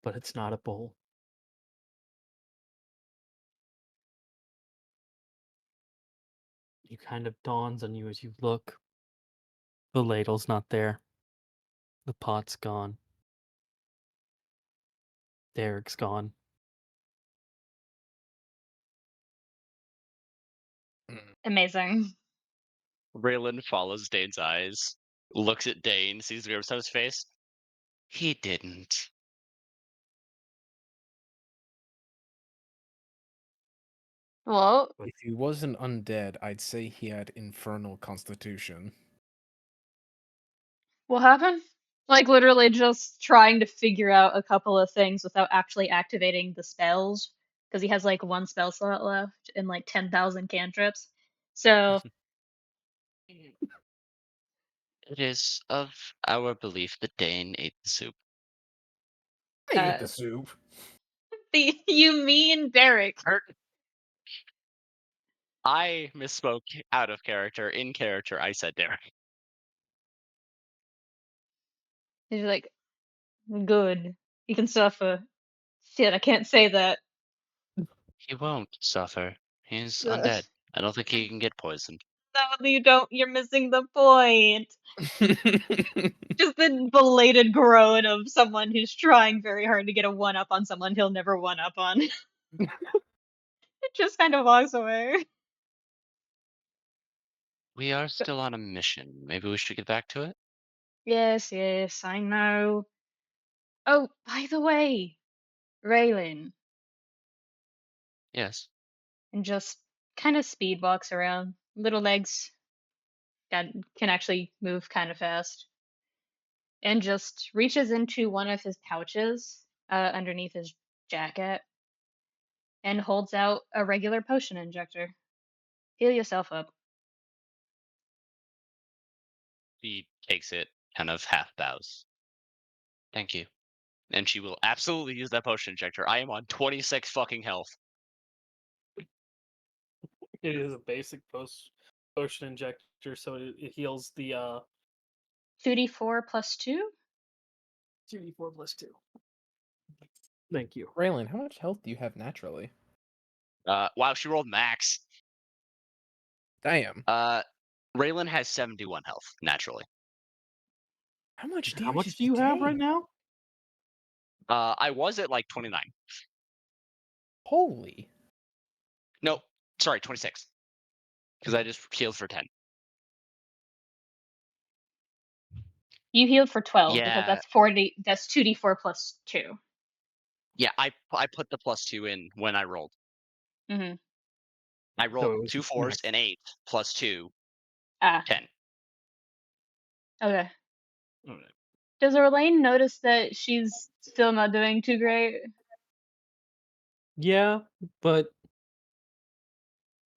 but it's not a bowl. It kind of dawns on you as you look. The ladle's not there. The pot's gone. Derek's gone. Amazing. Relyn follows Dane's eyes, looks at Dane, sees the grimace on his face. He didn't. Well, If he wasn't undead, I'd say he had infernal constitution. what happened? Like literally just trying to figure out a couple of things without actually activating the spells because he has like one spell slot left and like 10,000 cantrips. So It is of our belief that Dane ate the soup. I ate Uh, the soup. you mean Derek? I misspoke out of character. In character, I said Derek. He's like, good. You can suffer. Shit, I can't say that. He won't suffer. He's Ugh. undead. I don't think he can get poisoned. No, you don't. You're missing the point. Just the belated groan of someone who's trying very hard to get a one up on someone he'll never one up on. It just kind of walks away. We are still on a mission. Maybe we should get back to it? Yes, yes, I know. Oh, by the way, Relyn, Yes. and just kind of speed walks around. Little legs that can actually move kind of fast. And just reaches into one of his pouches underneath his jacket and holds out a regular potion injector. Heal yourself up. He takes it, kind of half bows. Thank you. And she will absolutely use that potion injector. I am on 26 fucking health. It is a basic potion injector, so it heals the 2d4 plus 2? 2d4 plus 2. Thank you. Raylan, how much health do you have naturally? Wow, she rolled max. Damn. Raylan has 71 health, naturally. How much damage How much did do you have right take? now? I was at like 29. Holy. No, sorry, 26. Because I just healed for 10. You healed for 12 because Yeah, that's 40. That's 2d4 plus 2. yeah, I put the +2 in when I rolled. Mm-hmm. I So rolled it was 2 4s max. and 8 plus 2, Ah, 10. okay. Alright. Does Orlain notice that she's still not doing too great? Yeah, but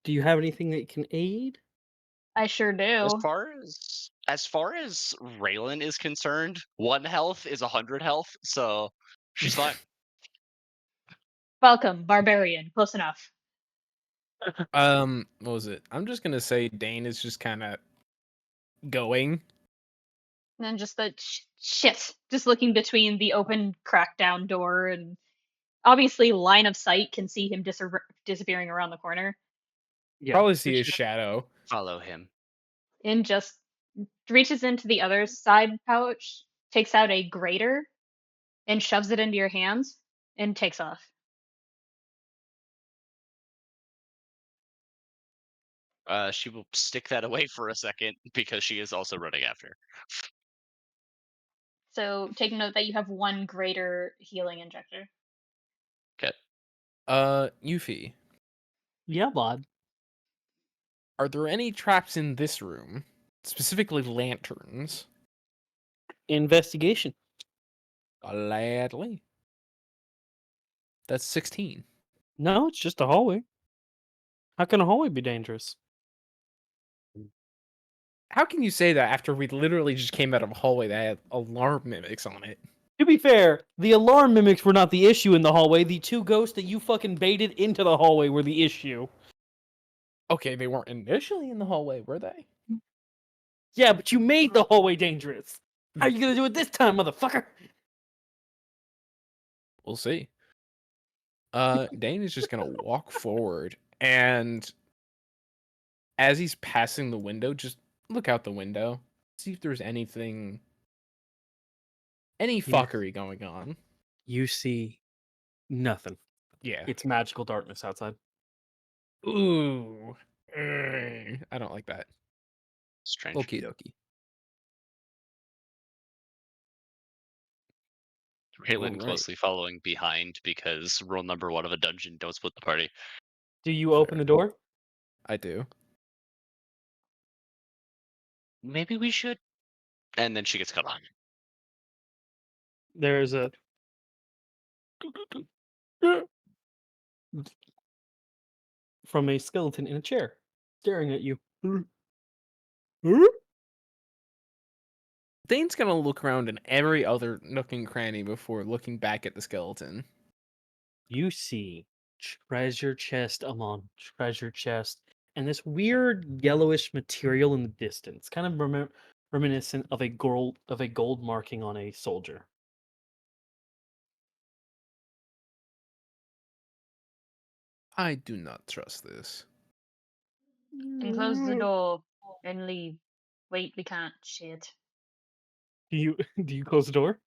do you have anything that can aid? I sure As do. far as Raylan is concerned, 1 health is 100 health, so she's fine. Welcome, barbarian. Close enough. What was it? I'm just gonna say Dane is just kind of going. And then just the shit. Just looking between the open crackdown door and obviously line of sight can see him disappearing around the corner. Yeah. Probably see his shadow. Follow him. And just reaches into the other side pouch, takes out a grater, and shoves it into your hands and takes off. She will stick that away for a second because she is also running after. So take note that you have one greater healing injector. Okay. Yufi, Yeah, bud. are there any traps in this room? Specifically lanterns. Investigation. Gladly. That's 16. No, it's just a hallway. How can a hallway be dangerous? How can you say that after we literally just came out of a hallway that had alarm mimics on it? To be fair, the alarm mimics were not the issue in the hallway. The two ghosts that you fucking baited into the hallway were the issue. Okay, they weren't initially in the hallway, were they? Yeah, but you made the hallway dangerous. How are you gonna do it this time, motherfucker? We'll see. Dane is just gonna walk forward, and as he's passing the window, just look out the window, see if there's any fuckery going on. You see nothing. Yeah. It's magical darkness outside. Ooh. I don't like that. Strange. Okie dokie. Relyn Alright. closely following behind because rule number 1 of a dungeon: don't split the party. Do you open the door? I do. Maybe we should. And then she gets cut on. There's a from a skeleton in a chair, staring at you. Dane's gonna look around in every other nook and cranny before looking back at the skeleton. You see treasure chest among treasure chest, and this weird yellowish material in the distance, kind of reminiscent of a gold marking on a soldier. I do not trust this. And close the door and leave. Wait, we can't. Shit. Do you close the door?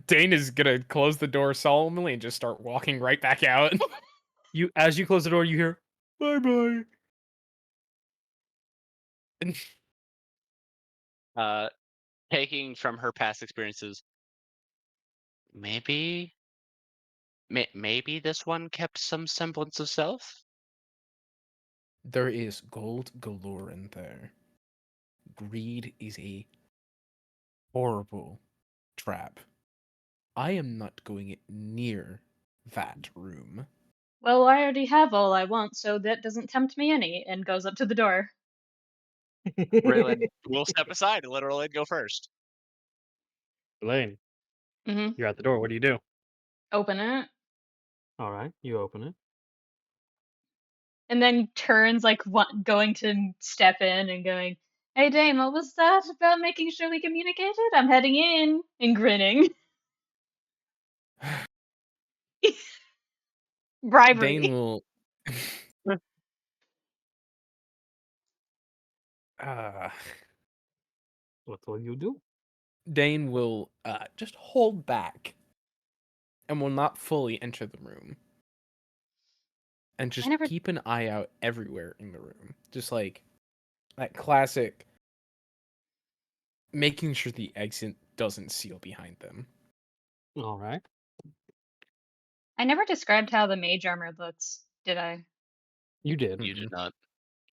Dane is gonna close the door solemnly and just start walking right back out. As you close the door, you hear bye bye. Taking from her past experiences, maybe this one kept some semblance of self? There is gold galore in there. Greed is a horrible trap. I am not going near that room. Well, I already have all I want, so that doesn't tempt me any, and goes up to the door. Relyn will step aside and let Orlain go first. Elaine, Mm-hmm. you're at the door. What do you do? Open it. All right, you open it. And then turns like going to step in and going, "Hey Dame, what was that about making sure we communicated? I'm heading in," and grinning. Bribery. Dane will. uh, What will you do? Dane will just hold back and will not fully enter the room. And just never- keep an eye out everywhere in the room. Just like that classic making sure the exit doesn't seal behind them. All right. I never described how the mage armor looks, did I? You did. You did not.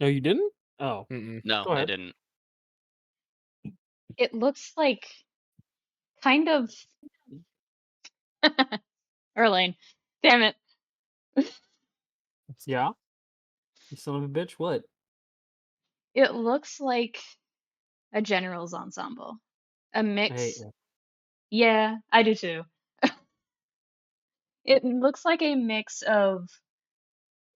No, you didn't? Oh. Mm-mm. No, Go I ahead. didn't. It looks like kind of Erlane. Damn it. Yeah? You son of a bitch, what? It looks like a general's ensemble. A I hate mix. you. Yeah, I do too. It looks like a mix of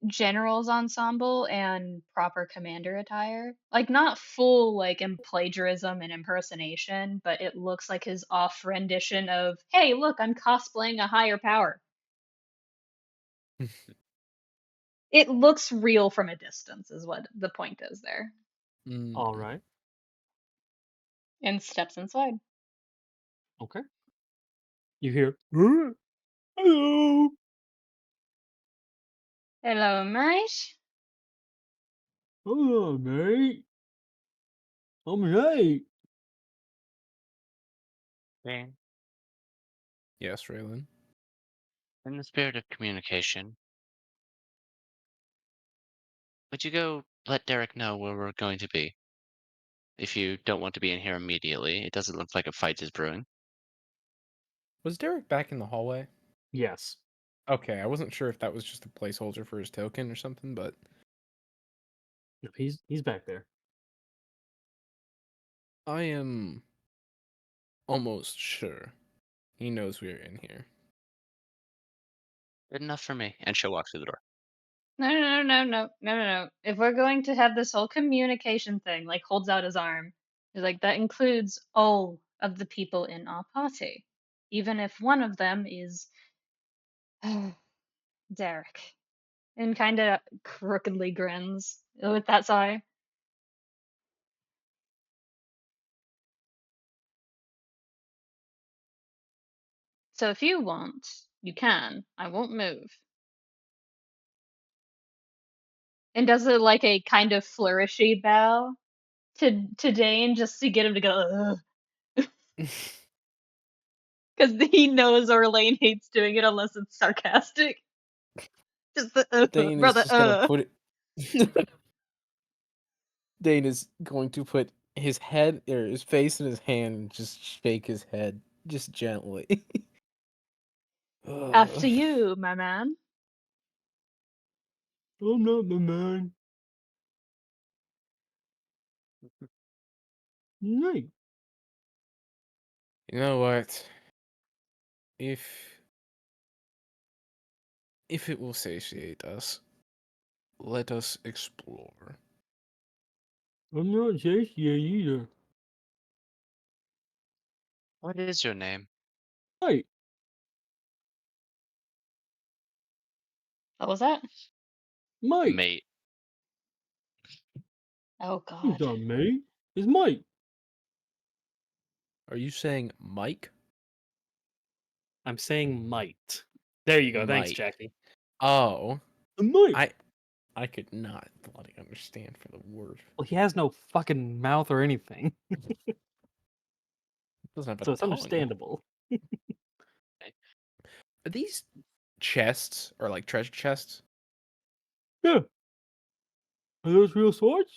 general's ensemble and proper commander attire. Like not full like in plagiarism and impersonation, but it looks like his off rendition of, "Hey, look, I'm cosplaying a higher power." It looks real from a distance is what the point is there. All right. And steps inside. Okay. You hear, hello. Hello, mate. Hello, mate. I'm late. Dan, Yes, Relyn. in the spirit of communication, would you go let Derek know where we're going to be? If you don't want to be in here immediately, it doesn't look like a fight is brewing. Was Derek back in the hallway? Yes. Okay, I wasn't sure if that was just a placeholder for his token or something, but No, he's back there. I am almost sure he knows we're in here. Good enough for me. And she'll walk through the door. No. If we're going to have this whole communication thing, like holds out his arm, he's like, that includes all of the people in our party. Even if one of them is Derek. And kind of crookedly grins with that sigh. So if you want, you can. I won't move. And does it like a kind of flourishy bow to Dane just to get him to go, ugh. Because he knows Orlain hates doing it unless it's sarcastic. Just the Dein is brother. just gonna put it. Dein is going to put his head or his face in his hand and just shake his head just gently. After you, my man. I'm not the man. Right. You know what? If it will satiate us, let us explore. I'm not satiated either. What is your name? Right. What was that? Mike. Mate. Oh god. He's not me. It's Mike. Are you saying Mike? I'm saying might. There you go. Thanks, Might. Jackie. Oh. Mike. I could not bloody understand for the word. Well, he has no fucking mouth or anything, Doesn't have a so it's tongue. understandable. Are these chests or like treasure chests? Yeah. Are those real swords?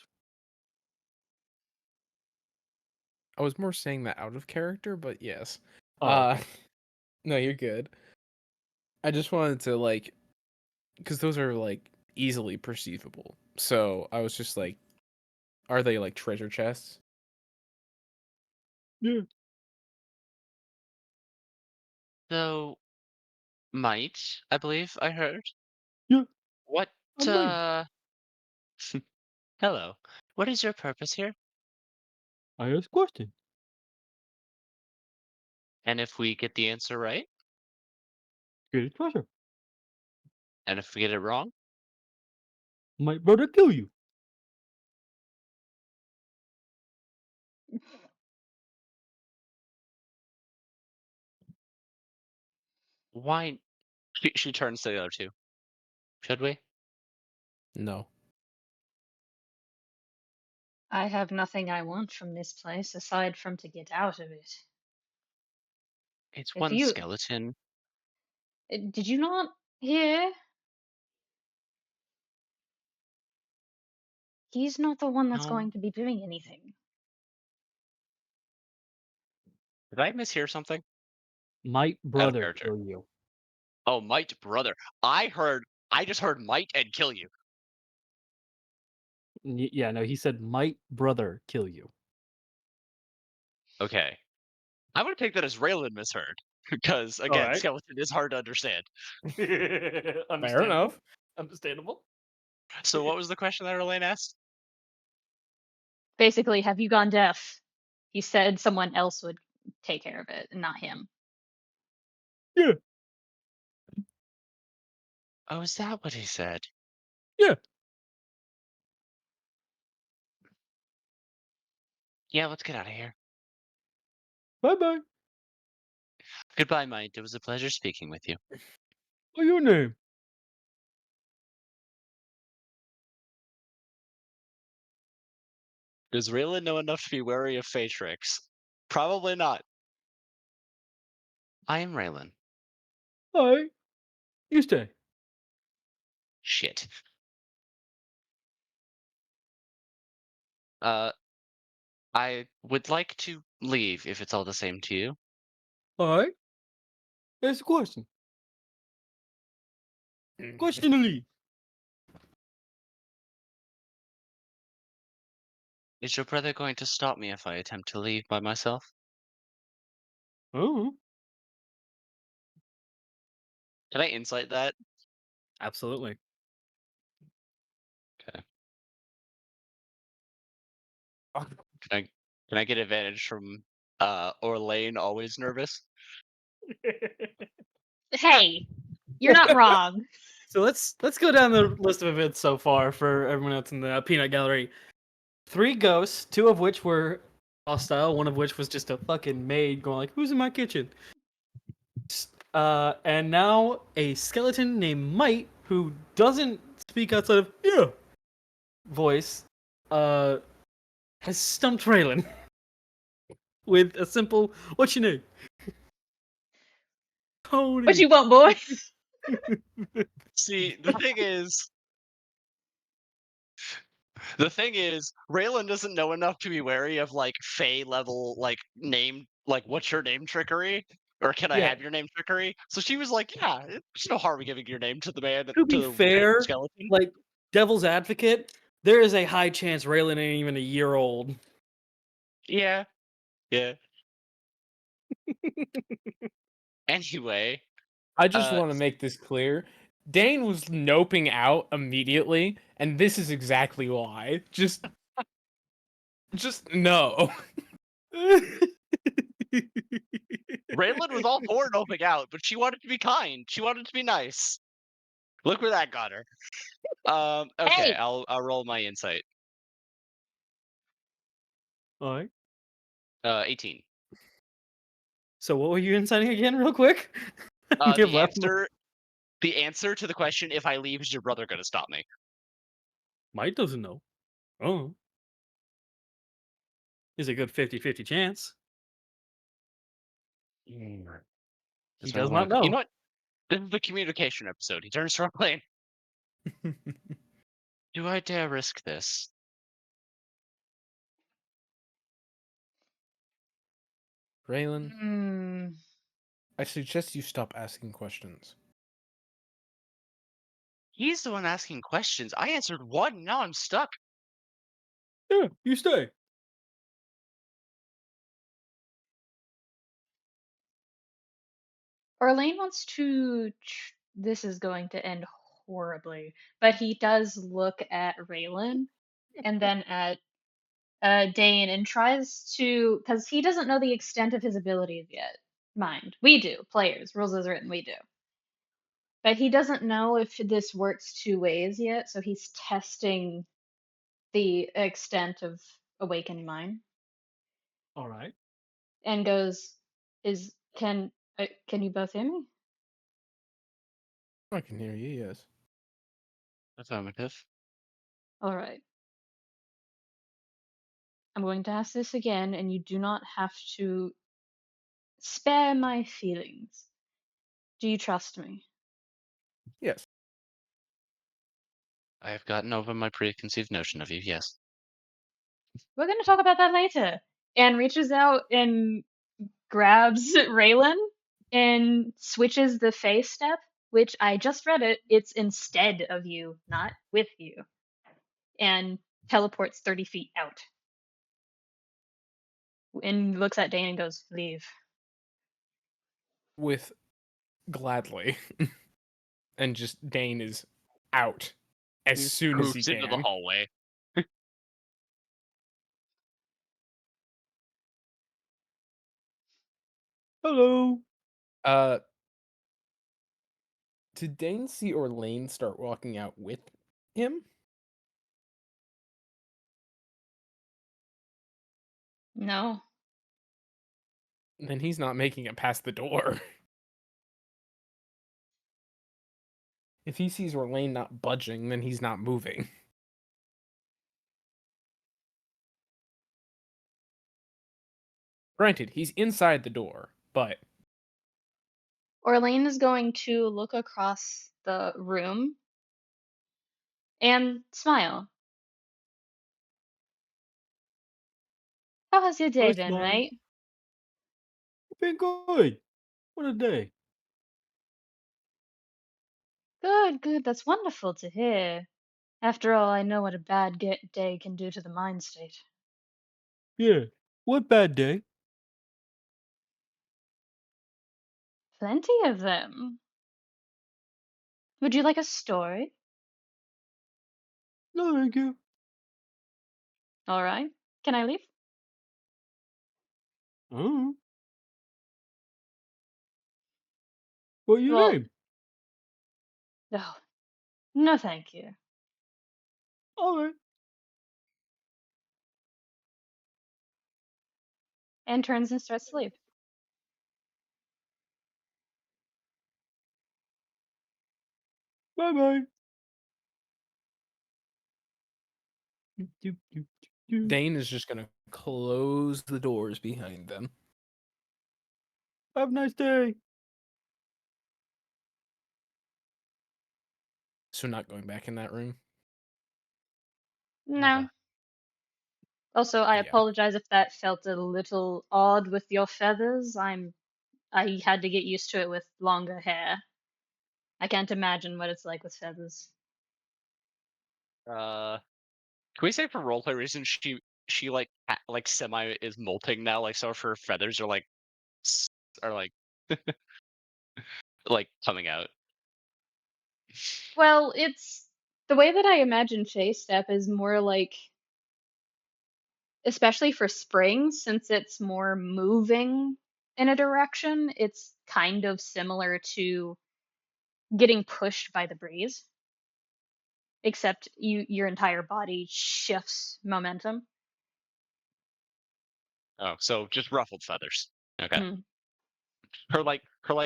I was more saying that out of character, but yes. Oh, okay. No, you're good. I just wanted to like, because those are like easily perceivable. So I was just like, are they like treasure chests? Yeah. So, might, I believe I heard. Yeah. What, I might. hello. What is your purpose here? I asked a question. And if we get the answer right, Get a treasure. and if we get it wrong, My brother kill you. why? She turns to the other two. Should we? No. I have nothing I want from this place aside from to get out of it. It's If one you skeleton. did you not hear? He's not the one that's No. going to be doing anything. Did I mishear something? Might Out of brother character. kill you. Oh, might brother. I just heard might and kill you. Yeah, no, he said might brother kill you. Okay. I'm gonna take that as Raylan misheard. Because again, Alright. skeleton is hard to understand. Fair enough. Understandable. So what was the question that Orlain asked? Basically, have you gone deaf? He said someone else would take care of it, and not him. Yeah. Oh, is that what he said? Yeah. Yeah, let's get out of here. Bye-bye. Goodbye, Might. It was a pleasure speaking with you. What's your name? Does Raylan know enough to be wary of Fatrix? Probably not. I am Raylan. Hi. You stay. Shit. I would like to leave if it's all the same to you. Alright. Ask a question. Question to leave. Is your brother going to stop me if I attempt to leave by myself? Oh. Can I insight that? Absolutely. Okay. Can I get advantage from Orlain always nervous? Hey, you're not wrong. So let's go down the list of events so far for everyone else in the peanut gallery. 3 ghosts, 2 of which were hostile, 1 of which was just a fucking maid going like, "Who's in my kitchen?" And now a skeleton named Might, who doesn't speak outside of yeah voice, has stumped Relyn with a simple "What's your name?" Tony. What you want, boy? See, the thing is, Raylan doesn't know enough to be wary of like Fey level like name, like what's your name trickery, or can I Yeah. have your name trickery? So she was like, yeah, there's no harm in giving your name to the man, To be the fair, skeleton. like devil's advocate, there is a high chance Relyn ain't even a year old. Yeah, yeah. Anyway, I just want to make this clear. Dein was noping out immediately, and this is exactly why. Just no. Raylan was all for noping out, but she wanted to be kind. She wanted to be nice. Look where that got her. Okay, Hey! I'll roll my insight. All right. 18. So what were you inciting again, real quick? Give up. The answer to the question, if I leave, is your brother gonna stop me? Mike doesn't know. Oh. There's a good 50-50 chance. He does not know. You know what? This is the communication episode. He turns to Orlain. Do I dare risk this? Raylan, Hmm. I suggest you stop asking questions. He's the one asking questions. I answered one. Now I'm stuck. Yeah, you stay. Orlain wants to. This is going to end horribly, but he does look at Raylan and then at Dein and tries to, because he doesn't know the extent of his abilities yet. Mind, we do, players, rules as written, we do. But he doesn't know if this works two ways yet, so he's testing the extent of awakened mind. All right. And goes, "Is can you both hear me?" I can hear you, yes. Affirmative. All right. I'm going to ask this again, and you do not have to spare my feelings. Do you trust me? Yes. I have gotten over my preconceived notion of you, yes. We're going to talk about that later. And reaches out and grabs Raylan and switches the face step, which I just read it. It's instead of you, not with you. And teleports 30 feet out. And looks at Dane and goes, "Leave." With gladly. And just Dein is out as soon as he Moves into the can. hallway. Hello. Did Dein see Orlain start walking out with him? No. Then he's not making it past the door. If he sees Orlain not budging, then he's not moving. Granted, he's inside the door, but Orlain is going to look across the room and smile. How has your day Nice been, smile. mate? Been good. What a day. Good, good. That's wonderful to hear. After all, I know what a bad day can do to the mind state. Yeah. What bad day? Plenty of them. Would you like a story? No, thank you. All right. Can I leave? Oh. What's your Well, name? no. No, thank you. All right. And turns and starts to leave. Bye bye. Dein is just gonna close the doors behind them. Have a nice day. So not going back in that room. No. Okay. Also, I Yeah. apologize if that felt a little odd with your feathers. I had to get used to it with longer hair. I can't imagine what it's like with feathers. Can we say for roleplay reasons she like like semi is molting now, like some of her feathers are like are like coming out. Well, it's the way that I imagine Chase Step is more like, especially for spring, since it's more moving in a direction, it's kind of similar to getting pushed by the breeze, except your entire body shifts momentum. Oh, so just ruffled feathers. Okay. Mhm. Her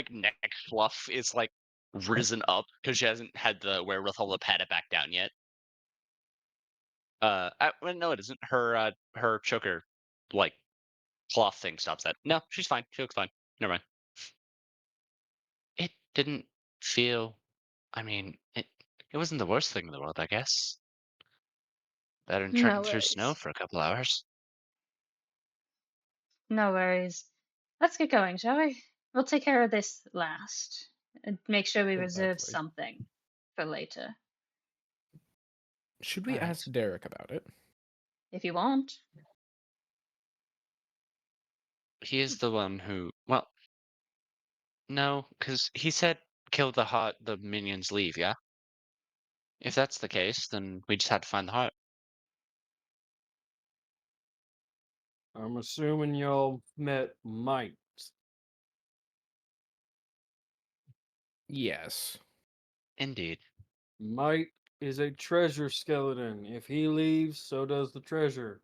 neck fluff is like risen up because she hasn't had the wherewithal to pat it back down yet. Well, no, it isn't. Her choker like cloth thing stops that. No, she's fine. She looks fine. Never mind. It didn't feel. I mean, it wasn't the worst thing in the world, I guess. Better than No trekking through snow worries. for a couple hours. No worries. Let's get going, shall we? We'll take care of this last. And make sure we reserve Exactly. something for later, Should we Alright. ask Derek about it? if you want. He is the one who. Well, no, because he said kill the minions leave. Yeah. If that's the case, then we just had to find the heart. I'm assuming y'all met Mike. Yes. Indeed. Mike is a treasure skeleton. If he leaves, so does the treasure.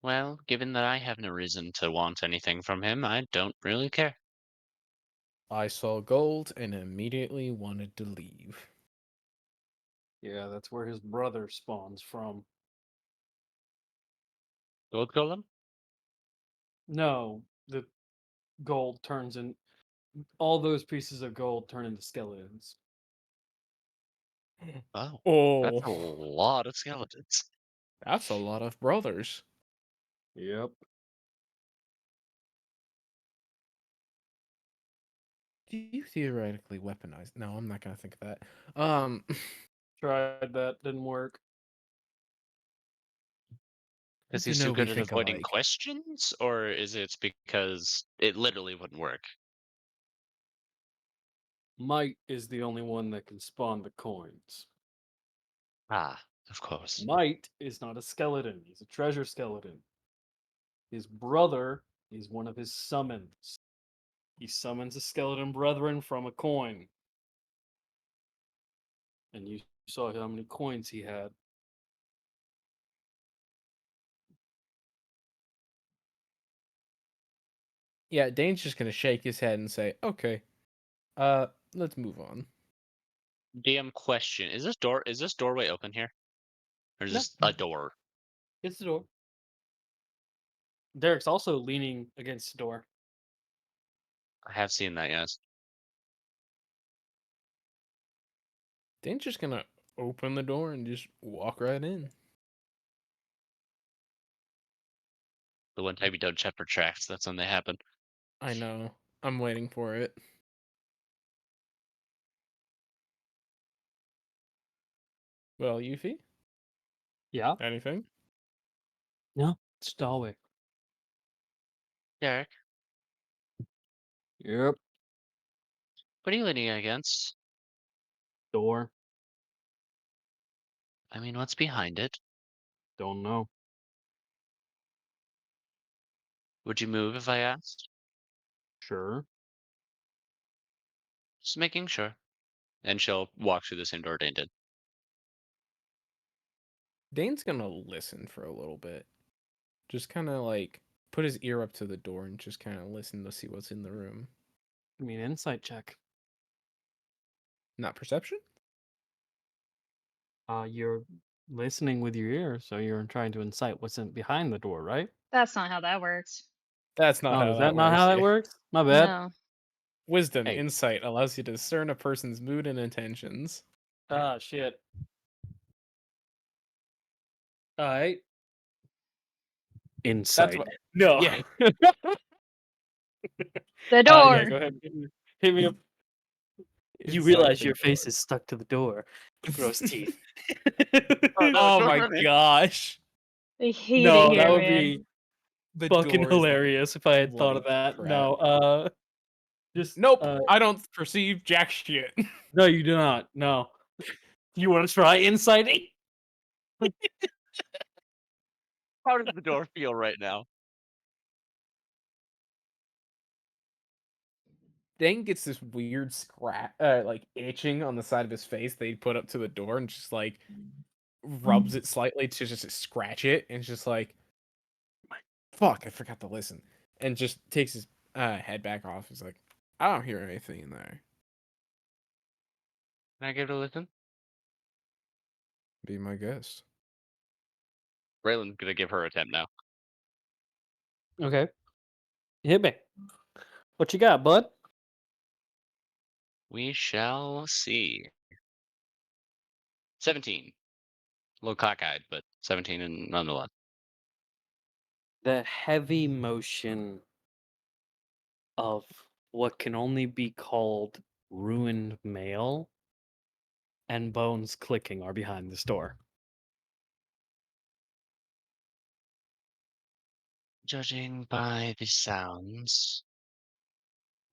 Well, given that I have no reason to want anything from him, I don't really care. I saw gold and immediately wanted to leave. Yeah, that's where his brother spawns from. Gold Golem? No, the gold turns in. All those pieces of gold turn into skeletons. Oh, that's Oh, a lot of skeletons. that's a lot of brothers. Yep. Do you theoretically weaponize? No, I'm not gonna think of that. Tried that, didn't work. Is Good he to so know we good at think avoiding alike. questions, or is it because it literally wouldn't work? Might is the only one that can spawn the coins. Ah, of course. Might is not a skeleton, he's a treasure skeleton. His brother is one of his summons. He summons a skeleton brethren from a coin. And you saw how many coins he had. Yeah, Dane's just gonna shake his head and say, "Okay, let's move on." DM question: Is this doorway open here, or is No, this a door? it's the door. Derek's also leaning against the door. I have seen that. Yes. Dane's just gonna open the door and just walk right in. The one time you don't check for tracks, that's when they happen. I know. I'm waiting for it. Well, Yufi, Yeah? anything? No, it's the hallway. Derek, Yep. what are you leaning against? Door. I mean, what's behind it? Don't know. Would you move if I asked? Sure. Just making sure. And she'll walk through the same door Dane did. Dane's gonna listen for a little bit. Just kind of like put his ear up to the door and just kind of listen to see what's in the room. I mean, insight check. Not perception? You're listening with your ear, so you're trying to incite what's in behind the door, right? That's not how that works. That's not Oh, how is that that not works. how that Yeah. works? My bad. No. Wisdom, Hey. insight allows you to discern a person's mood and intentions. Ah, shit. Alright. Insight. what- No. Yeah. The Yeah, door. go ahead. Hit me up. You Inside realize the your door. face is stuck to the door. Gross teeth. Oh, no, Oh don't my run in. gosh. I hate No, it that here, would man. be The fucking door is like hilarious if I had thought of bloody that. crap. No, just Nope, I don't perceive jack shit. no, you do not. No. You want to try insighting? How does the door feel right now? Dane gets this weird scratch, like itching on the side of his face that he put up to the door and just like rubs it slightly to just scratch it and just like, fuck, I forgot to listen. And just takes his head back off. He's like, I don't hear anything in there. Can I give it a listen? Be my guest. Raylan's gonna give her a attempt now. Okay. Hit me. What you got, bud? We shall see. 17. A little cockeyed, but 17 and nonetheless. The heavy motion of what can only be called ruined mail and bones clicking are behind this door. Judging by the sounds,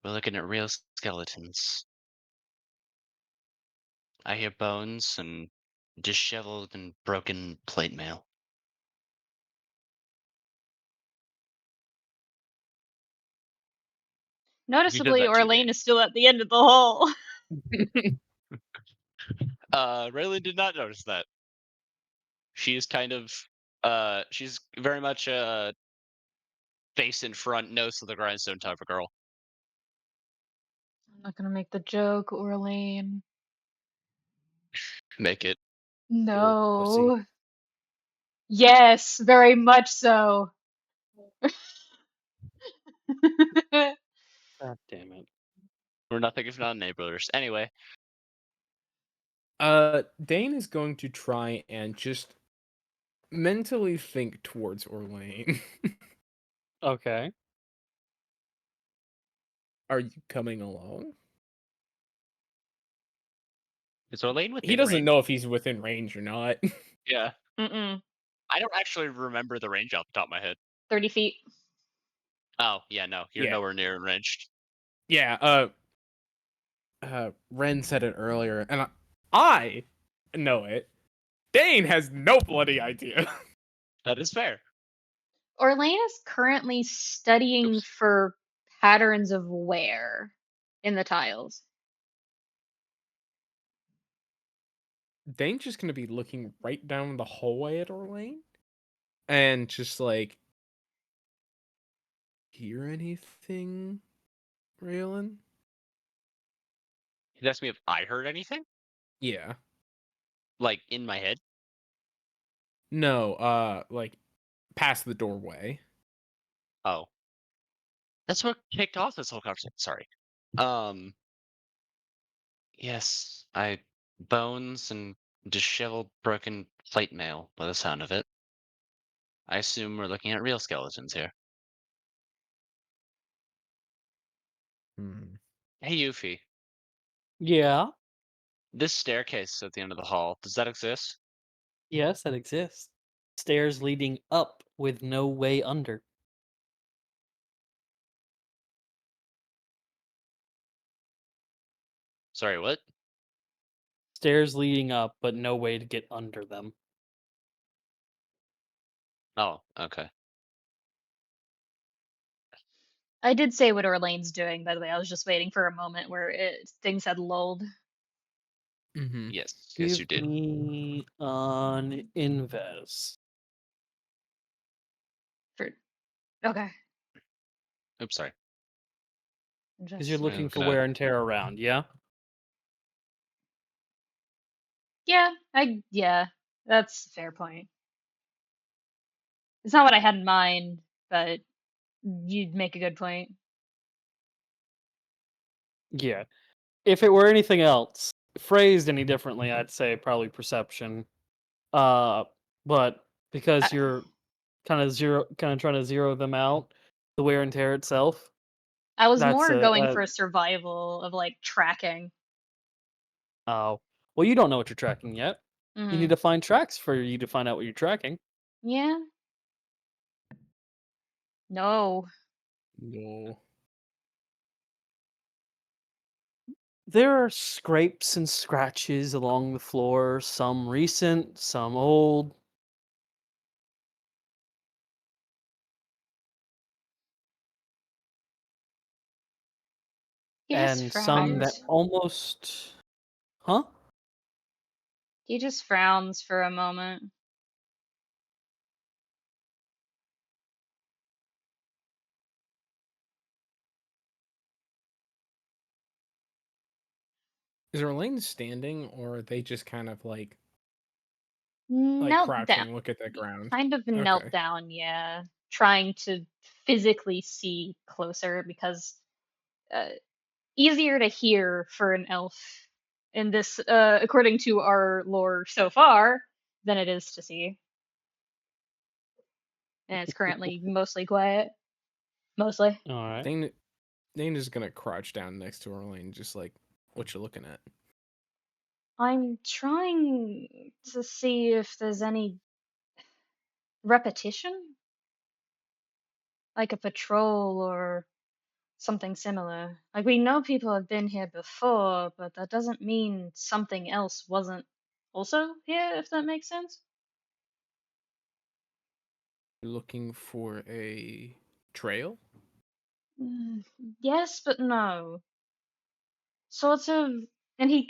we're looking at real skeletons. I hear bones and disheveled and broken plate mail. Noticeably, that too, Orlain Dane. is still at the end of the hall. Relyn did not notice that. She is kind of, she's very much face in front, nose to the grindstone type of girl. I'm not gonna make the joke, Orlain. Make it. Pussy. No. Yes, very much so. God damn it. We're nothing if not enablers. Anyway, Dane is going to try and just mentally think towards Orlain. Okay. Are you coming along? is Orlain within He doesn't range? know if he's within range or not. Yeah. Mm-mm. I don't actually remember the range off the top of my head. 30 feet. Oh, yeah, no. You're Yeah. nowhere near range. Yeah, Ren said it earlier, and I know it. Dane has no bloody idea. That is fair. Orlain is currently studying Oops. for patterns of wear in the tiles. Dane's just gonna be looking right down the hallway at Orlain, and just like, hear anything, Relyn? He asked me if I heard anything? Yeah. Like, in my head? No, like, past the doorway. Oh. That's what kicked off this whole conversation. Sorry. Yes, bones and disheveled, broken plate mail by the sound of it. I assume we're looking at real skeletons here. Hmm. Hey, Yufi. Yeah. This staircase at the end of the hall, does that exist? Yes, that exists. Stairs leading up with no way under. Sorry, what? Stairs leading up, but no way to get under them. Oh, okay. I did say what Orlain's doing, by the way. I was just waiting for a moment where things had lulled. Mm-hmm. Yes, Give you did. me an invest. Okay. Oops, sorry. Because you're Just looking for gonna- wear and tear around, yeah? yeah, that's a fair point. It's not what I had in mind, but You'd make a good point. Yeah. If it were anything else, phrased any differently, I'd say probably perception. But because I, you're kind of trying to zero them out, the wear and tear itself, I was that's more going a for survival of like tracking. oh, well, you don't know what you're tracking yet. You need Hmm. to find tracks for you to find out what you're tracking. Yeah. No. No. There are scrapes and scratches along the floor, some recent, some old. He just And some that frowns. almost. Huh? He just frowns for a moment. Is Orlain standing, or are they just kind of like Knelt down. crouching, look at the ground? Kind of knelt Okay. down, yeah. Trying to physically see closer because uh, easier to hear for an elf in this, according to our lore so far, than it is to see. And it's currently mostly quiet. Mostly. All right. Dane is gonna crouch down next to Orlain, just like, what you looking at? I'm trying to see if there's any repetition, like a patrol or something similar. Like, we know people have been here before, but that doesn't mean something else wasn't also here, if that makes sense. Looking for a trail? Mm, yes, but no. Sort of. And he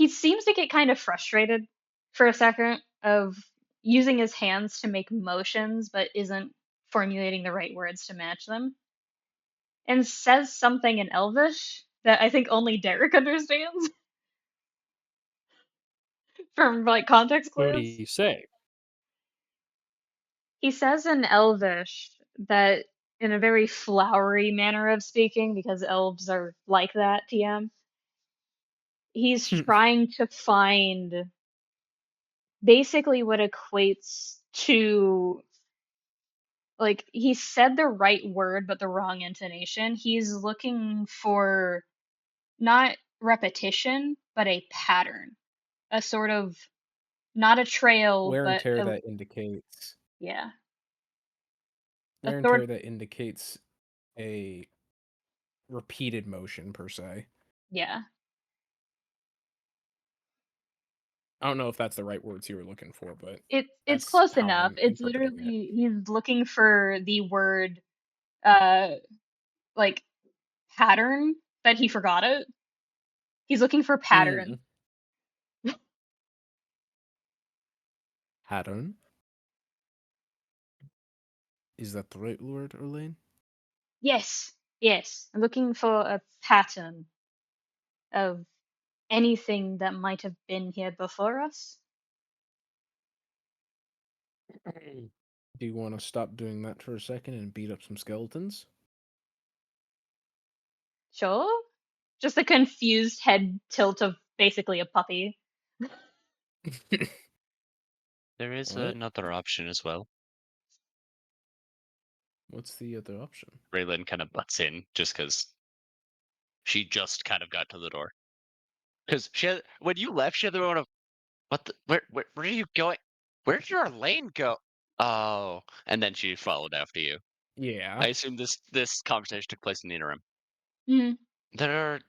seems to get kind of frustrated for a second of using his hands to make motions, but isn't formulating the right words to match them. And says something in Elvish that I think only Derek understands from like context What do clues. you say? He says in Elvish that in a very flowery manner of speaking, because elves are like that, TM. He's trying to find basically what equates to, like, he said the right word but the wrong intonation. He's looking for not repetition, but a pattern. A sort of, not a trail, Wear and but tear a, that indicates yeah, a wear and sort, tear that indicates a repeated motion per se. yeah. I don't know if that's the right words you were looking for, but It's that's close how enough. I'm It's interpreting it. literally, he's looking for the word, uh, like, pattern, that he forgot it. He's looking for pattern. Mm. Pattern? Is that the right word, Orlain? Yes, yes. I'm looking for a pattern of anything that might have been here before us. Do you want to stop doing that for a second and beat up some skeletons? Sure. Just a confused head tilt of basically a puppy. There is What? another option as well. What's the other option? Raylan kind of butts in just because she just kind of got to the door. Because when you left, she had the moment of, what the, where are you going? Where did your lane go? Oh, and then she followed after you. Yeah. I assume this conversation took place in the interim. Hmm. There are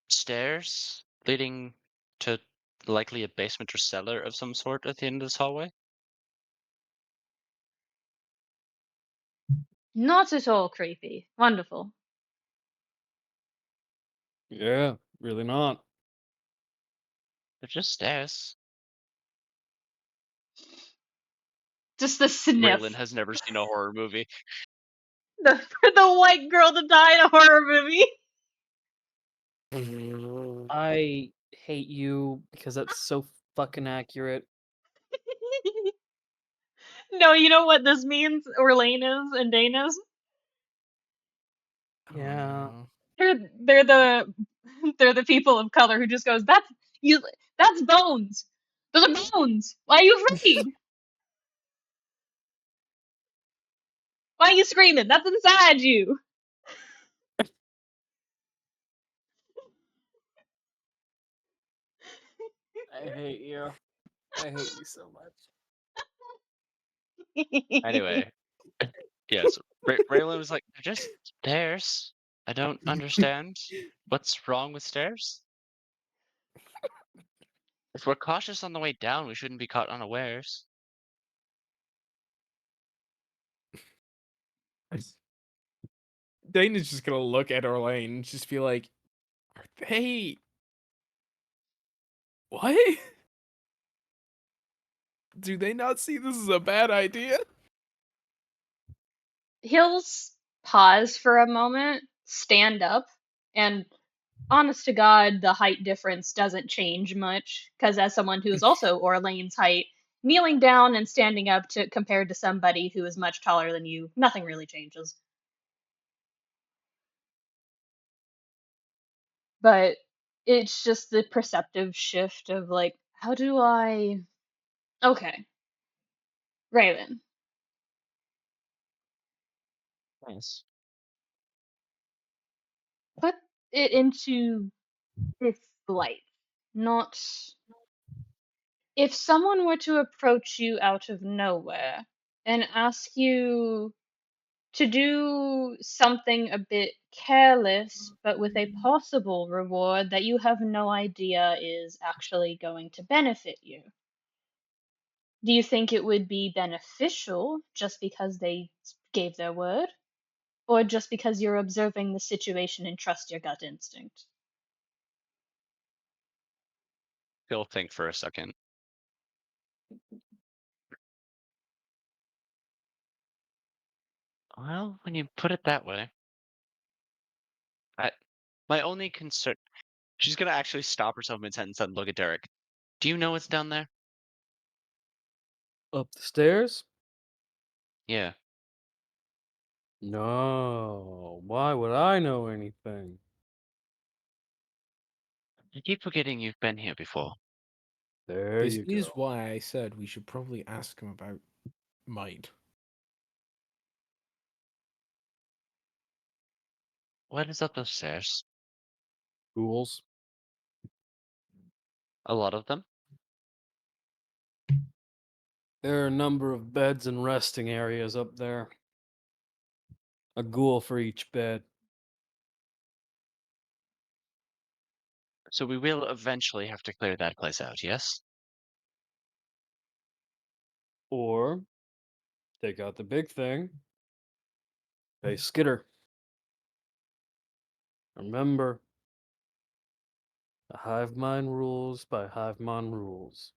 stairs leading to likely a basement or cellar of some sort at the end of this hallway. Not at all creepy. Wonderful. Yeah, really not. They're just stairs. Just the Raylan sniff. has never seen a horror movie. For the white girl to die in a horror movie. I hate you because that's so fucking accurate. No, you know what this means? Orlain is and Dein is. Yeah. They're the people of color who just goes, that's bones. Those are bones. Why are you afraid? Why are you screaming? That's inside you. I hate you. I hate you so much. Anyway, yes, Raylan was like, "They're just stairs. I don't understand. What's wrong with stairs? If we're cautious on the way down, we shouldn't be caught unawares." Dane is just gonna look at Orlain and just be like, "Are they what? Do they not see this as a bad idea?" He'll pause for a moment, stand up, and honest to God, the height difference doesn't change much, because as someone who's also Orlain's height, kneeling down and standing up to compared to somebody who is much taller than you, nothing really changes. But it's just the perceptive shift of like, how do I... Okay, Relyn, Nice. put it into this light. Not... If someone were to approach you out of nowhere and ask you to do something a bit careless, but with a possible reward that you have no idea is actually going to benefit you. Do you think it would be beneficial just because they gave their word? Or just because you're observing the situation and trust your gut instinct? He'll think for a second. Well, when you put it that way, I, my only concern. She's gonna actually stop herself mid-sentence and look at Derek. Do you know what's down there? Up the stairs? Yeah. No. Why would I know anything? I keep forgetting you've been here before. There This you is go. why I said we should probably ask him about might. What is up those stairs? Ghouls. A lot of them? There are a number of beds and resting areas up there. A ghoul for each bed. So we will eventually have to clear that place out, yes? Or take out the big thing. Hey, Skitter. Remember, the hive mind rules by hive mind rules.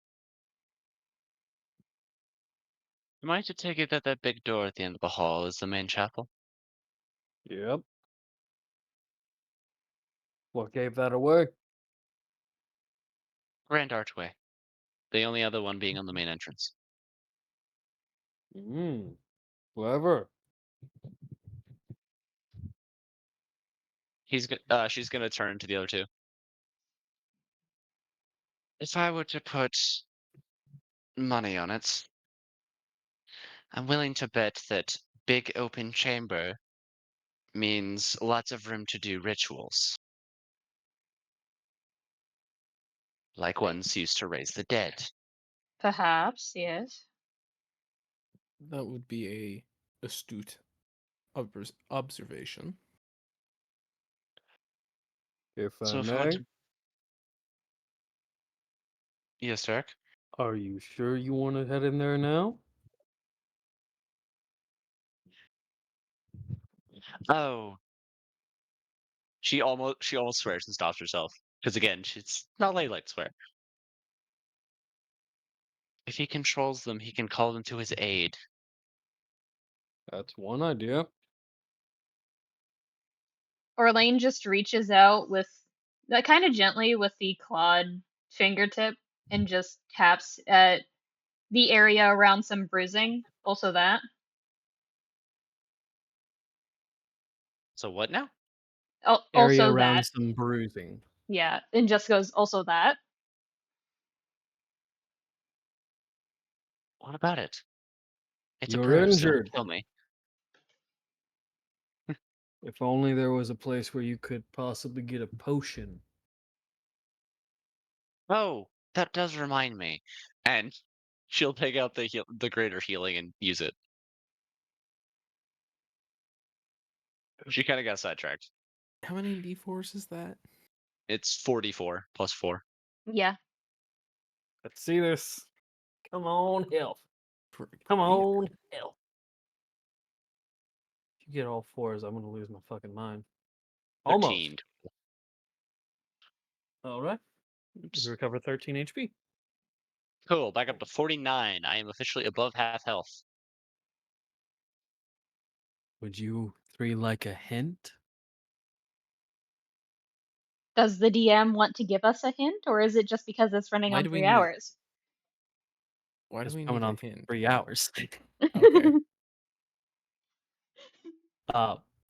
Am I to take it that that big door at the end of the hall is the main chapel? Yep. What gave that away? Grand Archway. The only other one being on the main entrance. Clever. She's gonna turn to the other two. If I were to put money on it, I'm willing to bet that big open chamber means lots of room to do rituals. Like ones used to raise the dead. Perhaps, yes. That would be a astute observation. If I So if we want may, to... Yes, Derek? are you sure you want to head in there now? Oh. She almost swears and stops herself. Because again, she's not ladylike to swear. If he controls them, he can call them to his aid. That's one idea. Orlain just reaches out with, kind of gently with the clawed fingertip and just taps at the area around some bruising Also that. So what now? Area Also around that. some bruising. Yeah. And just goes also that. What about it? It's a You're bruise. Don't injured. kill me. If only there was a place where you could possibly get a potion. Oh, that does remind me. And she'll take out the greater healing and use it. She kind of got sidetracked. How many d4s is that? It's 44 plus 4. Yeah. Let's see this. Come on, health. For Come clear? on, health. If you get all fours, I'm gonna lose my fucking mind. Almost. 13. All right. Oops. You recover 13 HP. Cool. Back up to 49. I am officially above half health. Would you three like a hint? Does the DM want to give us a hint, or is it just because it's running Why on do we 3 need- hours? Why do It's we coming need a on hint? 3 hours. Okay.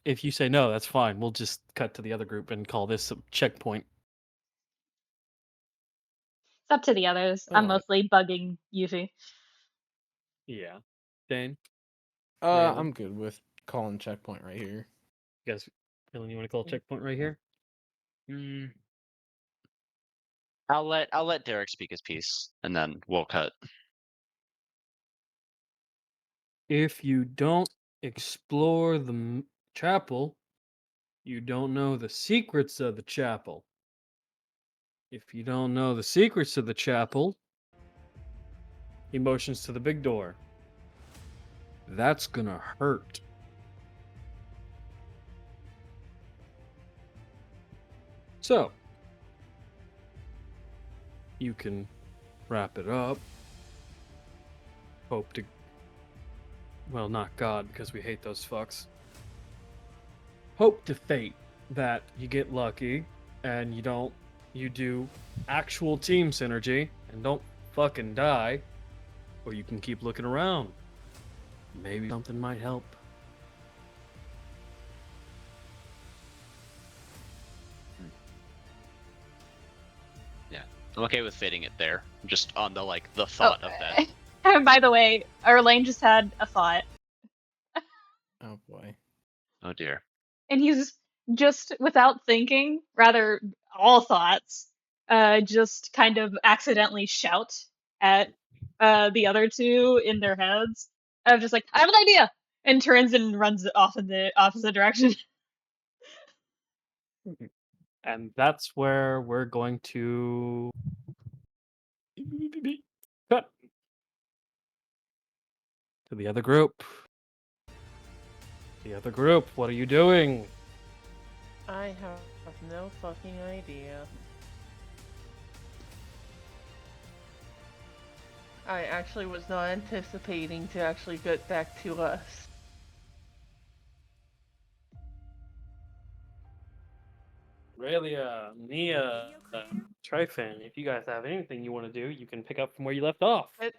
If you say no, that's fine. We'll just cut to the other group and call this a checkpoint. It's up to the others. I'm Alright. mostly bugging Yufi. Yeah. Dane, Relyn? I'm good with calling checkpoint right here. you guys, Relyn, you want to call a checkpoint right here? Hmm. I'll let Derek speak his piece, and then we'll cut. If you don't explore the chapel, you don't know the secrets of the chapel. If you don't know the secrets of the chapel, he motions to the big door. That's gonna hurt. So, you can wrap it up. Hope to. Well, not God, because we hate those fucks. Hope to fate that you get lucky and you do actual team synergy and don't fucking die, or you can keep looking around. Maybe something might help. I'm okay with fitting it there, just on the thought of that. And by the way, Orlain just had a thought, Oh boy. Oh dear. and he's just without thinking, rather all thoughts, just kind of accidentally shout at the other two in their heads. Of just like, I have an idea, and turns and runs off in the opposite direction. And that's where we're going to cut to the other group. The other group, what are you doing? I have no fucking idea. I actually was not anticipating to actually get back to us. Aurelia, Mia, Tryphon, if you guys have anything you want to do, you can pick up from where you left off. It,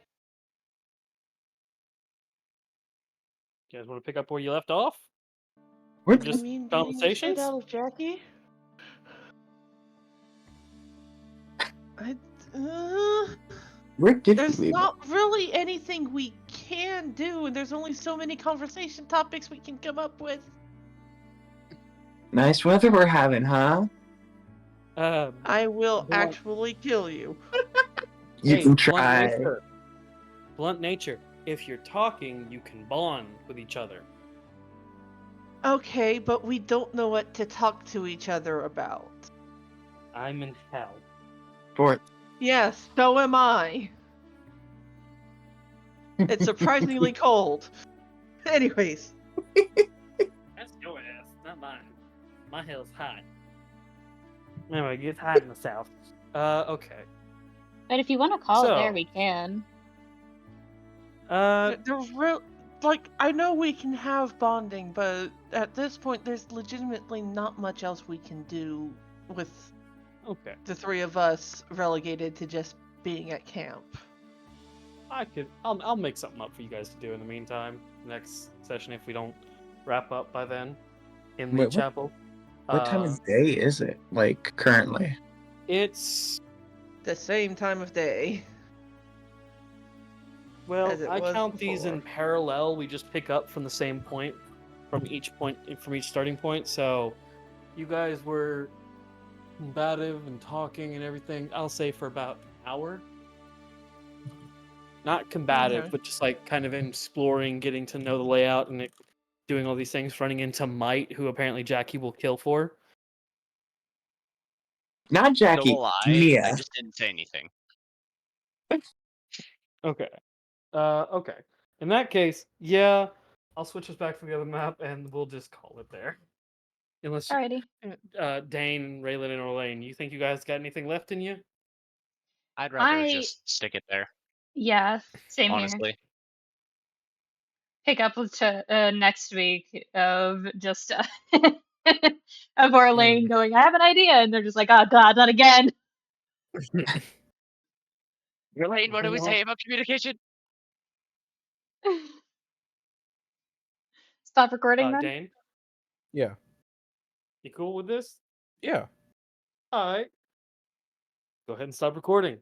You guys want to pick up where you left off? We're Just I mean, beating the shit conversations? out of Jackie? where did There's we leave? not really anything we can do, and there's only so many conversation topics we can come up with. Nice weather we're having, huh? I will Blunt- actually kill you. You hey, can blunt try. nature. Blunt nature. If you're talking, you can bond with each other. Okay, but we don't know what to talk to each other about. I'm in hell. For Yes, so am I. It's surprisingly cold. Anyways. That's your ass, not mine. My hell's hot. Anyway, it gets hot in the south. Okay. But if you want to call it there, So- we can. I know we can have bonding, but at this point, there's legitimately not much else we can do with okay. the three of us relegated to just being at camp. I'll make something up for you guys to do in the meantime. Next session, if we don't wrap up by then, in the What chapel. time of day is it? Like currently? It's The same time of day. well, As it I was count these in before. parallel. We just pick up from the same point, from each starting point. So, you guys were combative and talking and everything. I'll say for about an hour. Not combative, Okay. but just like kind of exploring, getting to know the layout, and doing all these things. Running into Might, who apparently Jackie will kill for. Not Still Jackie. alive. I Mia. just didn't say anything. Okay. Okay. In that case, yeah, I'll switch us back to the other map, and we'll just call it there. Unless Alrighty. Dane, Relyn, and Orlain, you think you guys got anything left in you? I'd rather I just stick it there, yeah, same here. honestly. Pick up with next week of just of Orlain going, I have an idea, and they're just like, oh god, not again. Relyn, what do we Well, say about communication? Stop recording then. Dane, Yeah. you cool with this? Yeah. All right. Go ahead and stop recording.